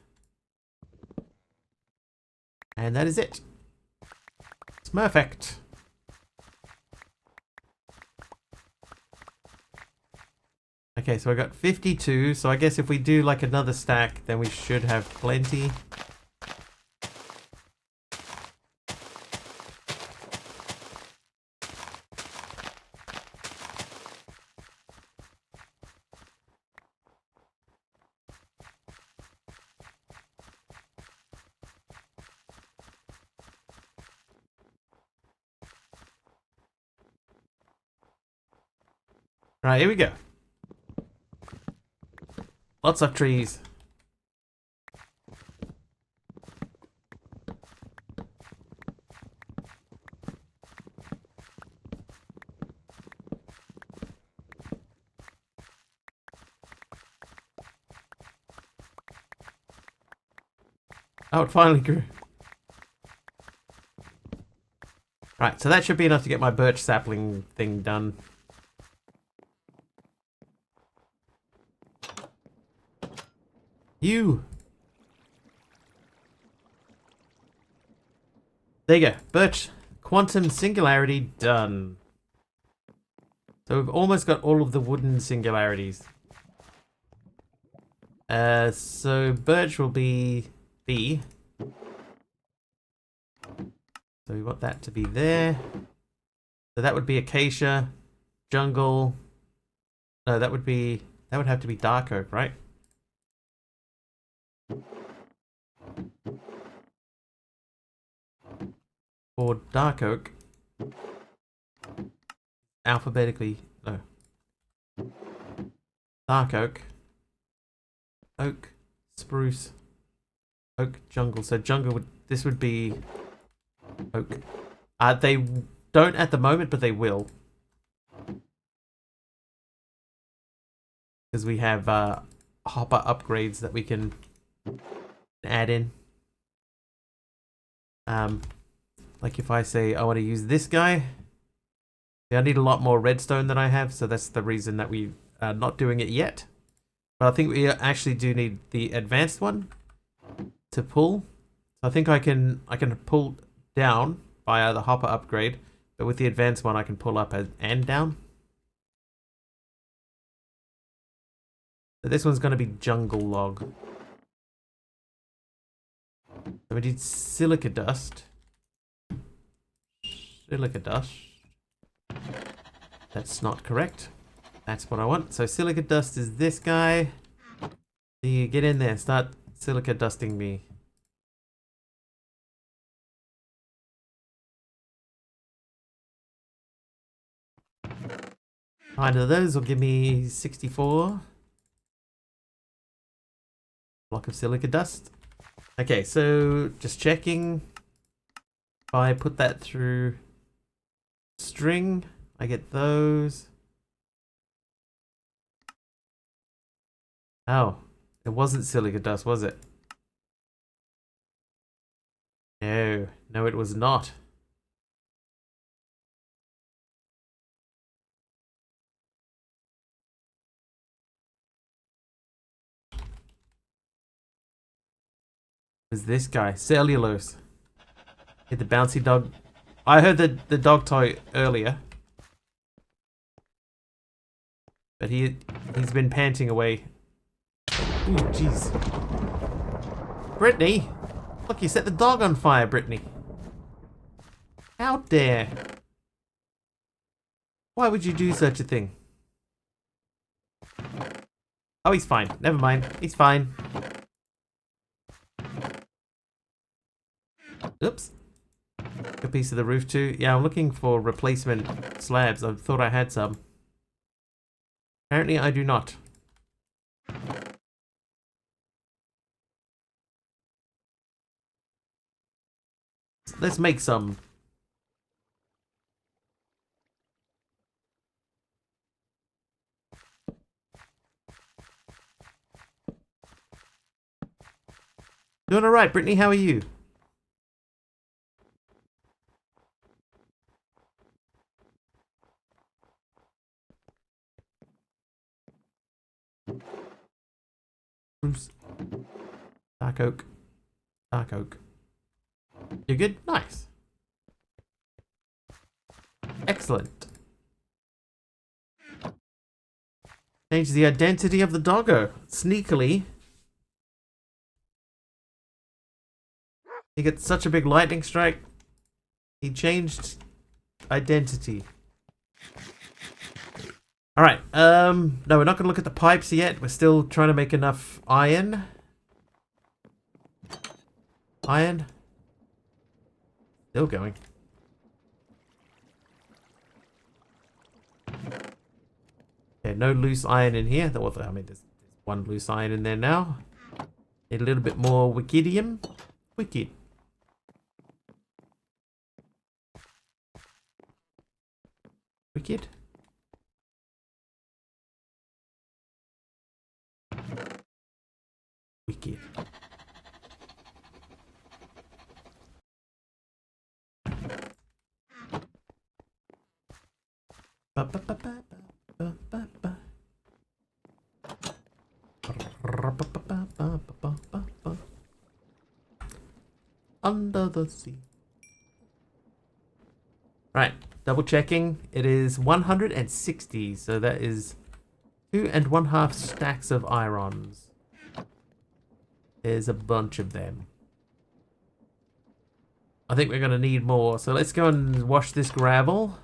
And that is it. It's perfect. Okay, so I got 52. So I guess if we do like another stack, then we should have plenty. Right, here we go. Lots of trees. Oh, it finally grew. Right, so that should be enough to get my birch sapling thing done. You. There you go. Birch quantum singularity done. So we've almost got all of the wooden singularities. So birch will be B. So we want that to be there. So that would be acacia, jungle. No, that would have to be dark oak, right? For dark oak, alphabetically, no. Dark oak, oak, spruce, oak, jungle. So jungle this would be oak. They don't at the moment, but they will. Because we have hopper upgrades that we can add in. Like if I say I want to use this guy, I need a lot more redstone than I have, so that's the reason that we are not doing it yet. But I think we actually do need the advanced one to pull. So I think I can pull down via the hopper upgrade, but with the advanced one I can pull up and down. So this one's going to be jungle log. So we need silica dust. Silica dust. That's not correct. That's what I want. So silica dust is this guy. You get in there. Start silica dusting me. Either of those will give me 64. Block of silica dust. Okay, so just checking. If I put that through string, I get those. Oh, it wasn't silica dust, was it? No, no, it was not. It was this guy, cellulose. Hit the bouncy dog. I heard the dog toy earlier, but he's been panting away. Ooh, jeez. Brittany, look, you set the dog on fire, Brittany. How dare? Why would you do such a thing? Oh, he's fine. Never mind. He's fine. Oops. A piece of the roof too. Yeah, I'm looking for replacement slabs. I thought I had some. Apparently I do not. Let's make some. Doing alright, Brittany. How are you? Bruce. Dark oak. Dark oak. You good? Nice. Excellent. Change the identity of the doggo. Sneakily. He gets such a big lightning strike. He changed identity. Alright, no, we're not going to look at the pipes yet. We're still trying to make enough iron. Iron. Still going. Okay, no loose iron in here. I mean, there's one loose iron in there now. Need a little bit more wickidium. Wicked. Wicked. Wicked. Ba, ba, ba, ba, ba, ba, ba. Under the sea. Right, double checking. It is 160, so that is 2.5 stacks of irons. There's a bunch of them. I think we're going to need more, so let's go and wash this gravel.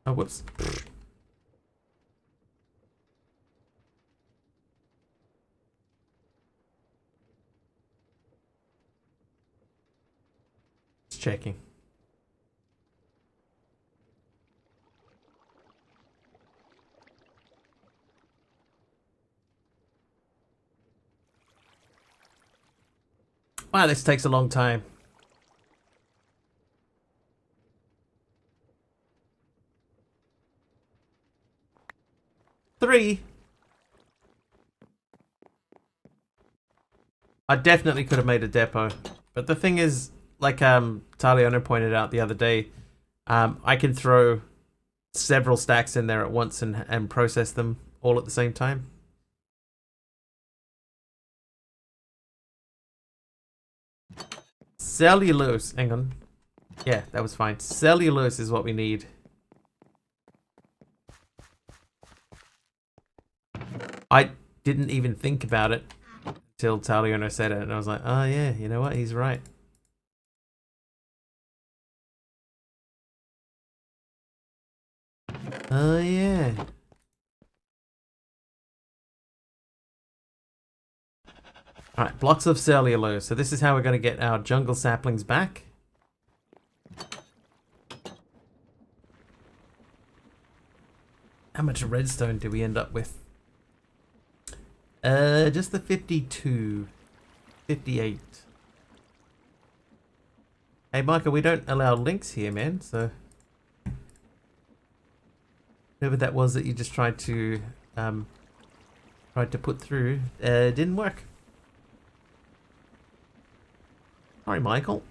Oh, whoops. Just checking. Wow, this takes a long time. Three. I definitely could have made a depot. But the thing is, like Taliano pointed out the other day, I can throw several stacks in there at once and process them all at the same time. Cellulose. Hang on. Yeah, that was fine. Cellulose is what we need. I didn't even think about it until Taliona said it, and I was like, oh yeah, you know what? He's right. Oh yeah. Alright, blocks of cellulose. So this is how we're going to get our jungle saplings back. How much redstone do we end up with? Just the 52. 58. Hey, Michael, we don't allow links here, man, so... Whoever that was that you just tried to put through, didn't work. Sorry, Michael.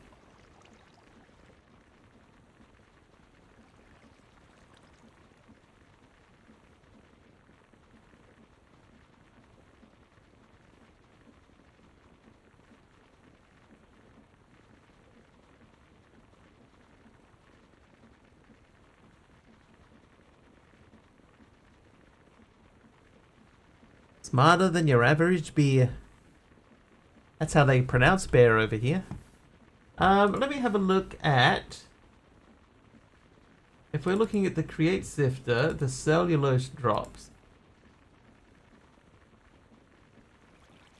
Smarter than your average beer. That's how they pronounce bear over here. Let me have a look at... If we're looking at the create sifter, the cellulose drops.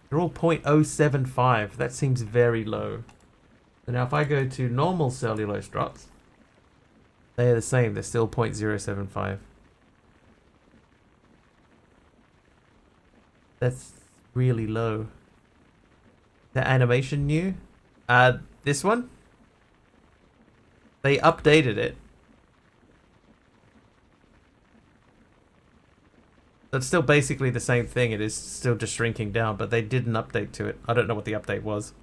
They're all 0.075. That seems very low. So now if I go to normal cellulose drops, they are the same. They're still 0.075. That's really low. The animation new? This one? They updated it. It's still basically the same thing. It is still just shrinking down, but they did an update to it. I don't know what the update was.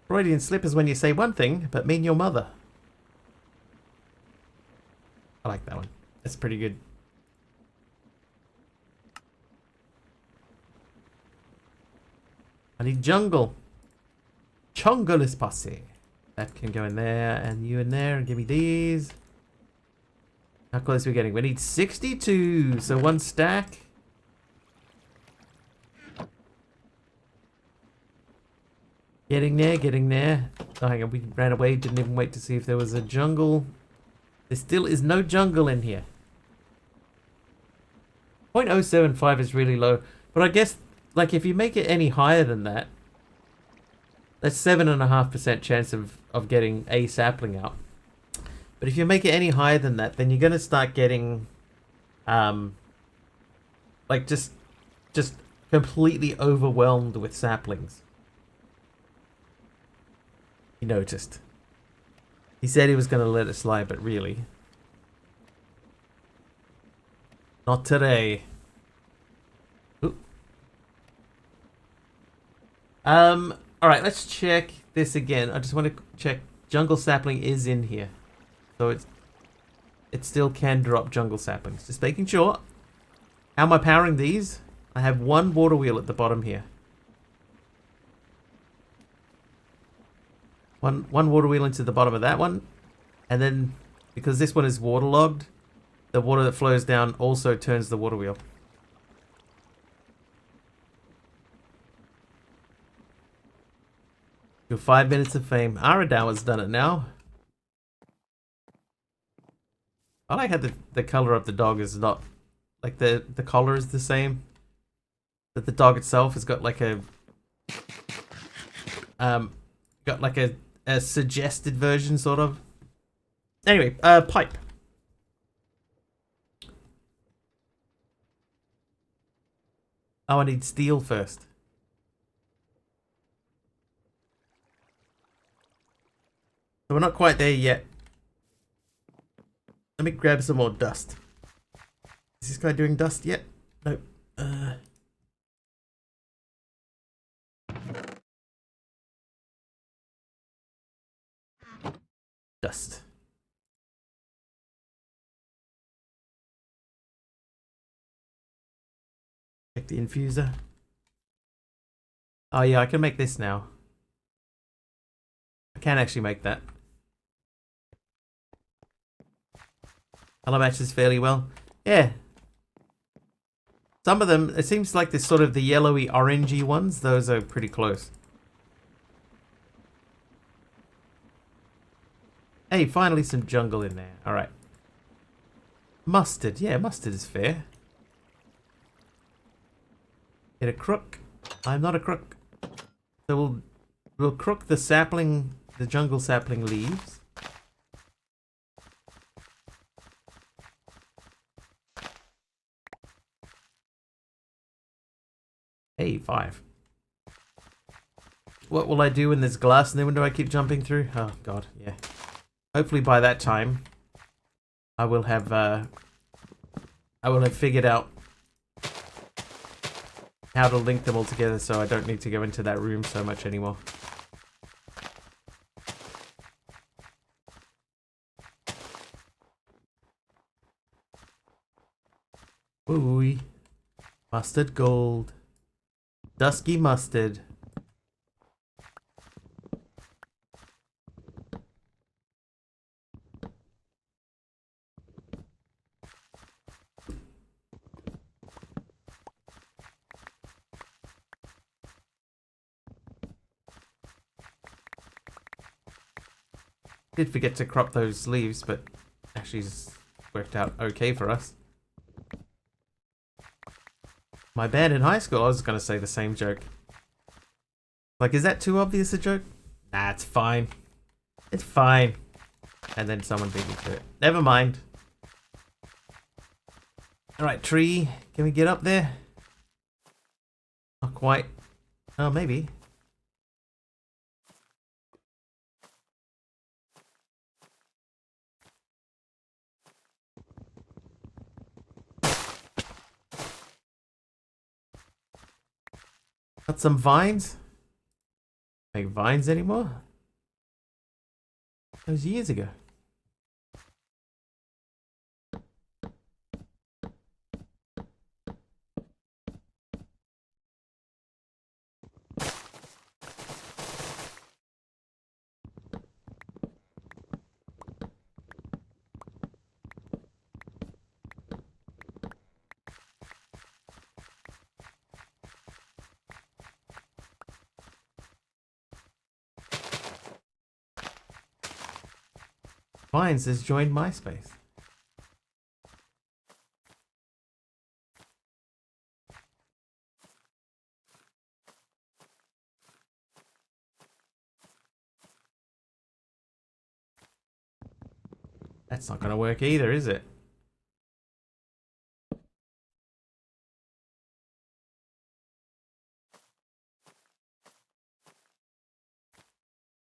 Freudian slip is when you say one thing, but mean your mother. I like that one. That's pretty good. I need jungle. Jungle is posse. That can go in there, and you in there, and give me these. How close are we getting? We need 62, so one stack. Getting there, getting there. Oh, hang on, we ran away, didn't even wait to see if there was a jungle. There still is no jungle in here. 0.075 is really low. But I guess, like, if you make it any higher than that, that's 7.5% chance of getting a sapling out. But if you make it any higher than that, then you're going to start getting, like, just completely overwhelmed with saplings. He noticed. He said he was going to let it slide, but really. Not today. Ooh. Alright, let's check this again. I just want to check jungle sapling is in here. So it still can drop jungle saplings. Just making sure. How am I powering these? I have one water wheel at the bottom here. One water wheel into the bottom of that one. And then, because this one is waterlogged, the water that flows down also turns the water wheel. Your 5 minutes of fame. Aradawa's done it now. I like how the color of the dog is not... Like, the collar is the same. But the dog itself has got like a... got like a suggested version, sort of. Anyway, pipe. Oh, I need steel first. So we're not quite there yet. Let me grab some more dust. Is this guy doing dust yet? No. Dust. Check the infuser. Oh yeah, I can make this now. I can actually make that. Color matches fairly well. Yeah. Some of them, it seems like there's sort of the yellowy orangey ones. Those are pretty close. Hey, finally some jungle in there. Alright. Mustard. Yeah, mustard is fair. Get a crook. I'm not a crook. So we'll crook the sapling, the jungle sapling leaves. Hey, 5. What will I do when there's glass in the window I keep jumping through? Oh god, yeah. Hopefully by that time I will have figured out how to link them all together so I don't need to go into that room so much anymore. Ooh, mustard gold. Dusky mustard. Did forget to crop those leaves, but actually it's worked out okay for us. My band in high school, I was going to say the same joke. Like, is that too obvious a joke? Nah, it's fine. It's fine. And then someone beat me to it. Never mind. Alright, tree. Can we get up there? Not quite. Oh, maybe. Got some vines? Make vines anymore? That was years ago. Vines has joined MySpace. That's not going to work either, is it?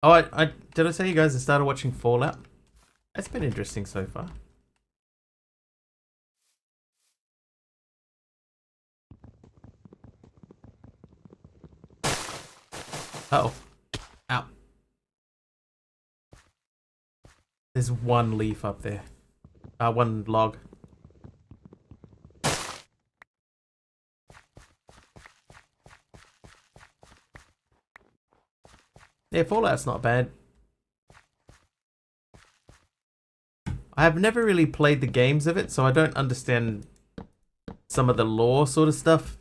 Oh, did I say you guys have started watching Fallout? It's been interesting so far. Uh-oh. Ow. There's one leaf up there. One log. Yeah, Fallout's not bad. I have never really played the games of it, so I don't understand some of the lore sort of stuff.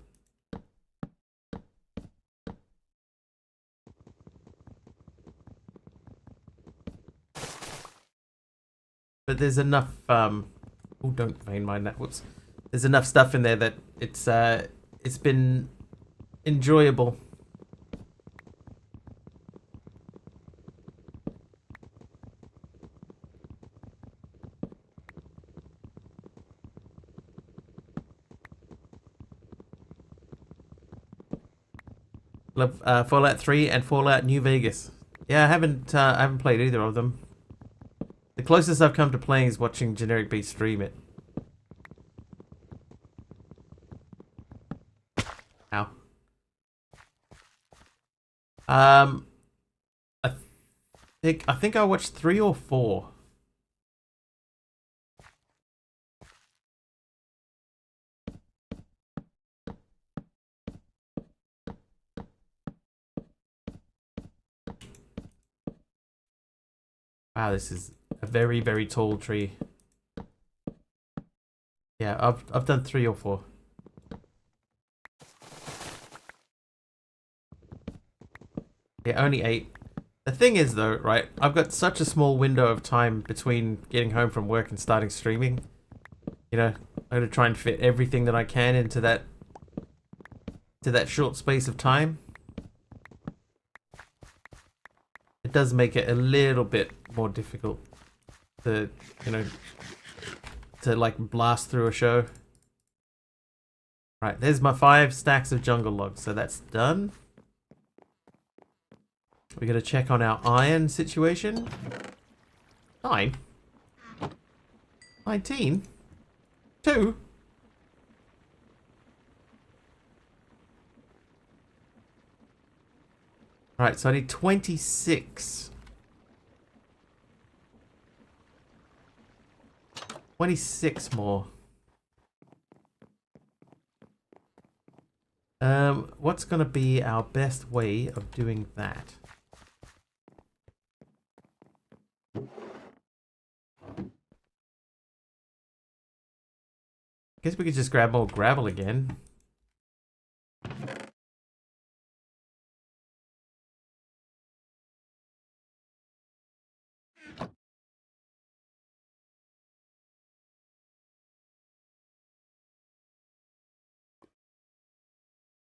But there's enough, oh, don't vein mine that, whoops. There's enough stuff in there that it's been enjoyable. Love Fallout 3 and Fallout New Vegas. Yeah, I haven't played either of them. The closest I've come to playing is watching Generic Beat stream it. Um, I think I watched 3 or 4. Wow, this is a very, very tall tree. Yeah, I've done 3 or 4. Yeah, only 8. The thing is though, right, I've got such a small window of time between getting home from work and starting streaming. You know, I'm gonna try and fit everything that I can into that short space of time. It does make it a little bit more difficult to, you know, to like blast through a show. Right, there's my 5 stacks of jungle logs, so that's done. We're gonna check on our iron situation. 9? 19? 2? Right, so I need 26. 26 more. What's gonna be our best way of doing that? Guess we could just grab more gravel again.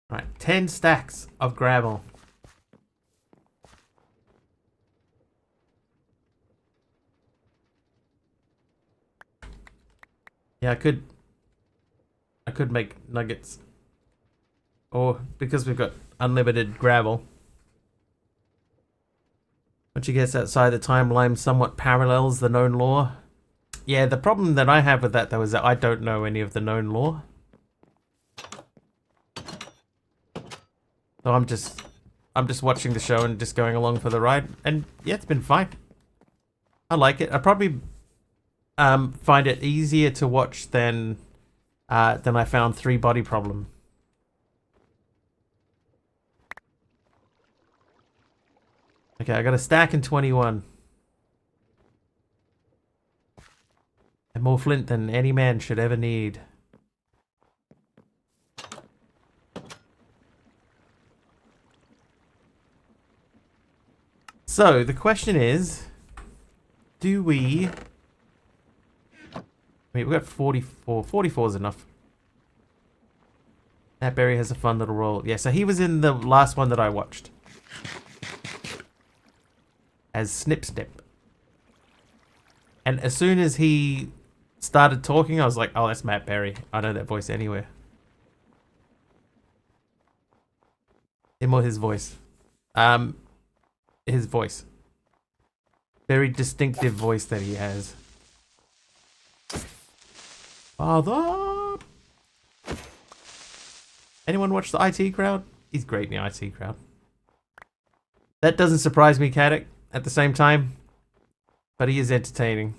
Right, 10 stacks of gravel. Yeah, I could make nuggets. Or because we've got unlimited gravel. Once you get outside the timeline somewhat parallels the known law. Yeah, the problem that I have with that though is that I don't know any of the known law. So I'm just watching the show and just going along for the ride, and yeah, it's been fine. I like it. I probably find it easier to watch than I found 3 Body Problem. Okay, I got a stack in 21. And more flint than any man should ever need. So, the question is, do we... Wait, we got 44. 44 is enough. That berry has a fun little role. Yeah, so he was in the last one that I watched. As Snip Snip. And as soon as he started talking, I was like, oh, that's Matt Berry. I know that voice anywhere. Him or his voice. His voice. Very distinctive voice that he has. Father! Anyone watch the IT crowd? He's great in the IT crowd. That doesn't surprise me, Caddick, at the same time. But he is entertaining.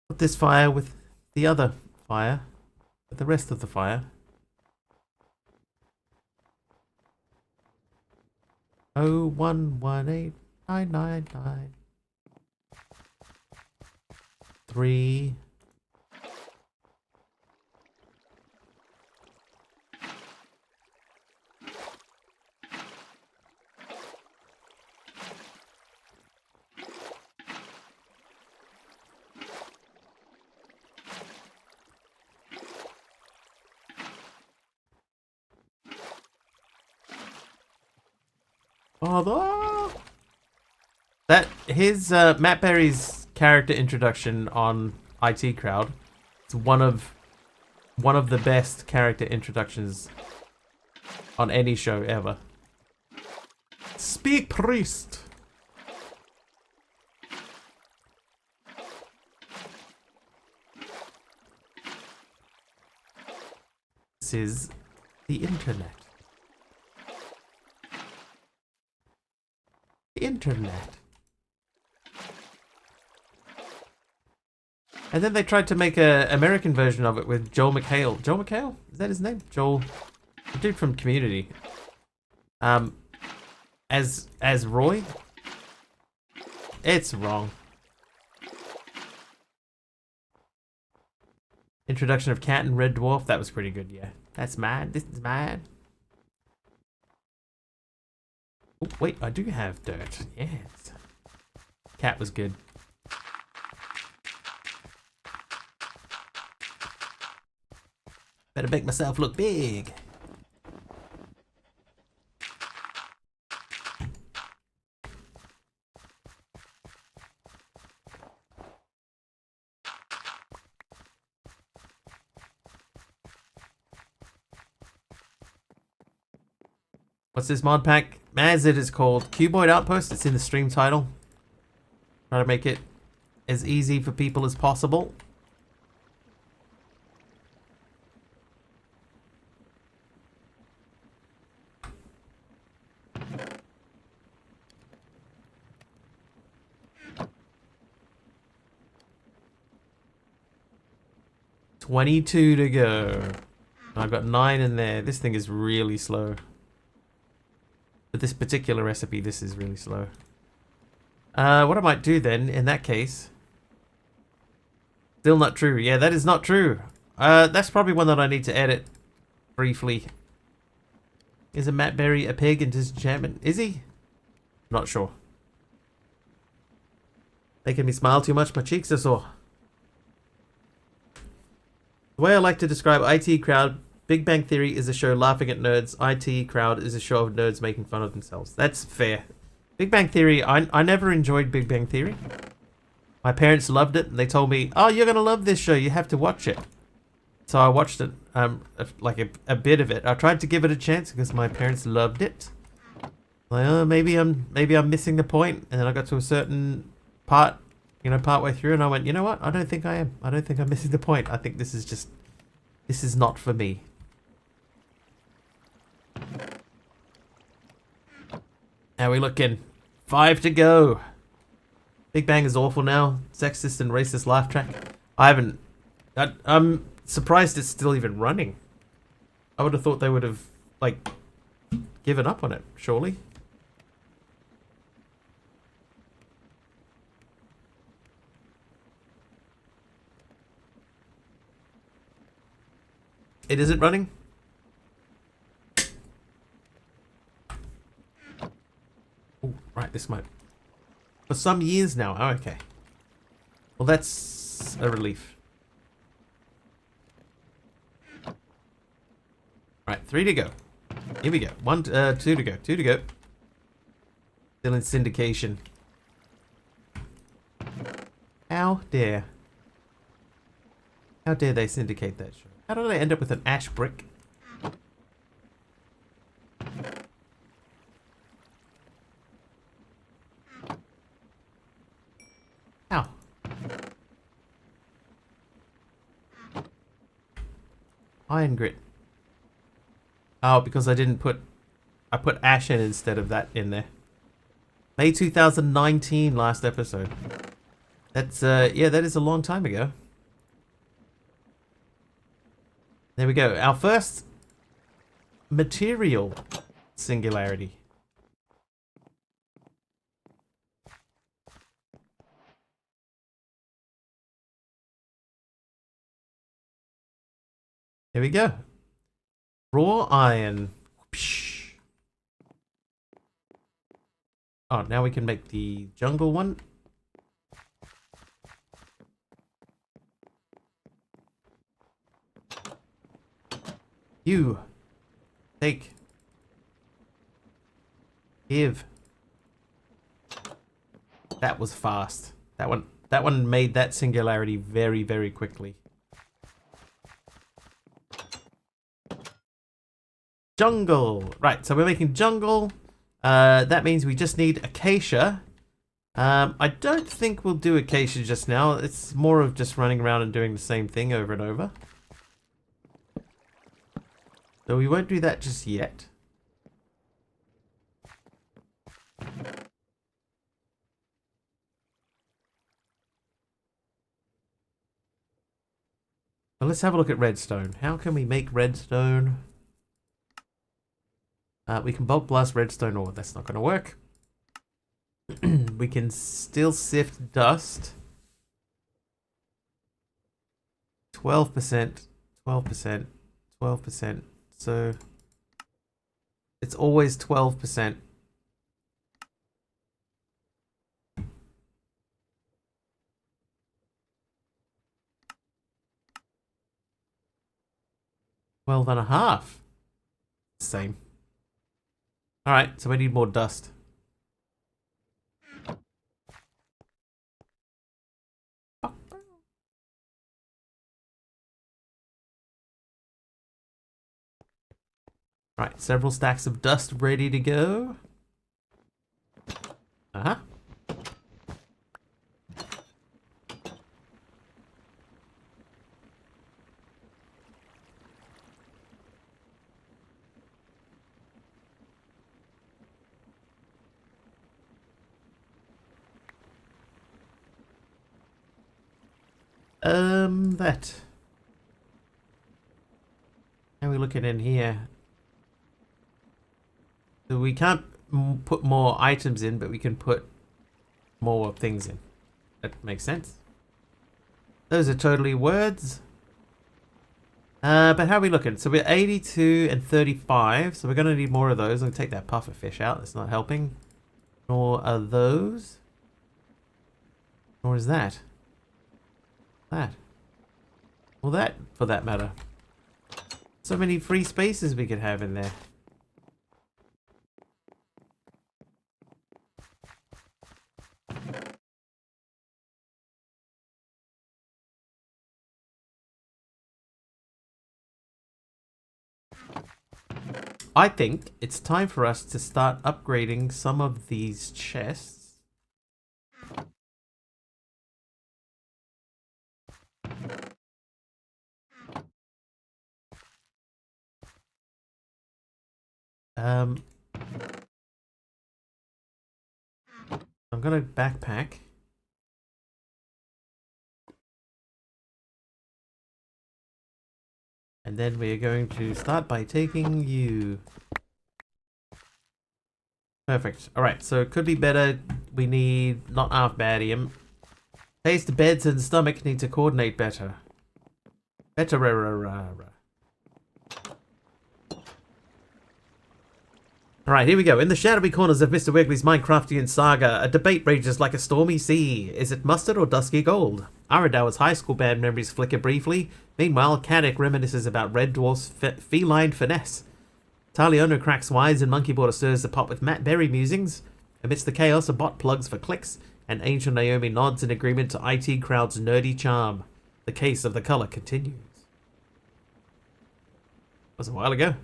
Put this fire with the other fire. With the rest of the fire. 0118999 3 Father! That his Matt Berry's character introduction on IT Crowd. It's one of the best character introductions on any show ever. Speak, priest. This is the internet. The internet. And then they tried to make a American version of it with Joel McHale. Joel McHale? Is that his name? Joel, the dude from Community. As Roy. It's wrong. Introduction of Cat and Red Dwarf. That was pretty good. Yeah, that's mad. This is mad. Oh wait, I do have dirt. Yes. Cat was good. Better make myself look big. What's this mod pack? As it is called, Cuboid Outpost. It's in the stream title. Try to make it as easy for people as possible. $22 to go. I've got 9 in there. This thing is really slow. For this particular recipe, this is really slow. What I might do then, in that case... Still not true. Yeah, that is not true. That's probably one that I need to edit briefly. Is a Matt Berry a pig in Disenchantment? Is he? Not sure. Making me smile too much, my cheeks are sore. The way I like to describe IT Crowd, Big Bang Theory is a show laughing at nerds. IT Crowd is a show of nerds making fun of themselves. That's fair. Big Bang Theory, I never enjoyed Big Bang Theory. My parents loved it, and they told me, oh, you're going to love this show, you have to watch it. So I watched it, like a bit of it. I tried to give it a chance because my parents loved it. Like, oh, maybe I'm missing the point. And then I got to a certain part, part way through, and I went, you know what? I don't think I am. I don't think I'm missing the point. I think this is not for me. How are we looking? 5 to go. Big Bang is awful now. Sexist and racist laugh track. I'm surprised it's still even running. I would have thought they would have, like, given up on it, surely. It isn't running? Oh, right, this might... For some years now. Oh, okay. Well, that's a relief. Right, 3 to go. Here we go. 2 to go. 2 to go. Still in syndication. How dare they syndicate that show? How did I end up with an ash brick? How? Iron grit. Oh, because I put ash in instead of that in there. May 2019, last episode. That's, yeah, that is a long time ago. There we go. Our first material singularity. Here we go. Raw iron. Oh, now we can make the jungle one. You. Take. Give. That was fast. That one made that singularity very, very quickly. Jungle. Right, so we're making jungle. That means we just need acacia. I don't think we'll do acacia just now. It's more of just running around and doing the same thing over and over. So we won't do that just yet. Well, let's have a look at redstone. How can we make redstone? We can bulk blast redstone ore. That's not going to work. We can still sift dust. 12%, 12%, 12%. So it's always 12%. Twelve and a half. Same. Alright, so we need more dust. Right, several stacks of dust ready to go. Uh-huh. That. How are we looking in here? So we can't put more items in, but we can put more things in. That makes sense. Those are totally words. But how are we looking? So we're 82 and 35, so we're going to need more of those. I'm going to take that puffer fish out. That's not helping. Nor are those. Nor is that. That. Well, that, for that matter. So many free spaces we could have in there. I think it's time for us to start upgrading some of these chests. I'm gonna backpack. And then we're going to start by taking you. Perfect. Alright, so it could be better. We need not half badium. Taste beds and stomach need to coordinate better. Better. Alright, here we go. In the shadowy corners of Mr. Wiggly's Minecraftian saga, a debate rages like a stormy sea. Is it mustard or dusky gold? Aradour's high school band memories flicker briefly. Meanwhile, Caddick reminisces about Red Dwarf's feline finesse. Taliono cracks wise and Monkey Border stirs the pot with Matt Berry musings. Amidst the chaos, a bot plugs for clicks, and Angel Naomi nods in agreement to IT Crowd's nerdy charm. The case of the color continues. That was a while ago.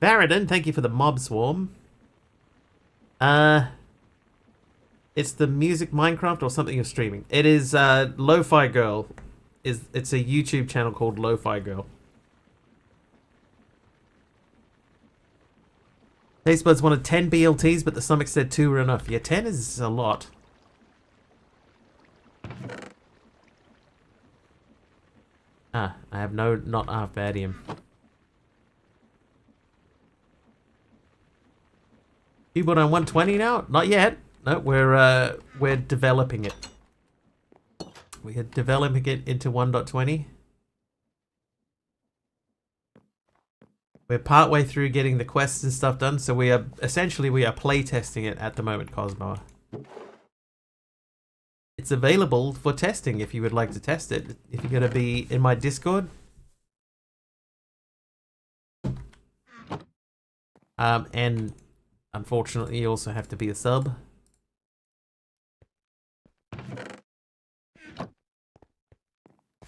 Baradin, thank you for the mob swarm. It's the music Minecraft or something you're streaming. It is Lo-Fi Girl. It's a YouTube channel called Lo-Fi Girl. Taste Buds wanted 10 BLTs, but the stomach said 2 were enough. Yeah, 10 is a lot. I have not half badium. Cuboid on 120 now? Not yet. No, we're developing it. We are developing it into 1.20. We're partway through getting the quests and stuff done, so we are play testing it at the moment, Cosmo. It's available for testing if you would like to test it. If you're going to be in my Discord. And unfortunately, you also have to be a sub.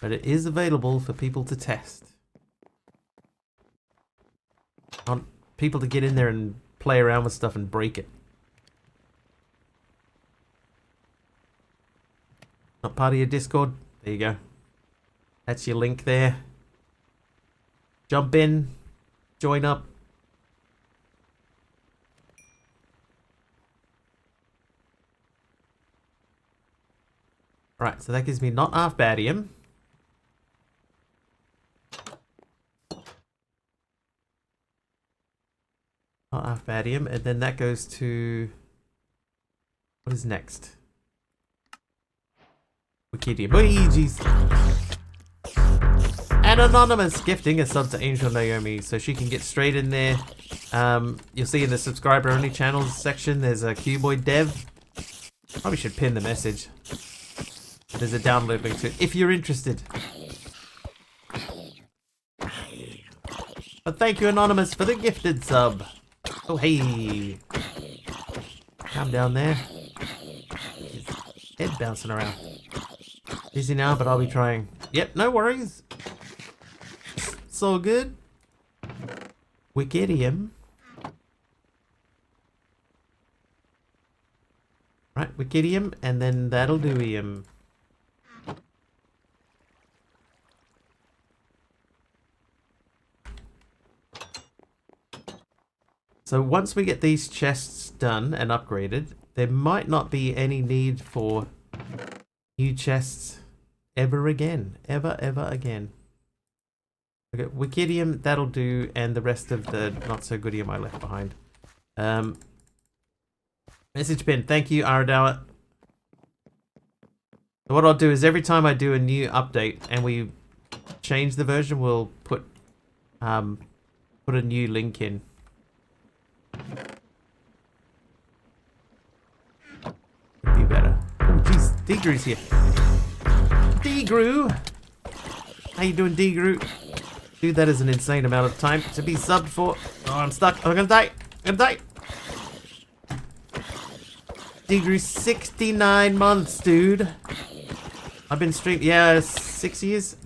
But it is available for people to test. Want people to get in there and play around with stuff and break it. Not part of your Discord? There you go. That's your link there. Jump in. Join up. Right, so that gives me not half badium. Not half badium, and then that goes to... What is next? Wikidium. Oh, jeez. And Anonymous gifting a sub to Angel Naomi so she can get straight in there. You'll see in the subscriber only channels section there's a Cuboid dev. Probably should pin the message. There's a download link to it if you're interested. But thank you, Anonymous, for the gifted sub. Oh, hey. Calm down there. Head bouncing around. Busy now, but I'll be trying. Yep, no worries. It's all good. Wikidium. Right, Wikidium, and then that'll do him. So once we get these chests done and upgraded, there might not be any need for new chests ever again. Ever again. Okay, Wikidium, that'll do, and the rest of the not-so-goodium I left behind. Message pin, thank you, Aradawa. So what I'll do is every time I do a new update and we change the version, we'll put a new link in. Would be better. Oh jeez, Degrew's here. Degrew! How you doing, Degrew? Dude, that is an insane amount of time to be subbed for. Oh, I'm stuck. I'm gonna die. I'm gonna die. Degrew, 69 months, dude. I've been streaming, yeah, 6 years.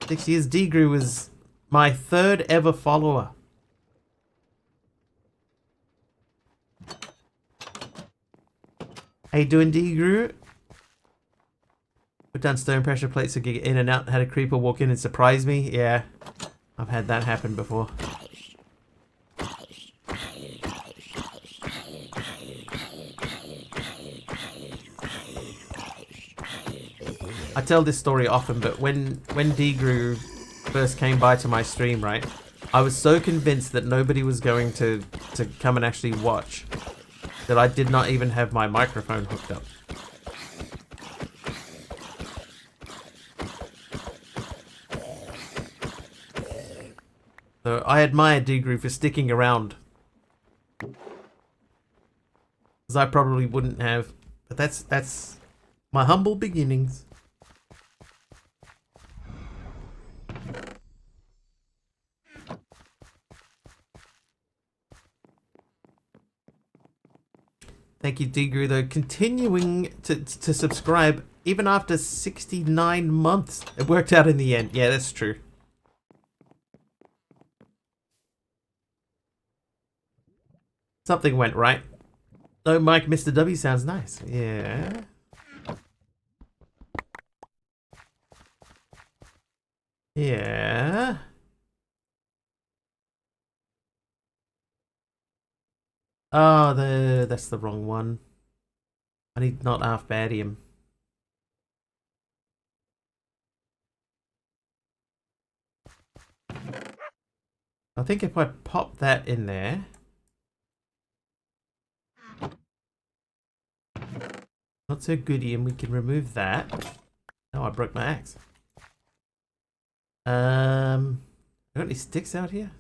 6 years. Degrew was my third ever follower. How you doing, Degrew? Put down stone pressure plates to get in and out. Had a creeper walk in and surprise me. Yeah, I've had that happen before. I tell this story often, but when Degrew first came by to my stream, right, I was so convinced that nobody was going to come and actually watch that I did not even have my microphone hooked up. So I admire Degrew for sticking around. Because I probably wouldn't have. But that's my humble beginnings. Thank you, Degrew, though. Continuing to subscribe even after 69 months. It worked out in the end. Yeah, that's true. Something went right. Oh, Mike, Mr. W sounds nice. Yeah. Yeah. Oh, that's the wrong one. I need not half badium. I think if I pop that in there. Not so goody, and we can remove that. Oh, I broke my axe. I got any sticks out here?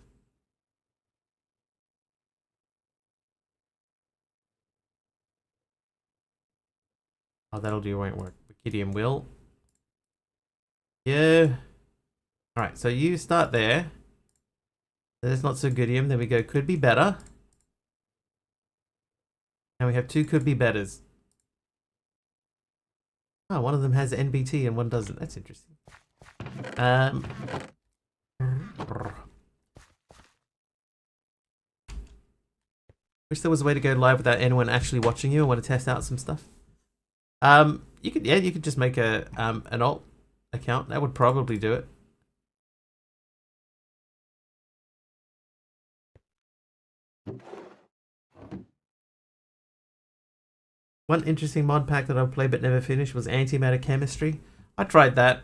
Oh, that'll do, won't work. Wikidium will. Yeah. Alright, so you start there. There's not so goodium. Then we go could be better. And we have two could be betters. Oh, one of them has NBT and one doesn't. That's interesting. Um, wish there was a way to go live without anyone actually watching you. I want to test out some stuff. You could just make a an alt account. That would probably do it. One interesting mod pack that I've played but never finished was antimatter chemistry. I tried that.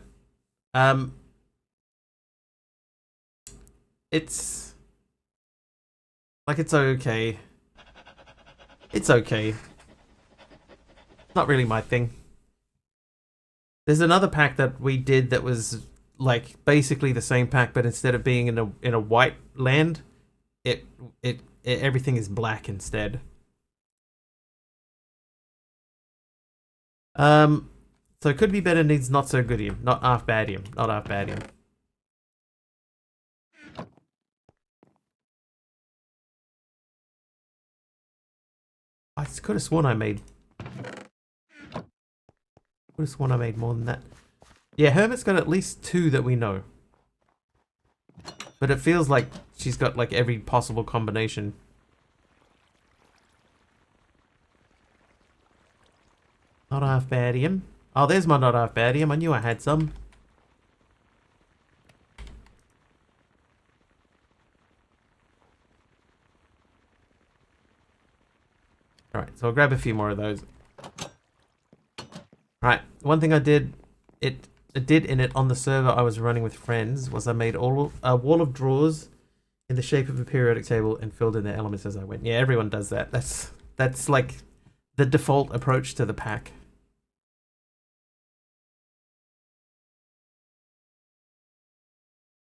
It's like it's okay. It's okay. Not really my thing. There's another pack that we did that was like basically the same pack, but instead of being in a white land, it everything is black instead. So could be better needs not so goodium, not half badium, not half badium. I could have sworn I made. Could have sworn I made more than that. Yeah, Hermit's got at least 2 that we know. But it feels like she's got like every possible combination. Not half badium. Oh, there's my not half badium. I knew I had some. Alright, so I'll grab a few more of those. Right, one thing I did, it did in it on the server I was running with friends was I made a wall of drawers in the shape of a periodic table and filled in the elements as I went. Yeah, everyone does that. That's like the default approach to the pack.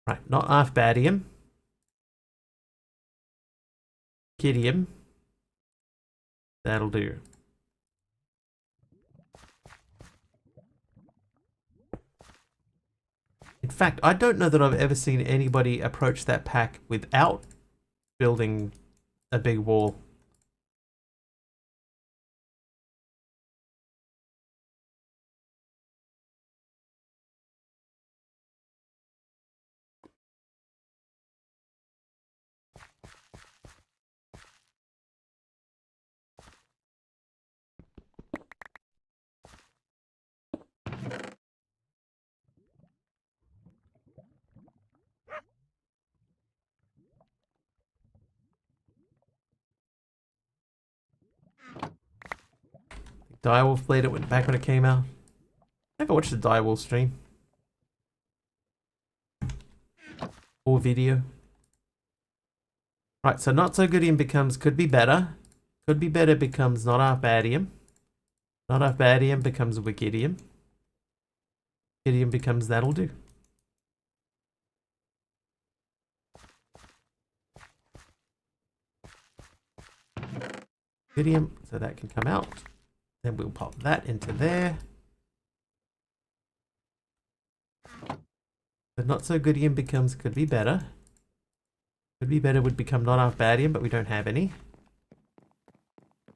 Right, not half badium. Kidium. That'll do. In fact, I don't know that I've ever seen anybody approach that pack without building a big wall. Direwolf played it back when it came out. Never watched the Direwolf stream. Or video. Right, so not so goodium becomes could be better. Could be better becomes not half badium. Not half badium becomes wikidium. Wikidium becomes that'll do. Wikidium, so that can come out. Then we'll pop that into there. But not so goodium becomes could be better. Could be better would become not half badium, but we don't have any.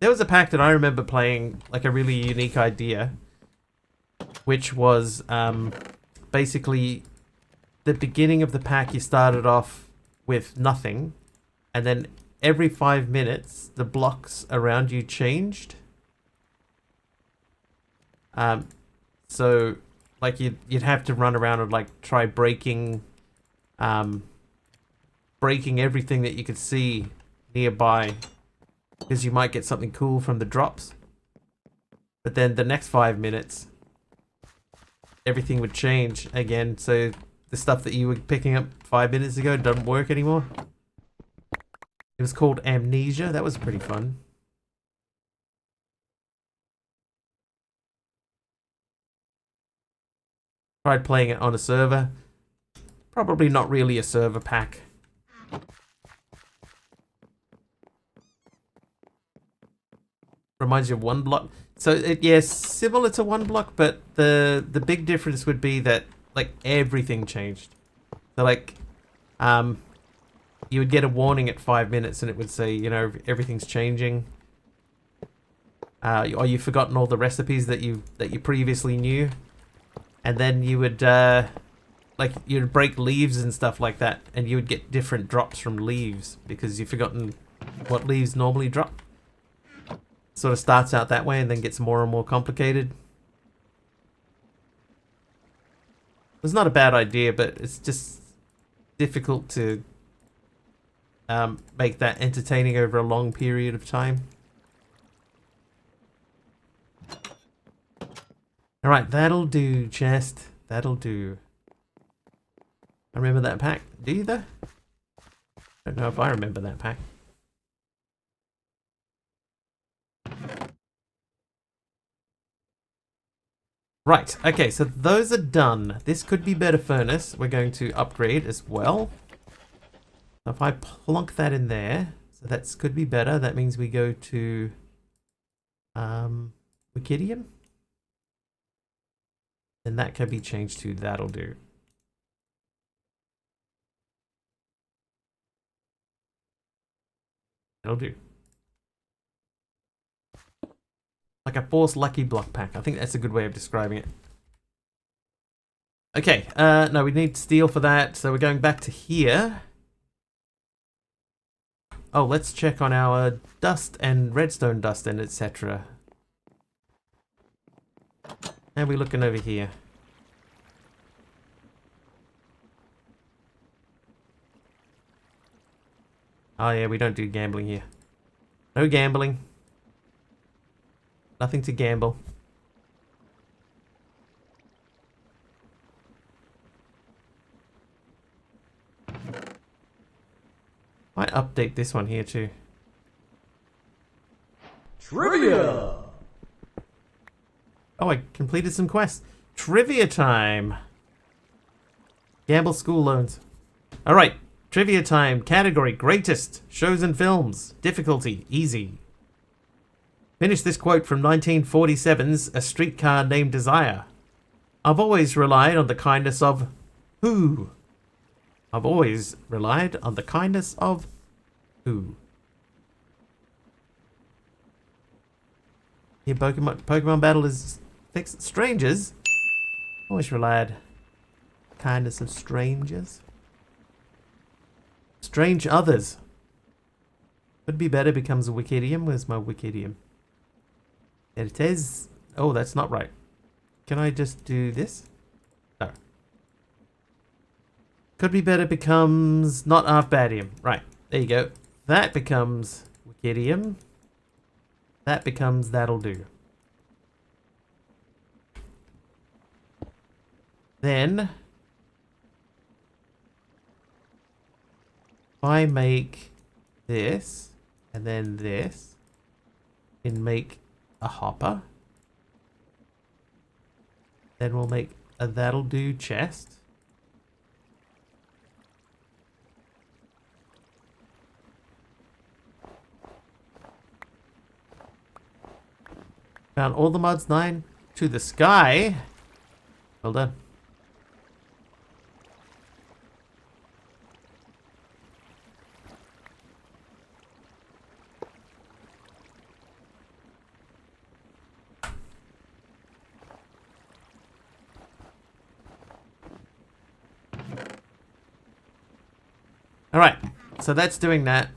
There was a pack that I remember playing, like a really unique idea, which was basically the beginning of the pack you started off with nothing, and then every 5 minutes the blocks around you changed. So like you'd have to run around and like try breaking everything that you could see nearby, because you might get something cool from the drops. But then the next 5 minutes everything would change again, so the stuff that you were picking up 5 minutes ago doesn't work anymore. It was called Amnesia. That was pretty fun. Tried playing it on a server. Probably not really a server pack. Reminds you of One Block. So yes, similar to One Block, but the big difference would be that like everything changed. So like you would get a warning at 5 minutes and it would say, you know, everything's changing. or you've forgotten all the recipes that you previously knew, and then you would like you'd break leaves and stuff like that, and you would get different drops from leaves because you've forgotten what leaves normally drop. Sort of starts out that way and then gets more and more complicated. It's not a bad idea, but it's just difficult to make that entertaining over a long period of time. Alright, that'll do, chest. That'll do. I remember that pack. Do you though? I don't know if I remember that pack. Right, okay, so those are done. This could be better furnace. We're going to upgrade as well. So if I plonk that in there, so that could be better. That means we go to Wikidium. And that can be changed to that'll do. That'll do. Like a forced lucky block pack. I think that's a good way of describing it. Okay, no, we need steel for that, so we're going back to here. Oh, let's check on our dust and redstone dust and etc. How are we looking over here? Oh yeah, we don't do gambling here. No gambling. Nothing to gamble. Might update this one here too. Trivia! Oh, I completed some quests. Trivia time! Gamble school loans. Alright, trivia time. Category, greatest. Shows and films. Difficulty, easy. Finish this quote from 1947's A Streetcar Named Desire. I've always relied on the kindness of... who? I've always relied on the kindness of... who? Your Pokemon battle is fixed. Strangers? Always relied. Kindness of strangers. Strange others. Could be better becomes a Wikidium. Where's my Wikidium? There it is. Oh, that's not right. Can I just do this? No. Could be better becomes not Arfbadium. Right. There you go. That becomes Wikidium. That becomes that'll do. Then if I make this and then this and make a hopper, then we'll make a that'll do chest. Found all the mods 9 to the sky. Well done. Alright, so that's doing that.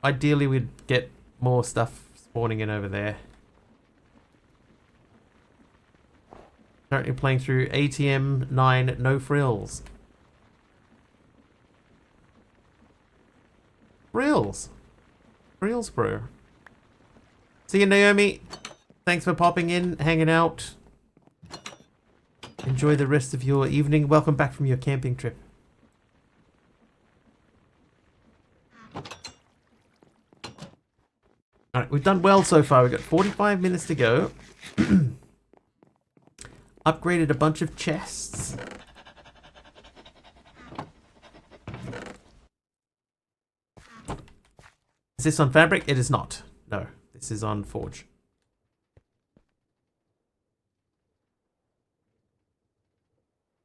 Ideally we'd get more stuff spawning in over there. Currently playing through ATM 9 No Frills. Frills? Frills, bro. See you, Naomi. Thanks for popping in, hanging out. Enjoy the rest of your evening. Welcome back from your camping trip. Alright, we've done well so far. We've got 45 minutes to go. Upgraded a bunch of chests. Is this on Fabric? It is not. No, this is on Forge.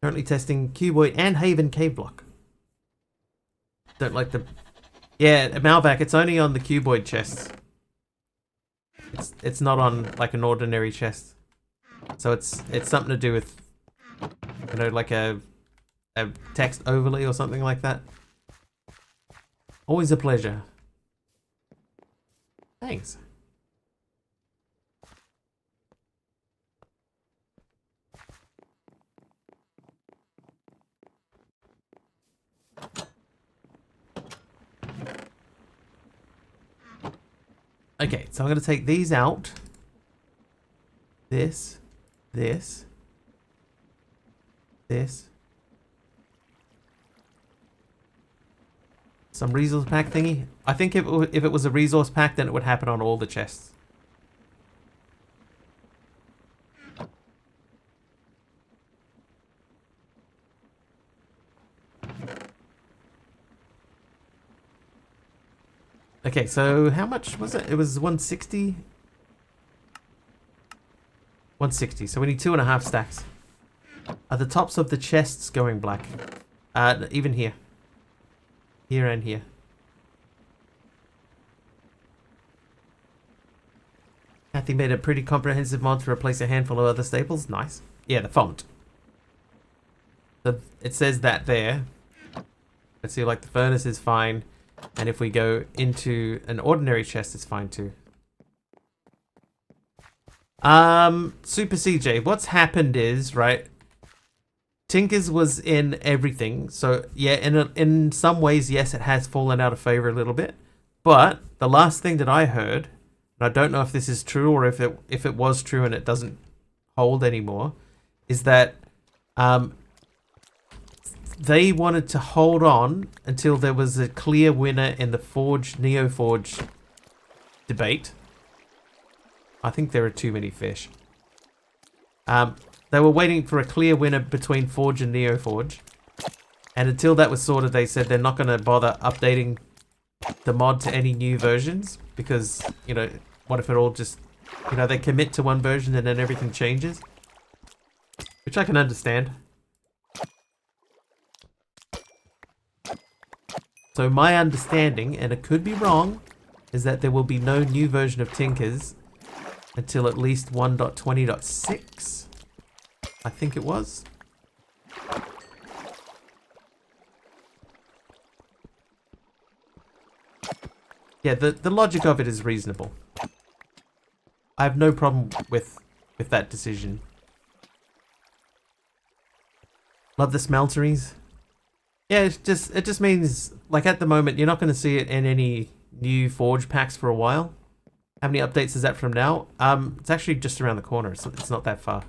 Currently testing Cuboid and Haven Cave Block. Don't like the... Yeah, Malvac, it's only on the Cuboid chests. it's not on like an ordinary chest. So it's something to do with, you know, like a text overlay or something like that. Always a pleasure. Thanks. Okay, so I'm going to take these out. This. Some resource pack thingy. I think if it was a resource pack, then it would happen on all the chests. Okay, so how much was it? It was 160? 160, so we need 2.5 stacks. Are the tops of the chests going black? Even here. Here and here. Kathy made a pretty comprehensive mod to replace a handful of other staples. Nice. Yeah, the font. So it says that there. Let's see, like the furnace is fine. And if we go into an ordinary chest, it's fine too. Super CJ, what's happened is, right, Tinkers was in everything. So yeah, in some ways, yes, it has fallen out of favor a little bit. But the last thing that I heard, and I don't know if this is true or if it was true and it doesn't hold anymore, is that they wanted to hold on until there was a clear winner in the Neo Forge debate. I think there are too many fish. They were waiting for a clear winner between Forge and Neo Forge. And until that was sorted, they said they're not going to bother updating the mod to any new versions. Because, you know, what if it all just, you know, they commit to one version and then everything changes? Which I can understand. So my understanding, and it could be wrong, is that there will be no new version of Tinkers until at least 1.20.6. I think it was. Yeah, the logic of it is reasonable. I have no problem with that decision. Love the smelteries. Yeah, it just means, like, at the moment you're not going to see it in any new Forge packs for a while. How many updates is that from now? It's actually just around the corner. It's not that far.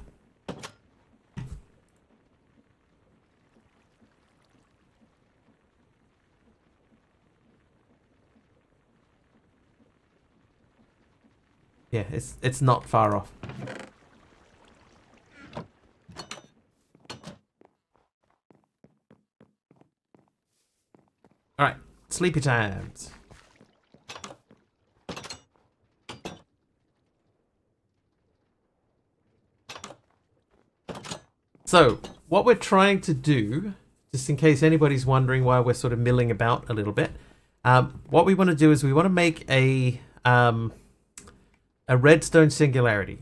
Yeah, it's not far off. Alright, sleepy times. So, what we're trying to do, just in case anybody's wondering why we're sort of milling about a little bit, what we want to do is we want to make a redstone singularity.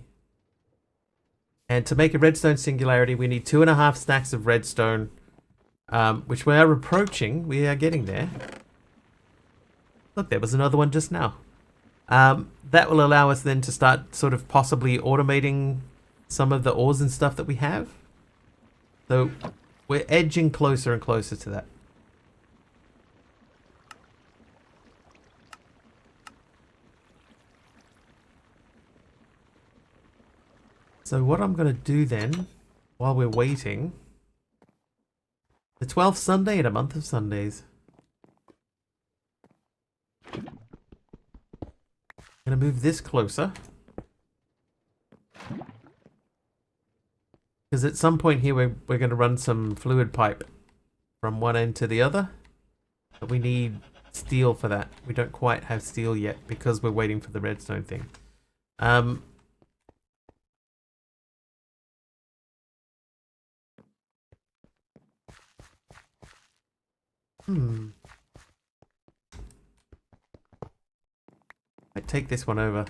And to make a redstone singularity, we need 2.5 stacks of redstone, which we are approaching. We are getting there. Look, there was another one just now. That will allow us then to start sort of possibly automating some of the ores and stuff that we have. So we're edging closer and closer to that. So what I'm going to do then, while we're waiting, the 12th Sunday in a month of Sundays. I'm going to move this closer. Because at some point here we're going to run some fluid pipe from one end to the other. But we need steel for that. We don't quite have steel yet because we're waiting for the redstone thing. I take this one over.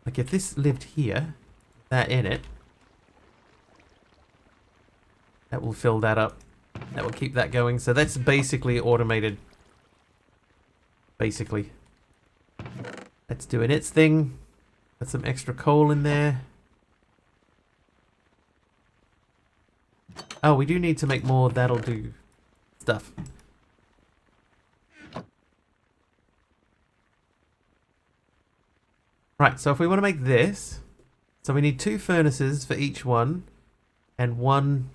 Like if this lived here, that in it, that will fill that up. That will keep that going. So that's basically automated. Basically. That's doing its thing. Got some extra coal in there. Oh, we do need to make more that'll do stuff. Right, so if we want to make this, so we need 2 furnaces for each one and 1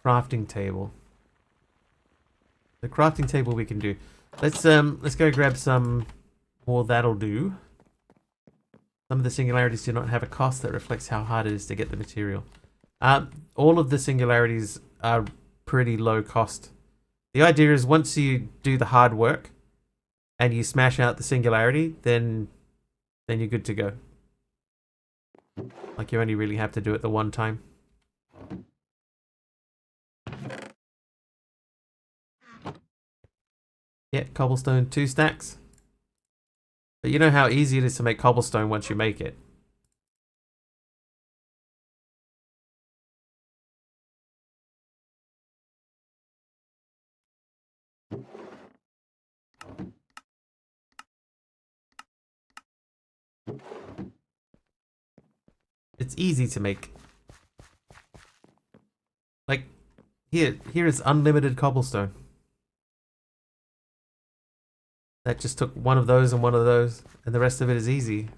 crafting table. The crafting table we can do. Let's go grab some more that'll do. Some of the singularities do not have a cost that reflects how hard it is to get the material. All of the singularities are pretty low cost. The idea is once you do the hard work and you smash out the singularity, then you're good to go. Like you only really have to do it the one time. Yeah, cobblestone 2 stacks. But you know how easy it is to make cobblestone once you make it. It's easy to make. Like, here is unlimited cobblestone. That just took one of those and one of those, and the rest of it is easy.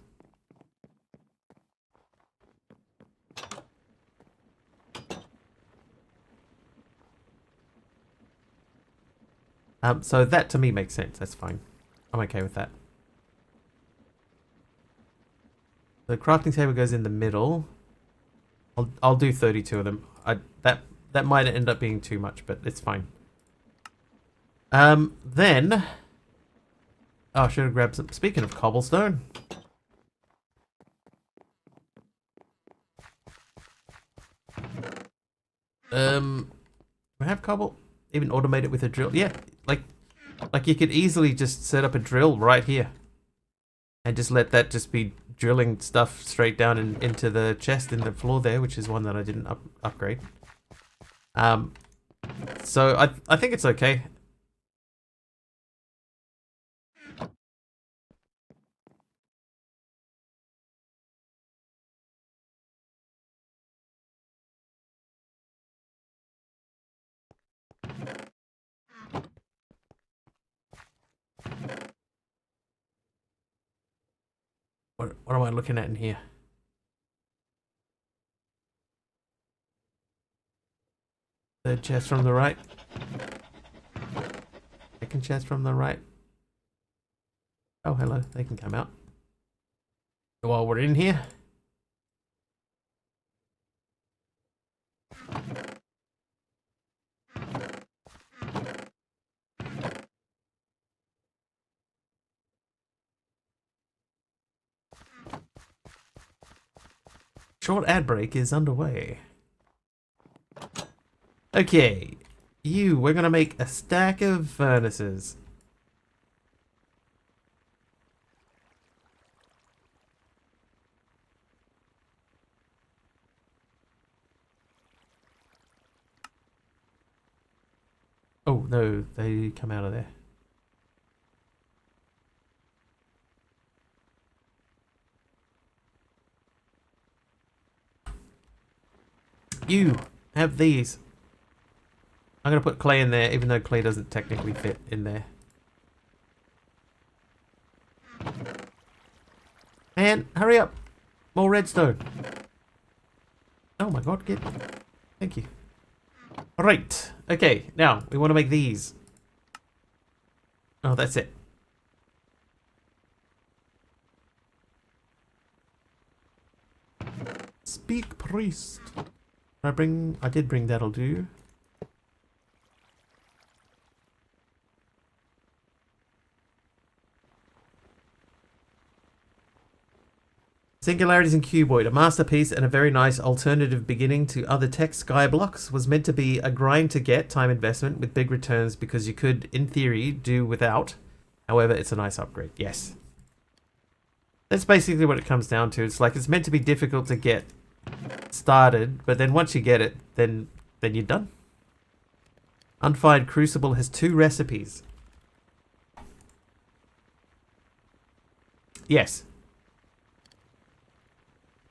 So that to me makes sense. That's fine. I'm okay with that. The crafting table goes in the middle. I'll do 32 of them. That might end up being too much, but it's fine. Then oh, I should have grabbed some. Speaking of cobblestone, we have cobble. Even automate it with a drill. Yeah, like you could easily just set up a drill right here, and just let that just be drilling stuff straight down into the chest in the floor there, which is one that I didn't upgrade. So I think it's okay. What am I looking at in here? Third chest from the right. Second chest from the right. Oh, hello. They can come out. While we're in here. Short ad break is underway. Okay, we're gonna make a stack of furnaces. Oh no, they come out of there. You have these. I'm going to put clay in there, even though clay doesn't technically fit in there. And hurry up. More redstone. Oh my god, get. Thank you. Alright. Okay, now we want to make these. Oh, that's it. Speak, priest. I did bring that'll do. Singularities in Cuboid, a masterpiece and a very nice alternative beginning to other tech. Skyblocks was meant to be a grind to get, time investment with big returns because you could, in theory, do without. However, it's a nice upgrade. Yes. That's basically what it comes down to. It's like it's meant to be difficult to get started, but then once you get it, then you're done. Unfired Crucible has 2 recipes. Yes.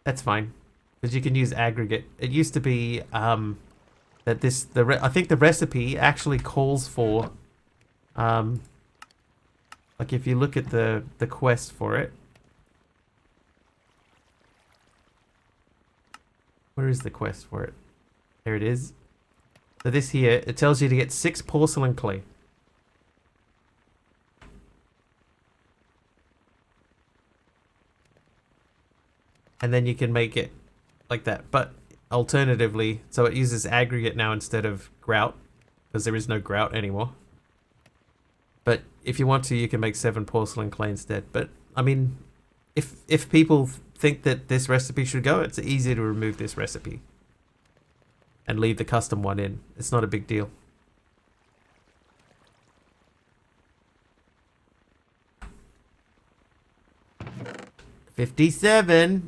That's fine. Because you can use aggregate. It used to be that I think the recipe actually calls for like if you look at the quest for it. Where is the quest for it? There it is. So this here, it tells you to get 6 porcelain clay. And then you can make it like that. But alternatively, so it uses aggregate now instead of grout, because there is no grout anymore. But if you want to, you can make 7 porcelain clay instead. But I mean, if people think that this recipe should go, it's easy to remove this recipe and leave the custom one in. It's not a big deal. $57.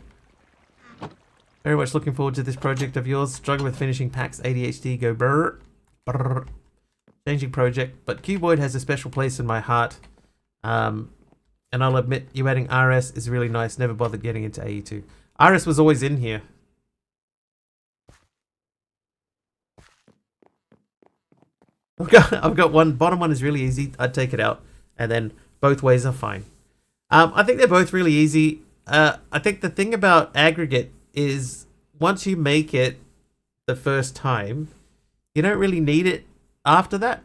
Very much looking forward to this project of yours. Struggle with finishing packs. ADHD go brr. Brr. Changing project, but Cuboid has a special place in my heart. And I'll admit, you adding RS is really nice. Never bothered getting into AE2. RS was always in here. I've got one. Bottom one is really easy. I'd take it out. And then both ways are fine. I think they're both really easy. I think the thing about aggregate is once you make it the first time, you don't really need it after that.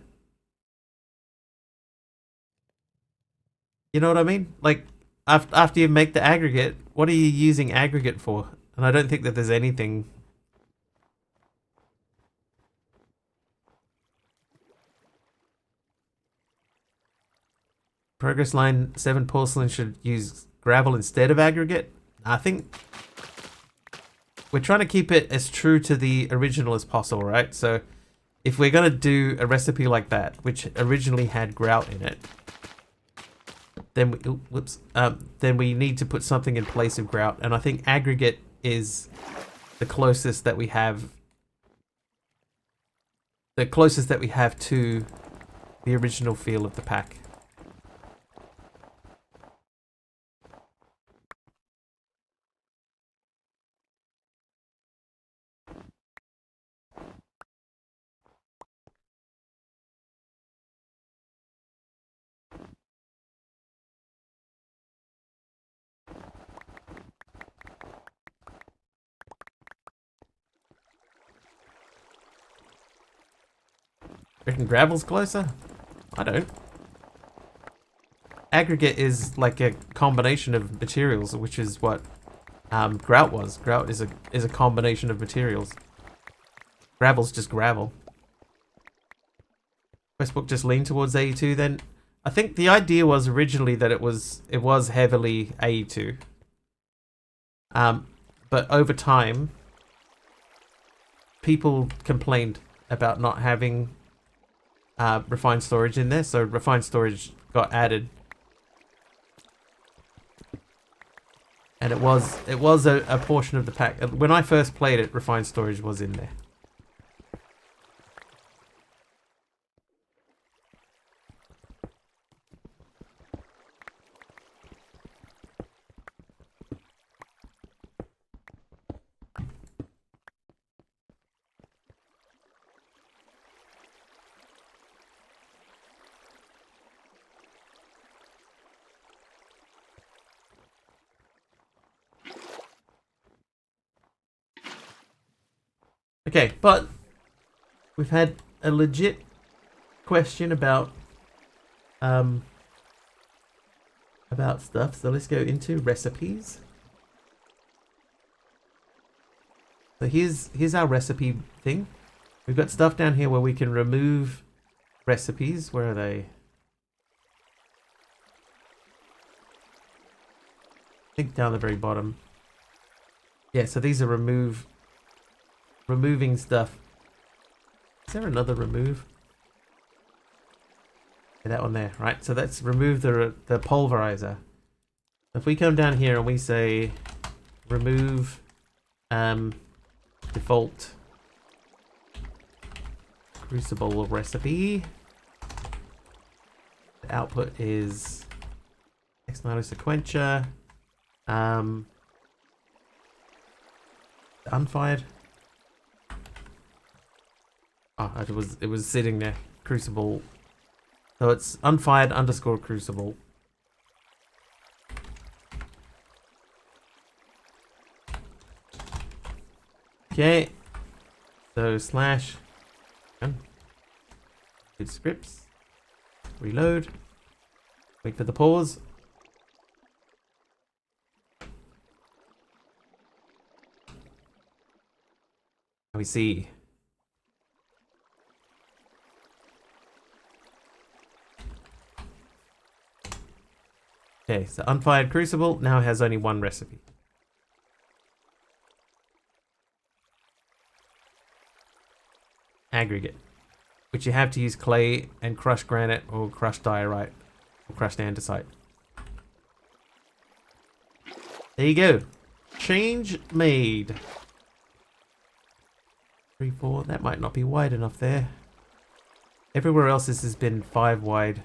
You know what I mean? Like, after you make the aggregate, what are you using aggregate for? And I don't think that there's anything. Progress line 7 porcelain should use gravel instead of aggregate. I think we're trying to keep it as true to the original as possible, right? So if we're going to do a recipe like that, which originally had grout in it, then then we need to put something in place of grout, and I think aggregate is the closest that we have. The closest that we have to the original feel of the pack. Reckon gravel's closer? I don't. Aggregate is like a combination of materials, which is what grout was. Grout is a combination of materials. Gravel's just gravel. Questbook just leaned towards AE2 then. I think the idea was originally that it was heavily AE2. But over time, people complained about not having refined storage in there, so refined storage got added, and it was a portion of the pack. When I first played it, refined storage was in there. Okay, but we've had a legit question about stuff, so let's go into recipes. So here's our recipe thing. We've got stuff down here where we can remove recipes. Where are they? I think down the very bottom. Yeah, so these are removing stuff. Is there another remove? Yeah, that one there, right? So that's remove the pulverizer. If we come down here and we say remove default crucible recipe, the output is X-Nano sequentia, unfired. Oh, it was sitting there. Crucible. So it's unfired underscore crucible. Okay. So slash. Good scripts. Reload. Wait for the pause. We see. Okay, so unfired crucible now has only one recipe. Aggregate, which you have to use clay and crushed granite or crushed diorite or crushed andesite. There you go. Change made. 3, 4. That might not be wide enough there. Everywhere else this has been 5 wide.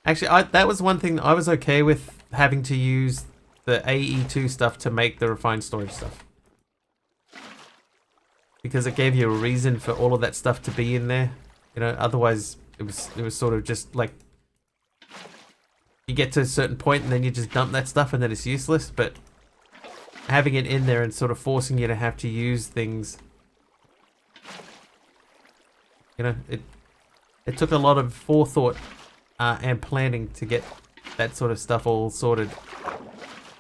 Actually, that was one thing I was okay with, having to use the AE2 stuff to make the refined storage stuff. Because it gave you a reason for all of that stuff to be in there. You know, otherwise it was sort of just like you get to a certain point and then you just dump that stuff and then it's useless, but having it in there and sort of forcing you to have to use things, you know, it took a lot of forethought and planning to get that sort of stuff all sorted.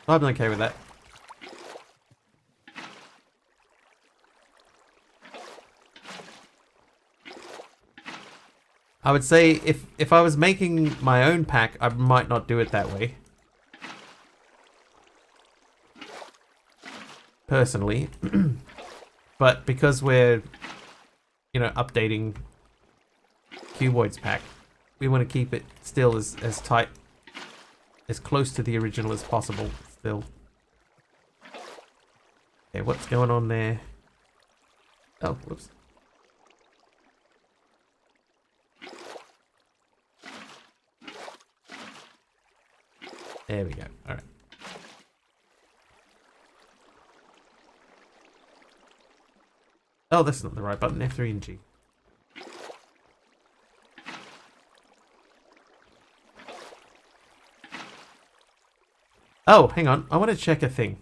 I'm okay with that. I would say if I was making my own pack, I might not do it that way. Personally. But because we're, you know, updating Cuboid's pack, we want to keep it still as tight, as close to the original as possible still. Okay, what's going on there? Oh, whoops. There we go. Alright. Oh, that's not the right button. F3 and G. Oh, hang on. I want to check a thing.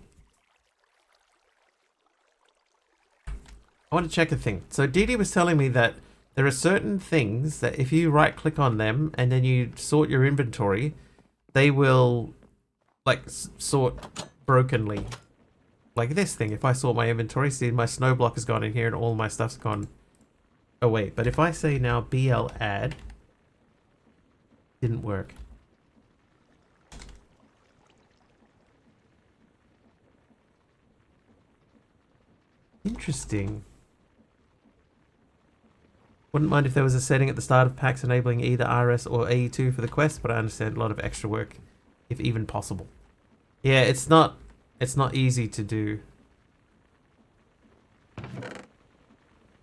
So Dee Dee was telling me that there are certain things that if you right click on them and then you sort your inventory, they will like sort brokenly. Like this thing. If I sort my inventory, see my snow block has gone in here and all my stuff's gone away. But if I say now BL add, didn't work. Interesting. Wouldn't mind if there was a setting at the start of packs enabling either RS or AE2 for the quest, but I understand a lot of extra work, if even possible. Yeah, it's not easy to do.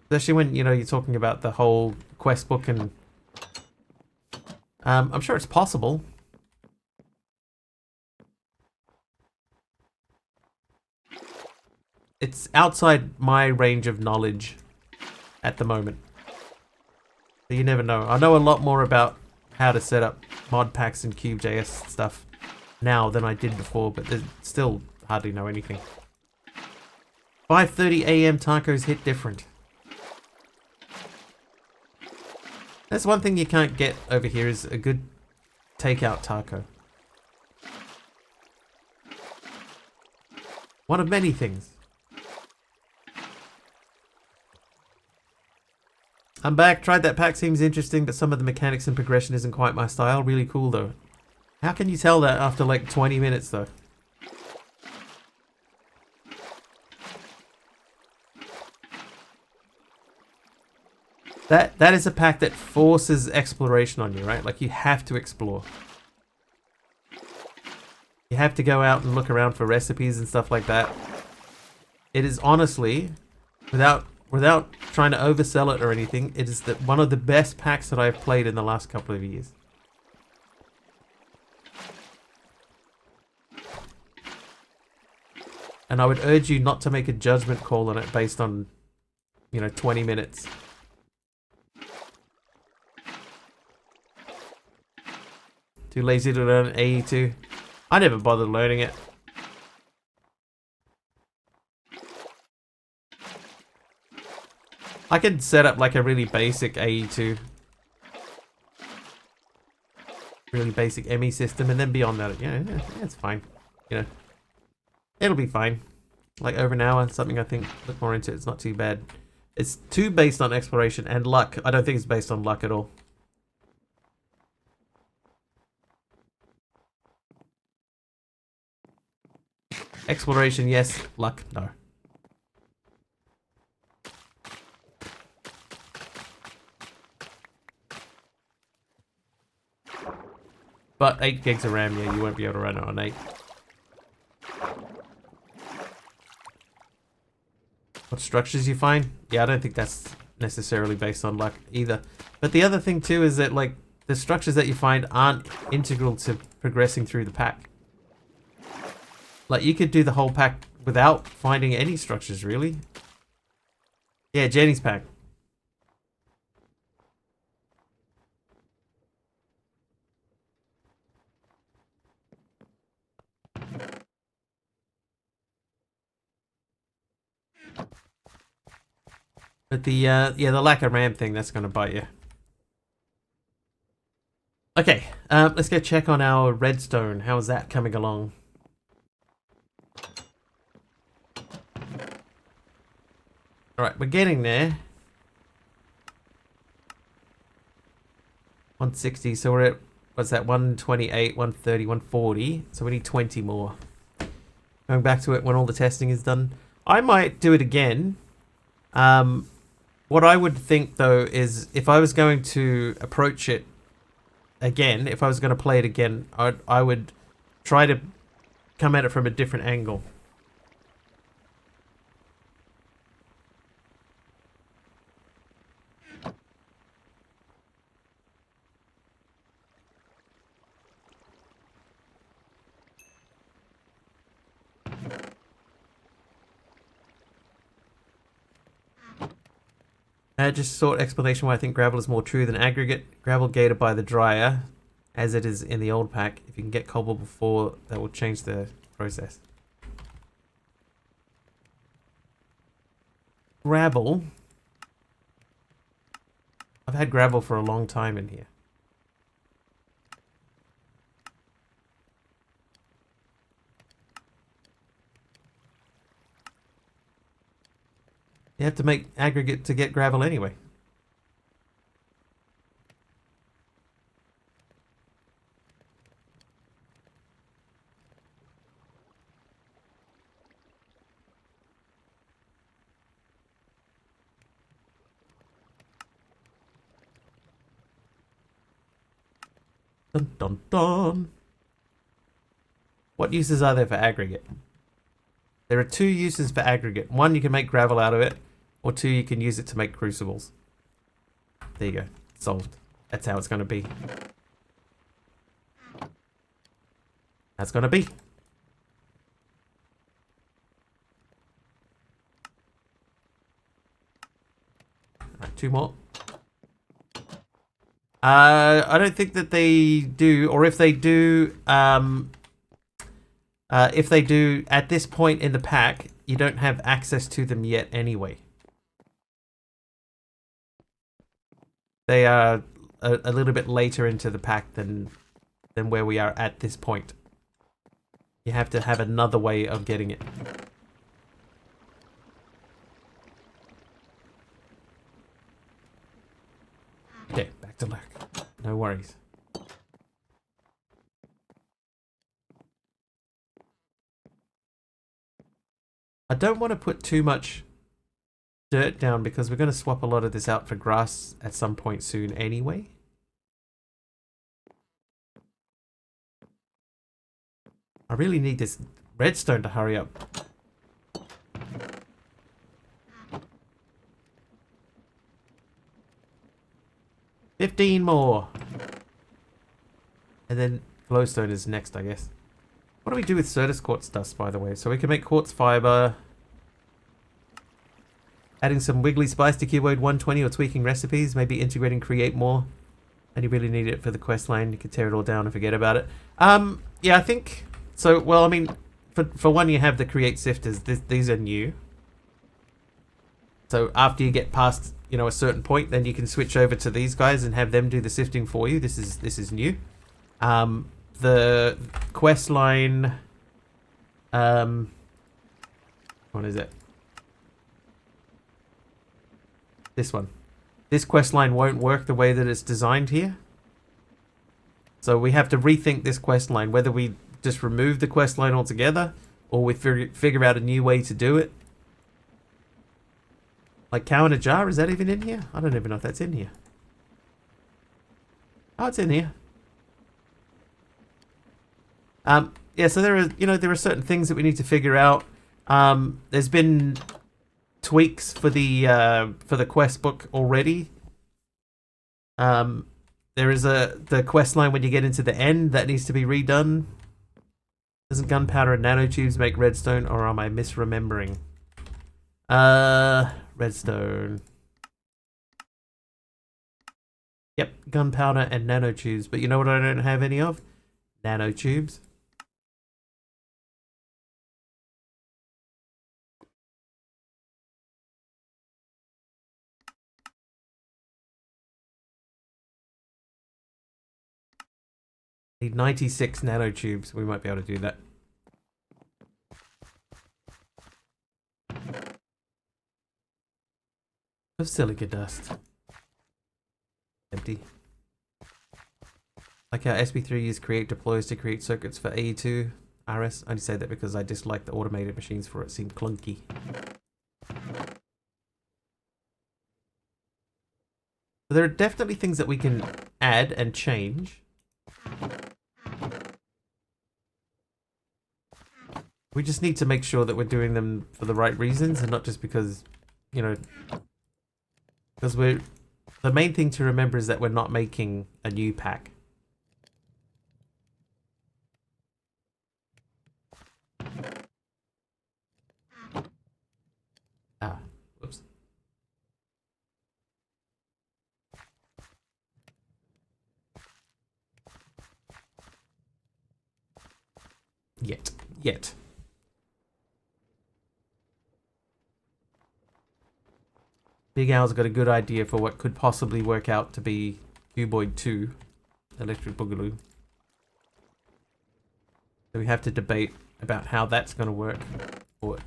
Especially when, you know, you're talking about the whole quest book and I'm sure it's possible. It's outside my range of knowledge at the moment. So you never know. I know a lot more about how to set up mod packs and Cube.js stuff now than I did before, but still hardly know anything. 5:30 AM tacos hit different. That's one thing you can't get over here, is a good takeout taco. One of many things. I'm back. Tried that pack. Seems interesting, but some of the mechanics and progression isn't quite my style. Really cool, though. How can you tell that after like 20 minutes, though? That is a pack that forces exploration on you, right? Like, you have to explore. You have to go out and look around for recipes and stuff like that. It is honestly, without trying to oversell it or anything, it is one of the best packs that I've played in the last couple of years. And I would urge you not to make a judgment call on it based on, 20 minutes. Too lazy to learn AE2. I never bothered learning it. I could set up like a really basic AE2. Really basic ME system, and then beyond that, yeah, it's fine. It'll be fine. Like over an hour, something I think, look more into it, it's not too bad. It's too based on exploration and luck. I don't think it's based on luck at all. Exploration, yes. Luck, no. But 8 gigs of RAM, yeah, you won't be able to run it on 8. What structures you find? Yeah, I don't think that's necessarily based on luck either. But the other thing too is that, like, the structures that you find aren't integral to progressing through the pack. Like, you could do the whole pack without finding any structures, really. Yeah, Jenny's pack. But the lack of RAM thing, that's going to bite you. Okay, let's go check on our redstone. How is that coming along? Alright, we're getting there. 160, so we're at, what's that, 128, 130, 140. So we need 20 more. Going back to it when all the testing is done. I might do it again. What I would think, though, is if I was going to approach it again, if I was going to play it again, I would try to come at it from a different angle. Just sort explanation why I think gravel is more true than aggregate. Gravel gated by the dryer, as it is in the old pack. If you can get cobble before, that will change the process. Gravel. I've had gravel for a long time in here. You have to make aggregate to get gravel anyway. Dun dun dun. What uses are there for aggregate? There are 2 uses for aggregate. 1, you can make gravel out of it. Or 2, you can use it to make crucibles. There you go. Solved. That's how it's going to be. That's going to be. Alright, 2 more. I don't think that they do, or if they do, at this point in the pack, you don't have access to them yet anyway. They are a little bit later into the pack than where we are at this point. You have to have another way of getting it. to lurk. No worries. I don't want to put too much dirt down because we're going to swap a lot of this out for grass at some point soon anyway. I really need this redstone to hurry up. $15 more. And then glowstone is next, I guess. What do we do with Certus quartz dust, by the way? So we can make quartz fiber. Adding some wiggly spice to Cuboid 120 or tweaking recipes. Maybe integrating create more. And you really need it for the quest line. You can tear it all down and forget about it. Yeah, I think... So, well, I mean, for one, you have the create sifters. These are new. So after you get past, you know, a certain point, then you can switch over to these guys and have them do the sifting for you. This is new. The quest line, what is it? This one. This quest line won't work the way that it's designed here. So we have to rethink this quest line, whether we just remove the quest line altogether or we figure out a new way to do it. Like cow in a jar, is that even in here? I don't even know if that's in here. Oh, it's in here. Yeah, so there are certain things that we need to figure out. There's been tweaks for the quest book already. There is the quest line when you get into the end that needs to be redone. Doesn't gunpowder and nanotubes make redstone, or am I misremembering? Redstone. Yep, gunpowder and nanotubes. But you know what I don't have any of? Nanotubes. Need 96 nanotubes. We might be able to do that. Of silica dust. Empty. Like how SB3 use create deploys to create circuits for AE2 RS. I only say that because I dislike the automated machines for it seem clunky. So there are definitely things that we can add and change. We just need to make sure that we're doing them for the right reasons and not just because, you know, because the main thing to remember is that we're not making a new pack. Ah, whoops. Yet. Big Al's got a good idea for what could possibly work out to be Cuboid 2, Electric Boogaloo. So we have to debate about how that's going to work, or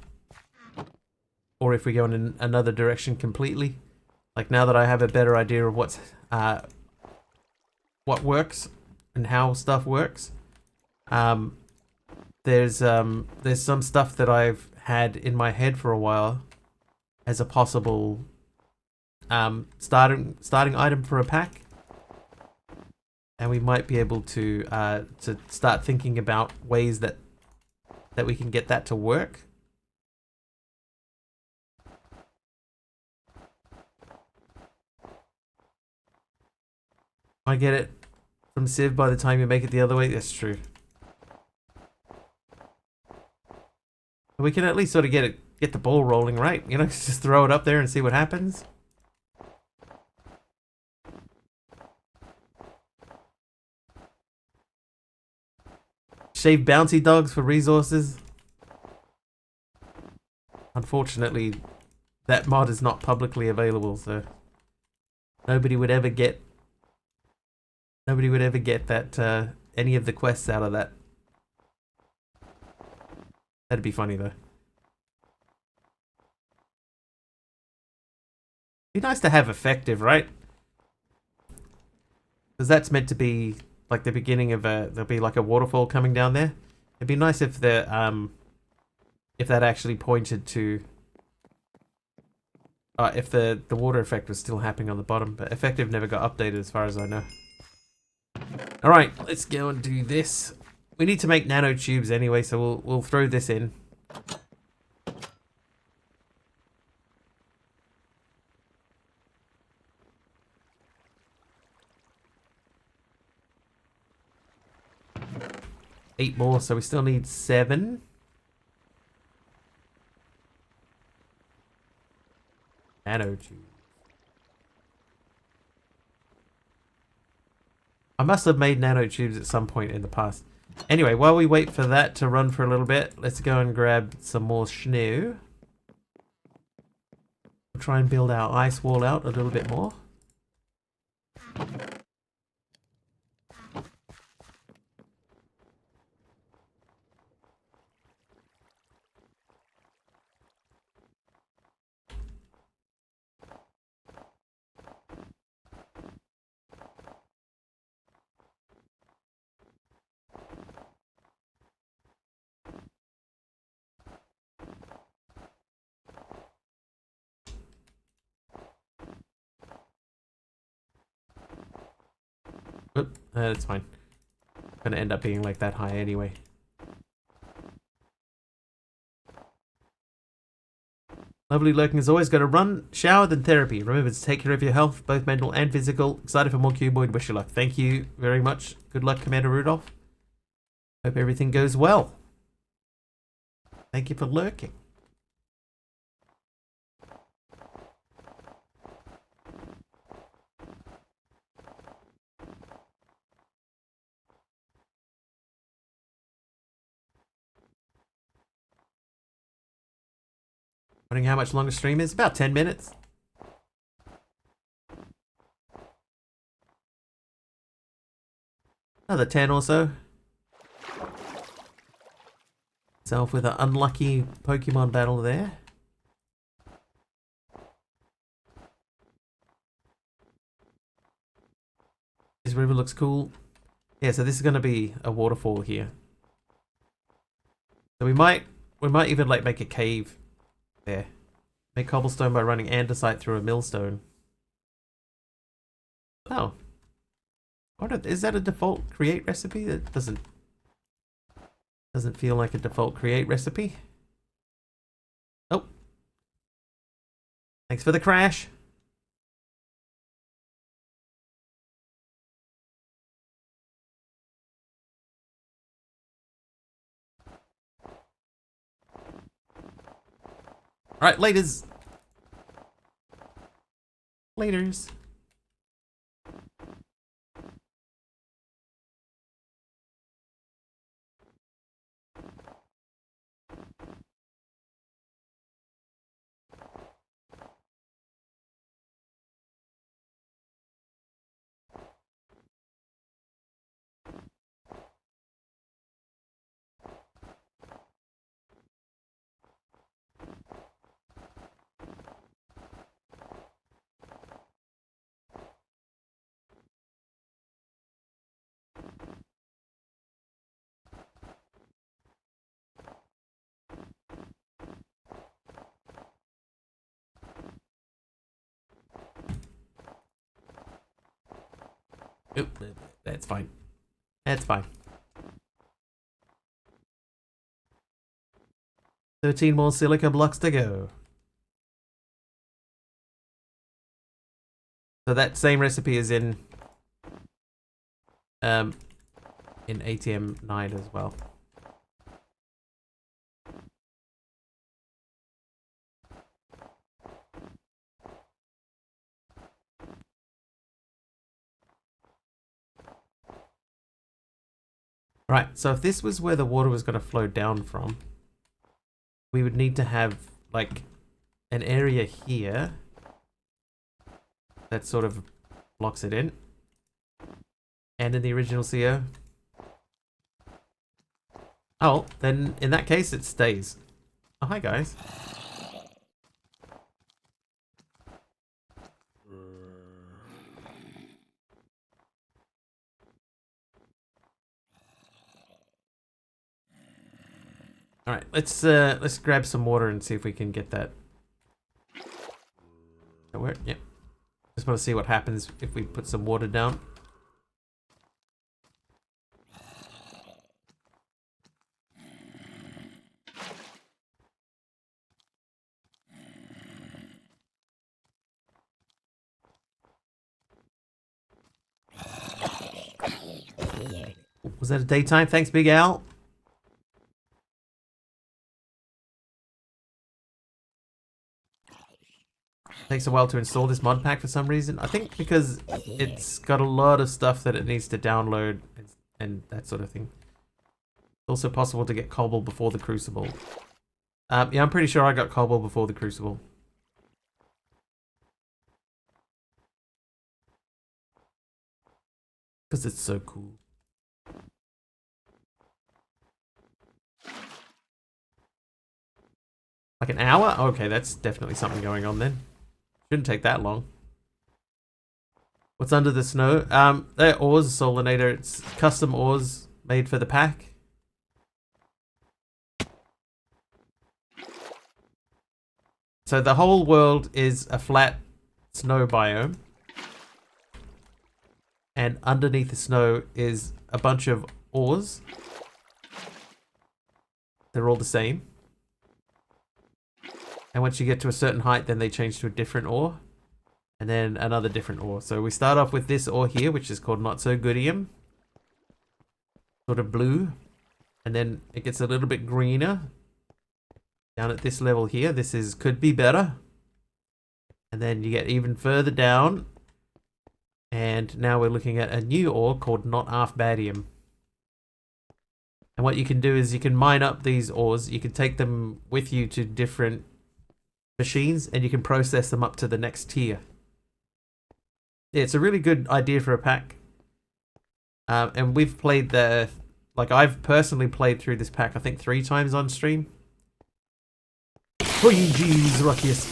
if we go in another direction completely. Like now that I have a better idea of what works and how stuff works, there's some stuff that I've had in my head for a while as a possible starting item for a pack, and we might be able to start thinking about ways that we can get that to work. I get it from Civ by the time you make it the other way. That's true. We can at least sort of get the ball rolling, right? You know, just throw it up there and see what happens. Shave bouncy dogs for resources. Unfortunately, that mod is not publicly available, so nobody would ever get that any of the quests out of that. That'd be funny though. Be nice to have effective, right? Because that's meant to be like the beginning of there'll be like a waterfall coming down there. It'd be nice if if that actually pointed to if the water effect was still happening on the bottom, but effective never got updated as far as I know. All right, let's go and do this. We need to make nanotubes anyway, so we'll throw this in. Eight more, so we still need 7. Nanotubes. I must have made nanotubes at some point in the past. Anyway, while we wait for that to run for a little bit, let's go and grab some more snow. We'll try and build our ice wall out a little bit more. Oop, that's fine. Gonna end up being like that high anyway. Lovely lurking as always. Got to run, shower, then therapy. Remember to take care of your health, both mental and physical. Excited for more Cuboid. Wish you luck. Thank you very much. Good luck, Commander Rudolph. Hope everything goes well. Thank you for lurking. Wondering how much longer stream is? About 10 minutes. Another 10 or so. Self with an unlucky Pokemon battle there. This river looks cool. Yeah, so this is going to be a waterfall here. So we might even like make a cave there. Make cobblestone by running andesite through a millstone. Oh. Is that a default create recipe? That doesn't feel like a default create recipe. Oh. Thanks for the crash. Alright, laters. Laters. Oop, that's fine. That's fine. 13 more silica blocks to go. So that same recipe is in ATM 9 as well. Right, so if this was where the water was going to flow down from, we would need to have like an area here that sort of blocks it in. And in the original CO. Oh, then in that case it stays. Oh, hi guys. All right, let's grab some water and see if we can get that. That work? Yep. Just want to see what happens if we put some water down. Was that a daytime? Thanks, Big Al. Takes a while to install this mod pack for some reason. I think because it's got a lot of stuff that it needs to download and that sort of thing. It's also possible to get Cobble before the Crucible. Yeah, I'm pretty sure I got Cobble before the Crucible. Because it's so cool. Like an hour? Okay, that's definitely something going on then. Shouldn't take that long. What's under the snow? They're ores, Solinator. It's custom ores made for the pack. So the whole world is a flat snow biome. And underneath the snow is a bunch of ores. They're all the same. And once you get to a certain height, then they change to a different ore. And then another different ore. So we start off with this ore here, which is called Not So Goodium. Sort of blue. And then it gets a little bit greener. Down at this level here, this is Could Be Better. And then you get even further down. And now we're looking at a new ore called Not Half Badium. And what you can do is you can mine up these ores. You can take them with you to different machines and you can process them up to the next tier. Yeah, it's a really good idea for a pack. And we've played I've personally played through this pack I think 3 times on stream. Oh jeez, Ruckus.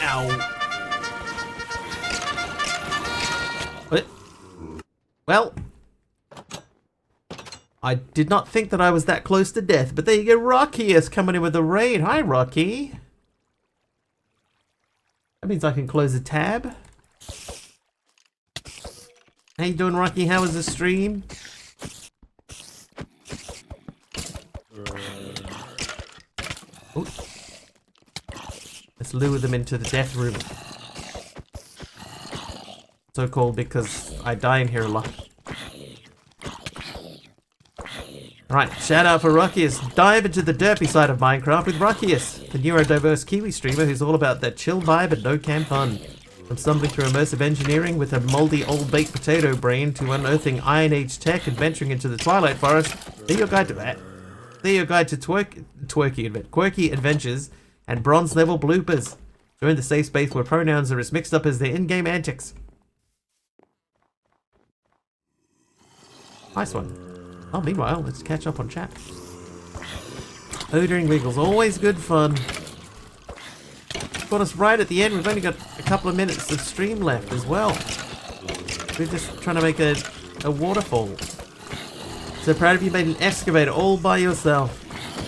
Ow. What? Well, I did not think that I was that close to death, but there you go, Rocky is coming in with a raid. Hi, Rocky. That means I can close the tab. How you doing, Rocky? How was the stream? Ooh. Let's lure them into the death room. So called because I die in here a lot. Right, shout out for Ruckius. Dive into the derpy side of Minecraft with Ruckius, the neurodiverse Kiwi streamer who's all about that chill vibe and no camp fun. From stumbling through immersive engineering with a moldy old baked potato brain to unearthing Iron Age tech and venturing into the Twilight Forest, they're your guide to that. They're your guide to quirky adventures and bronze level bloopers. Join the safe space where pronouns are as mixed up as their in-game antics. Nice one. Oh, meanwhile, let's catch up on chat. Odering Wiggles, always good fun. Got us right at the end. We've only got a couple of minutes of stream left as well. We're just trying to make a waterfall. So proud of you, made an excavator all by yourself.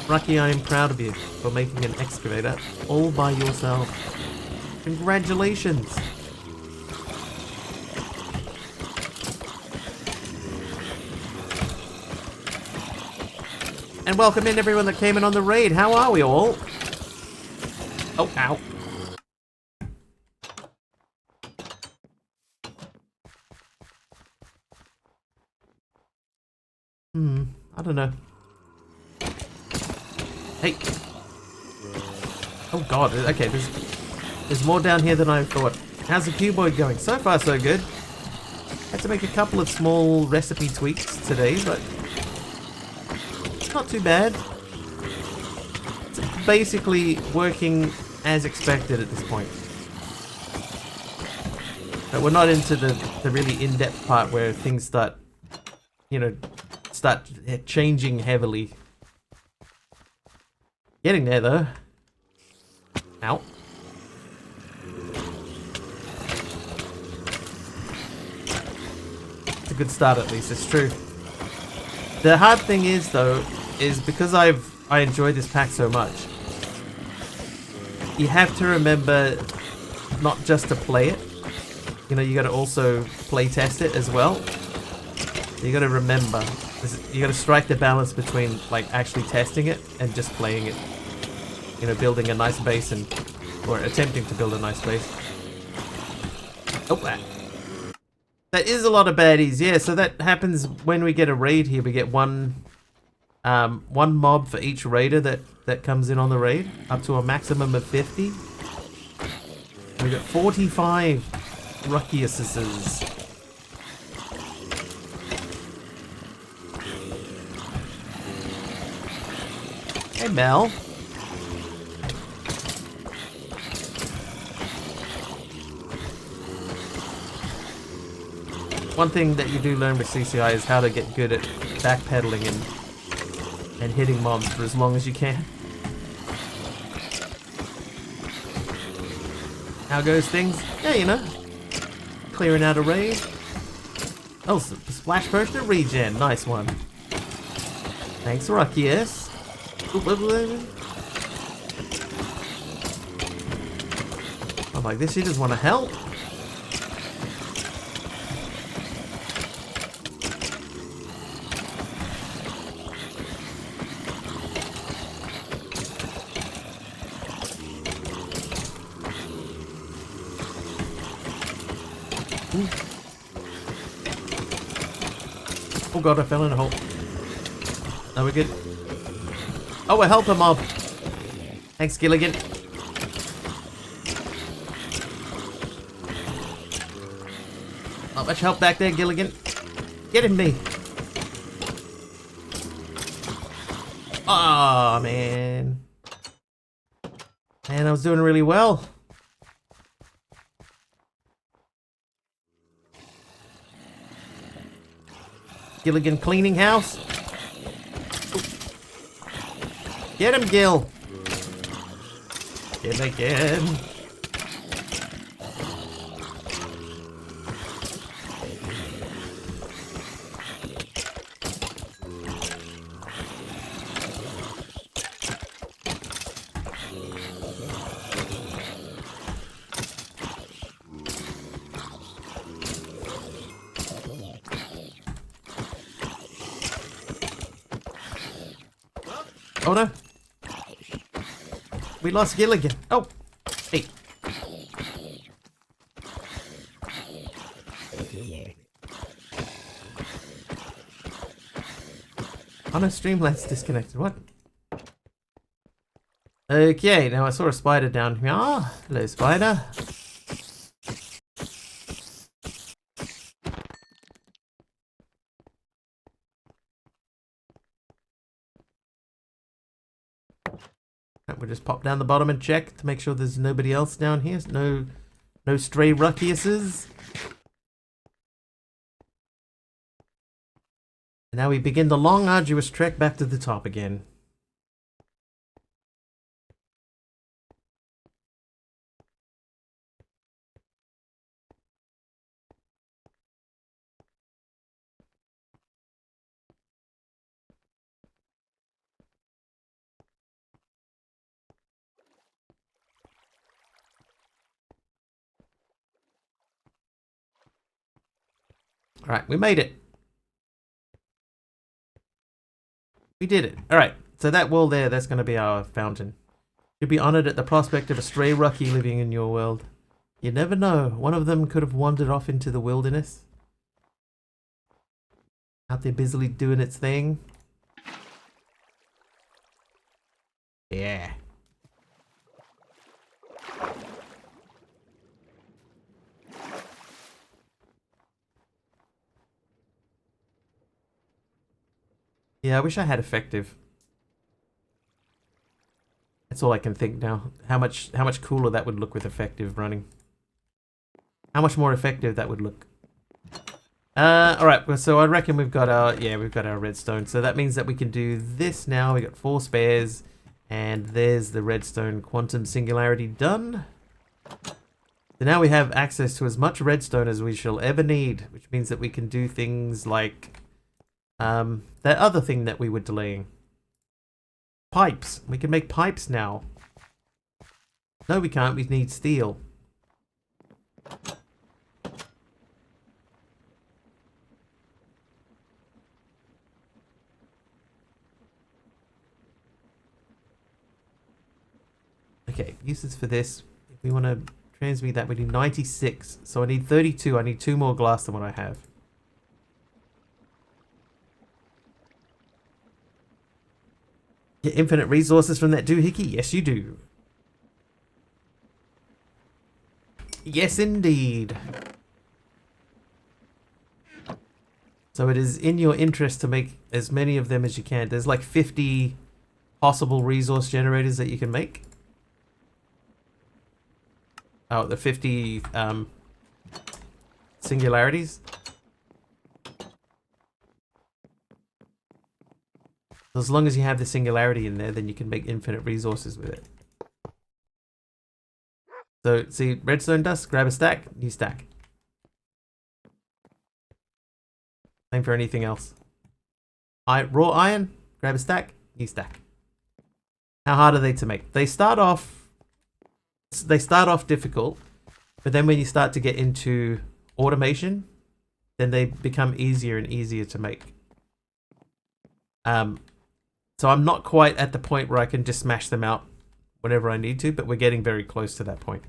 Rucky, I am proud of you for making an excavator all by yourself. Congratulations. And welcome in everyone that came in on the raid. How are we all? Oh, ow. I don't know. Hey. Oh god, okay, there's more down here than I thought. How's the Cuboid going? So far so good. Had to make a couple of small recipe tweaks today, but not too bad. It's basically working as expected at this point. But we're not into the really in-depth part where things start, start changing heavily. Getting there though. Ow. It's a good start at least, it's true. The hard thing is, though, is because I enjoy this pack so much, you have to remember not just to play it. You know, you got to also play test it as well. You got to remember, you got to strike the balance between like actually testing it and just playing it. You know, building a nice base or attempting to build a nice base. Oh, that is a lot of baddies. Yeah, so that happens when we get a raid here. We get one mob for each raider that comes in on the raid, up to a maximum of 50. We got 45 Ruckiuses. Hey, Mel. One thing that you do learn with CCI is how to get good at backpedaling and hitting mobs for as long as you can. How goes things? Yeah, you know. Clearing out a raid. Oh, splash potion regen. Nice one. Thanks, Ruckius. I'm like, this shit just want to help. Oh god, I fell in a hole. Are we good? Oh, a helper mob. Thanks, Gilligan. Not much help back there, Gilligan. Get him, me. Oh man. Man, I was doing really well. Gilligan cleaning house. Get him, Gil. Gilligan. Oh no. We lost Gilligan. Oh. Hey. Oh no, Streamline's disconnected. What? Okay, now I saw a spider down here. Ah, hello, spider. We'll just pop down the bottom and check to make sure there's nobody else down here. No stray Ruckiuses. And now we begin the long, arduous trek back to the top again. Alright, we made it. We did it. Alright, so that wall there, that's going to be our fountain. You'll be honored at the prospect of a stray Rucky living in your world. You never know, one of them could have wandered off into the wilderness. Out there busily doing its thing. Yeah. Yeah, I wish I had effective. That's all I can think now. How much cooler that would look with effective running. How much more effective that would look. Alright, so I reckon we've got our redstone. So that means that we can do this now. We got 4 spares. And there's the redstone quantum singularity done. So now we have access to as much redstone as we shall ever need, which means that we can do things like That other thing that we were delaying. Pipes. We can make pipes now. No, we can't. We need steel. Okay, uses for this. If we want to transmute that, we need 96. So I need 32. I need 2 more glass than what I have. Get infinite resources from that doohickey? Yes, you do. Yes, indeed. So it is in your interest to make as many of them as you can. There's like 50 possible resource generators that you can make. Oh, the 50 singularities. As long as you have the singularity in there, then you can make infinite resources with it. So, see, redstone dust, grab a stack, new stack. Same for anything else. Raw iron, grab a stack, new stack. How hard are they to make? They start off difficult, but then when you start to get into automation, then they become easier and easier to make. So I'm not quite at the point where I can just smash them out whenever I need to, but we're getting very close to that point.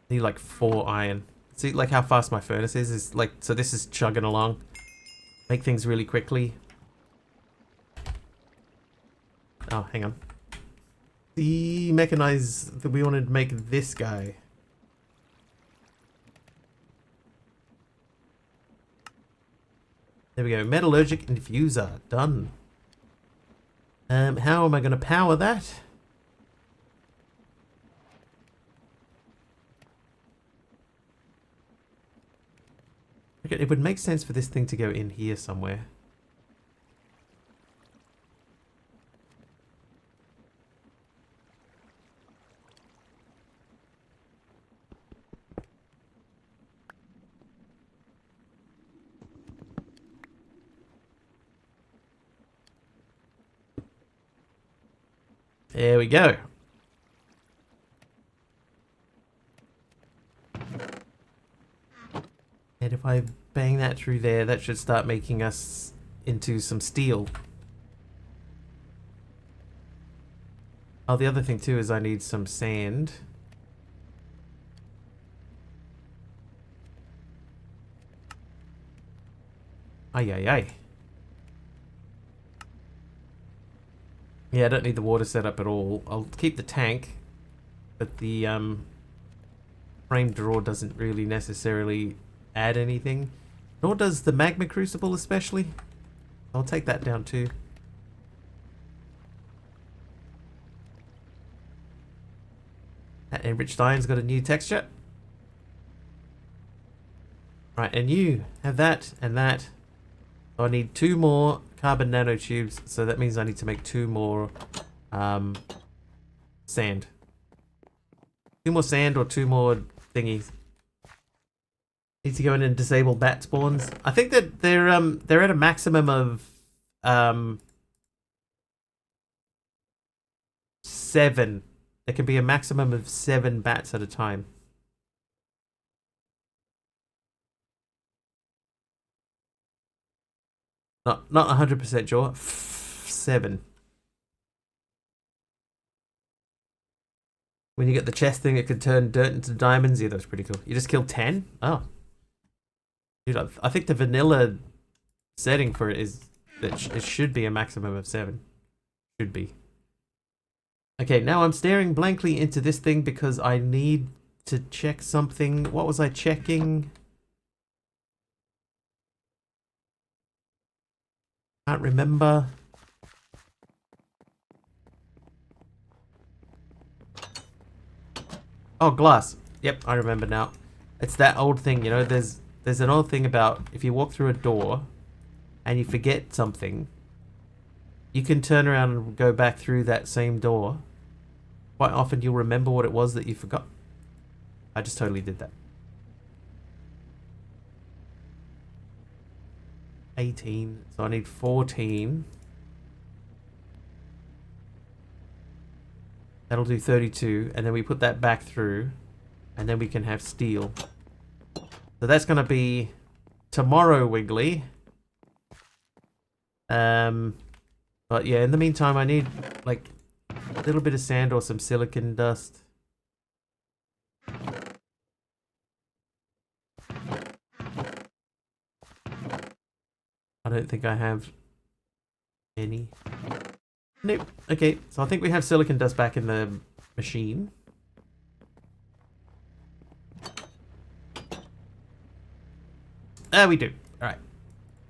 Need like 4 iron. See like how fast my furnace is like, so this is chugging along. Make things really quickly. Oh, hang on. The mechanize that we wanted to make this guy. There we go. Metallurgic infuser. Done. How am I going to power that? Okay, it would make sense for this thing to go in here somewhere. There we go. And if I bang that through there, that should start making us into some steel. Oh, the other thing too is I need some sand. Ay, ay, ay. Yeah, I don't need the water set up at all. I'll keep the tank, but the frame drawer doesn't really necessarily add anything. Nor does the magma crucible especially. I'll take that down too. That enriched iron's got a new texture. Right, and you have that and that. So I need 2 more carbon nanotubes, so that means I need to make 2 more sand. 2 more sand or 2 more thingies. Need to go in and disable bat spawns. I think that they're at a maximum of 7. There can be a maximum of 7 bats at a time. Not 100% sure. 7. When you get the chest thing, it could turn dirt into diamonds. Yeah, that's pretty cool. You just killed 10? Oh. Dude, I think the vanilla setting for it is that it should be a maximum of 7. Should be. Okay, now I'm staring blankly into this thing because I need to check something. What was I checking? Can't remember. Oh, glass. Yep, I remember now. It's that old thing, you know, there's there's an odd thing about if you walk through a door and you forget something, you can turn around and go back through that same door. Quite often you'll remember what it was that you forgot. I just totally did that. 18, so I need 14. That'll do 32, and then we put that back through, and then we can have steel. So that's going to be tomorrow, Wiggly. But yeah, in the meantime, I need like a little bit of sand or some silicon dust. I don't think I have any. Nope. Okay, so I think we have silicon dust back in the machine. There we do. Alright.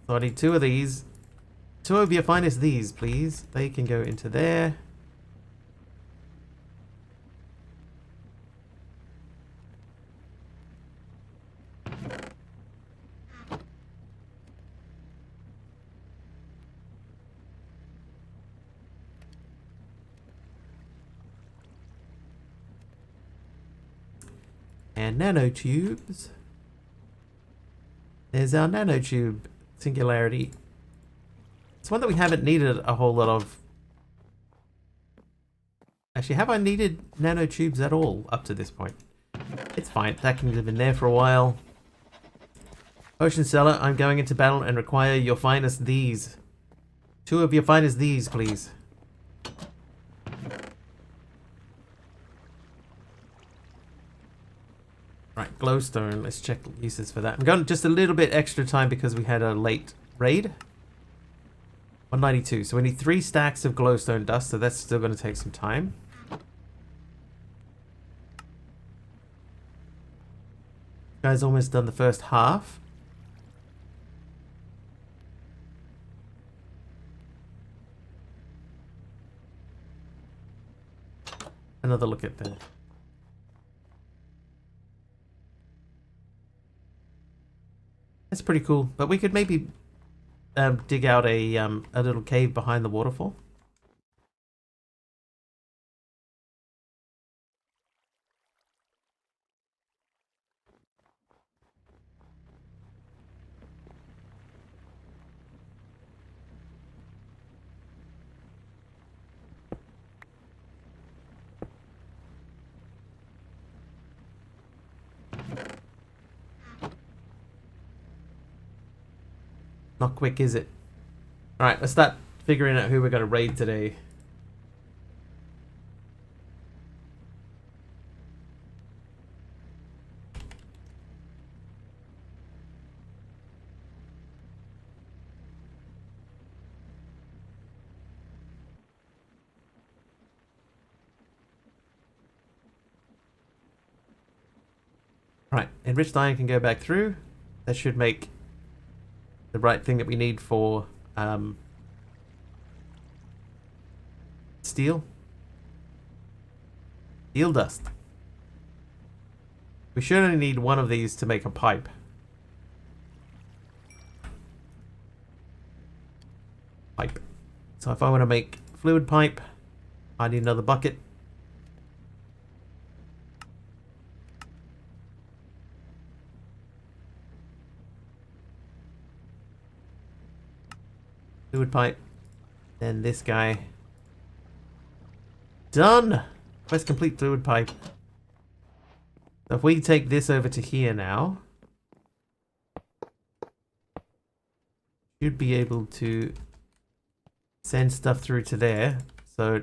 So I need 2 of these. 2 of your finest these, please. They can go into there. And nanotubes. There's our nanotube singularity. It's one that we haven't needed a whole lot of. Actually, have I needed nanotubes at all up to this point? It's fine. That can live in there for a while. Ocean Cellar, I'm going into battle and require your finest these. 2 of your finest these, please. Right, glowstone. Let's check uses for that. I'm going just a little bit extra time because we had a late raid. 192. So we need 3 stacks of glowstone dust, so that's still going to take some time. Guys, almost done the first half. Another look at that. That's pretty cool, but we could maybe dig out a little cave behind the waterfall. Not quick, is it? Alright, let's start figuring out who we're going to raid today. Right, enriched iron can go back through. That should make the right thing that we need for steel. Steel dust. We should only need 1 of these to make a pipe. Pipe. So if I want to make fluid pipe, I need another bucket. Fluid pipe. Then this guy. Done! Quest complete, fluid pipe. So if we take this over to here now, should be able to send stuff through to there. So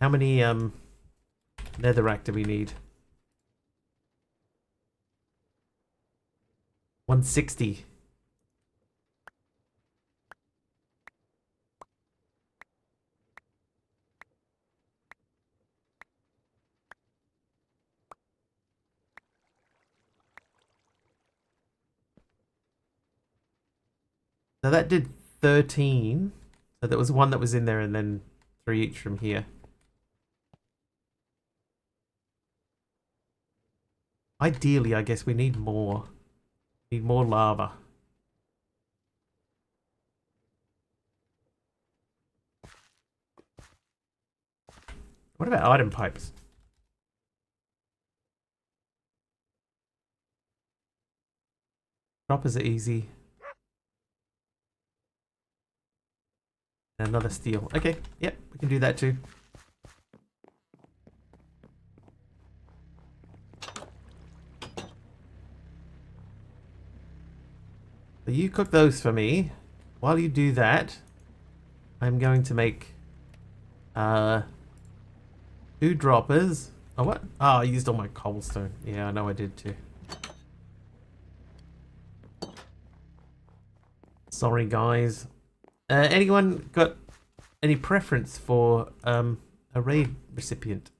how many netherrack do we need? 160. So that did 13. So there was 1 that was in there and then 3 each from here. Ideally, I guess we need more. Need more lava. What about item pipes? Droppers are easy. And another steel. Okay, yep, we can do that too. So you cook those for me. While you do that, I'm going to make 2 droppers. Oh, what? Oh, I used all my cobblestone. Yeah, I know I did too. Sorry, guys. Anyone got any preference for a raid recipient?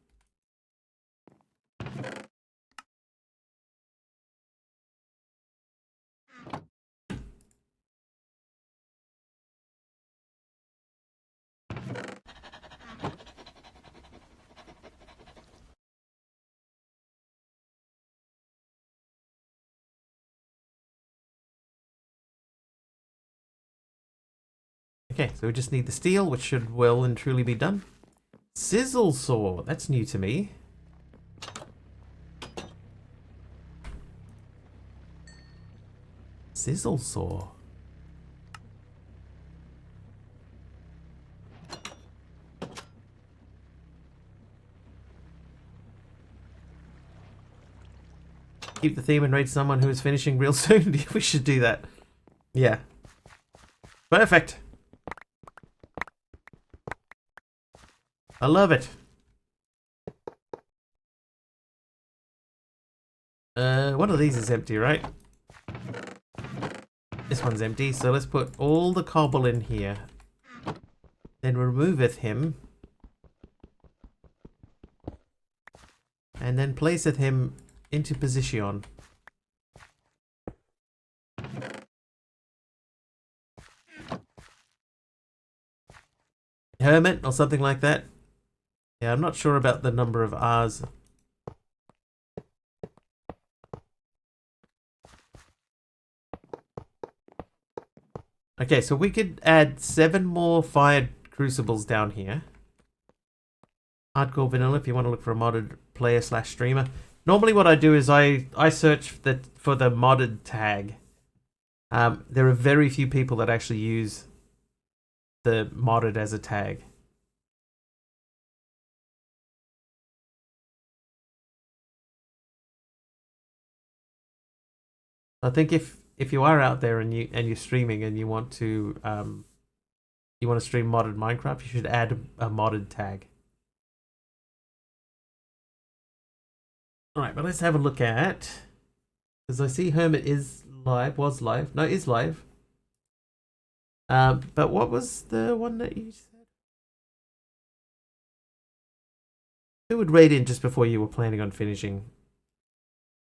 Okay, so we just need the steel, which should well and truly be done. Sizzle saw. That's new to me. Sizzle saw. Keep the theme and raid someone who is finishing real soon. We should do that. Yeah. Perfect. I love it. One of these is empty, right? This one's empty, so let's put all the cobble in here. Then removeth him. And then placeth him into position. Hermit or something like that. Yeah, I'm not sure about the number of R's. Okay, so we could add 7 more fired crucibles down here. Hardcore vanilla if you want to look for a modded player / streamer. Normally what I do is I search for the modded tag. There are very few people that actually use the modded as a tag. I think if you are out there and you're streaming and you want to stream modded Minecraft, you should add a modded tag. All right, but let's have a look at, because I see Hermit is live, was live, no, is live. But what was the one that you said? Who would raid in just before you were planning on finishing?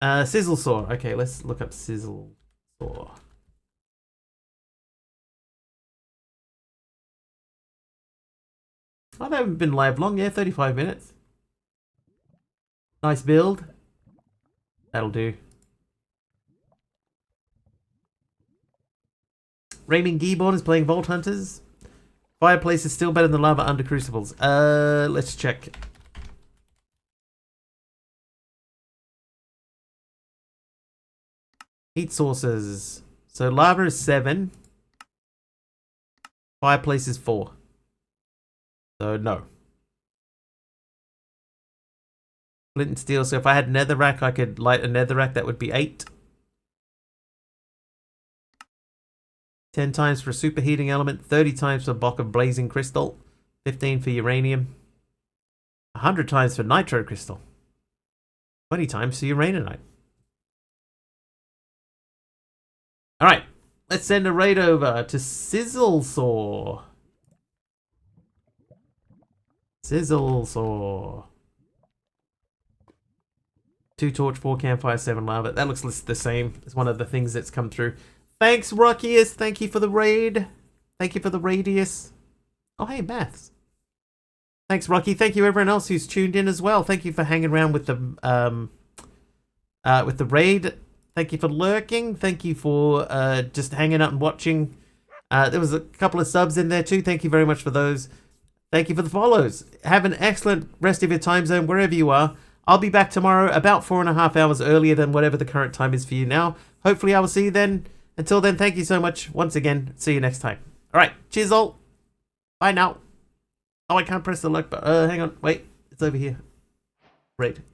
Sizzle saw. Okay, let's look up sizzle saw. Oh, they haven't been live long. Yeah, 35 minutes. Nice build. That'll do. Raymond Geeborn is playing Vault Hunters. Fireplace is still better than lava under crucibles. Let's check. Heat sources. So lava is 7. Fireplace is 4. So no. Flint and steel. So if I had netherrack, I could light a netherrack. That would be 8. 10 times for a superheating element. 30 times for a block of blazing crystal. 15 for uranium. 100 times for nitro crystal. 20 times for uraninite. Alright. Let's send a raid over to Sizzle Saw. Sizzle Saw. 2 torch, 4 campfire, 7 lava. That looks the same. It's one of the things that's come through. Thanks, Rockius. Thank you for the raid. Thank you for the radius. Oh, hey, maths. Thanks, Rocky. Thank you, everyone else who's tuned in as well. Thank you for hanging around with the raid. Thank you for lurking. Thank you for just hanging out and watching. There was a couple of subs in there too. Thank you very much for those. Thank you for the follows. Have an excellent rest of your time zone wherever you are. I'll be back tomorrow about 4.5 hours earlier than whatever the current time is for you now. Hopefully I will see you then. Until then, thank you so much once again. See you next time. Alright, cheers all. Bye now. Oh, I can't press the like button. Hang on, wait. It's over here. Right.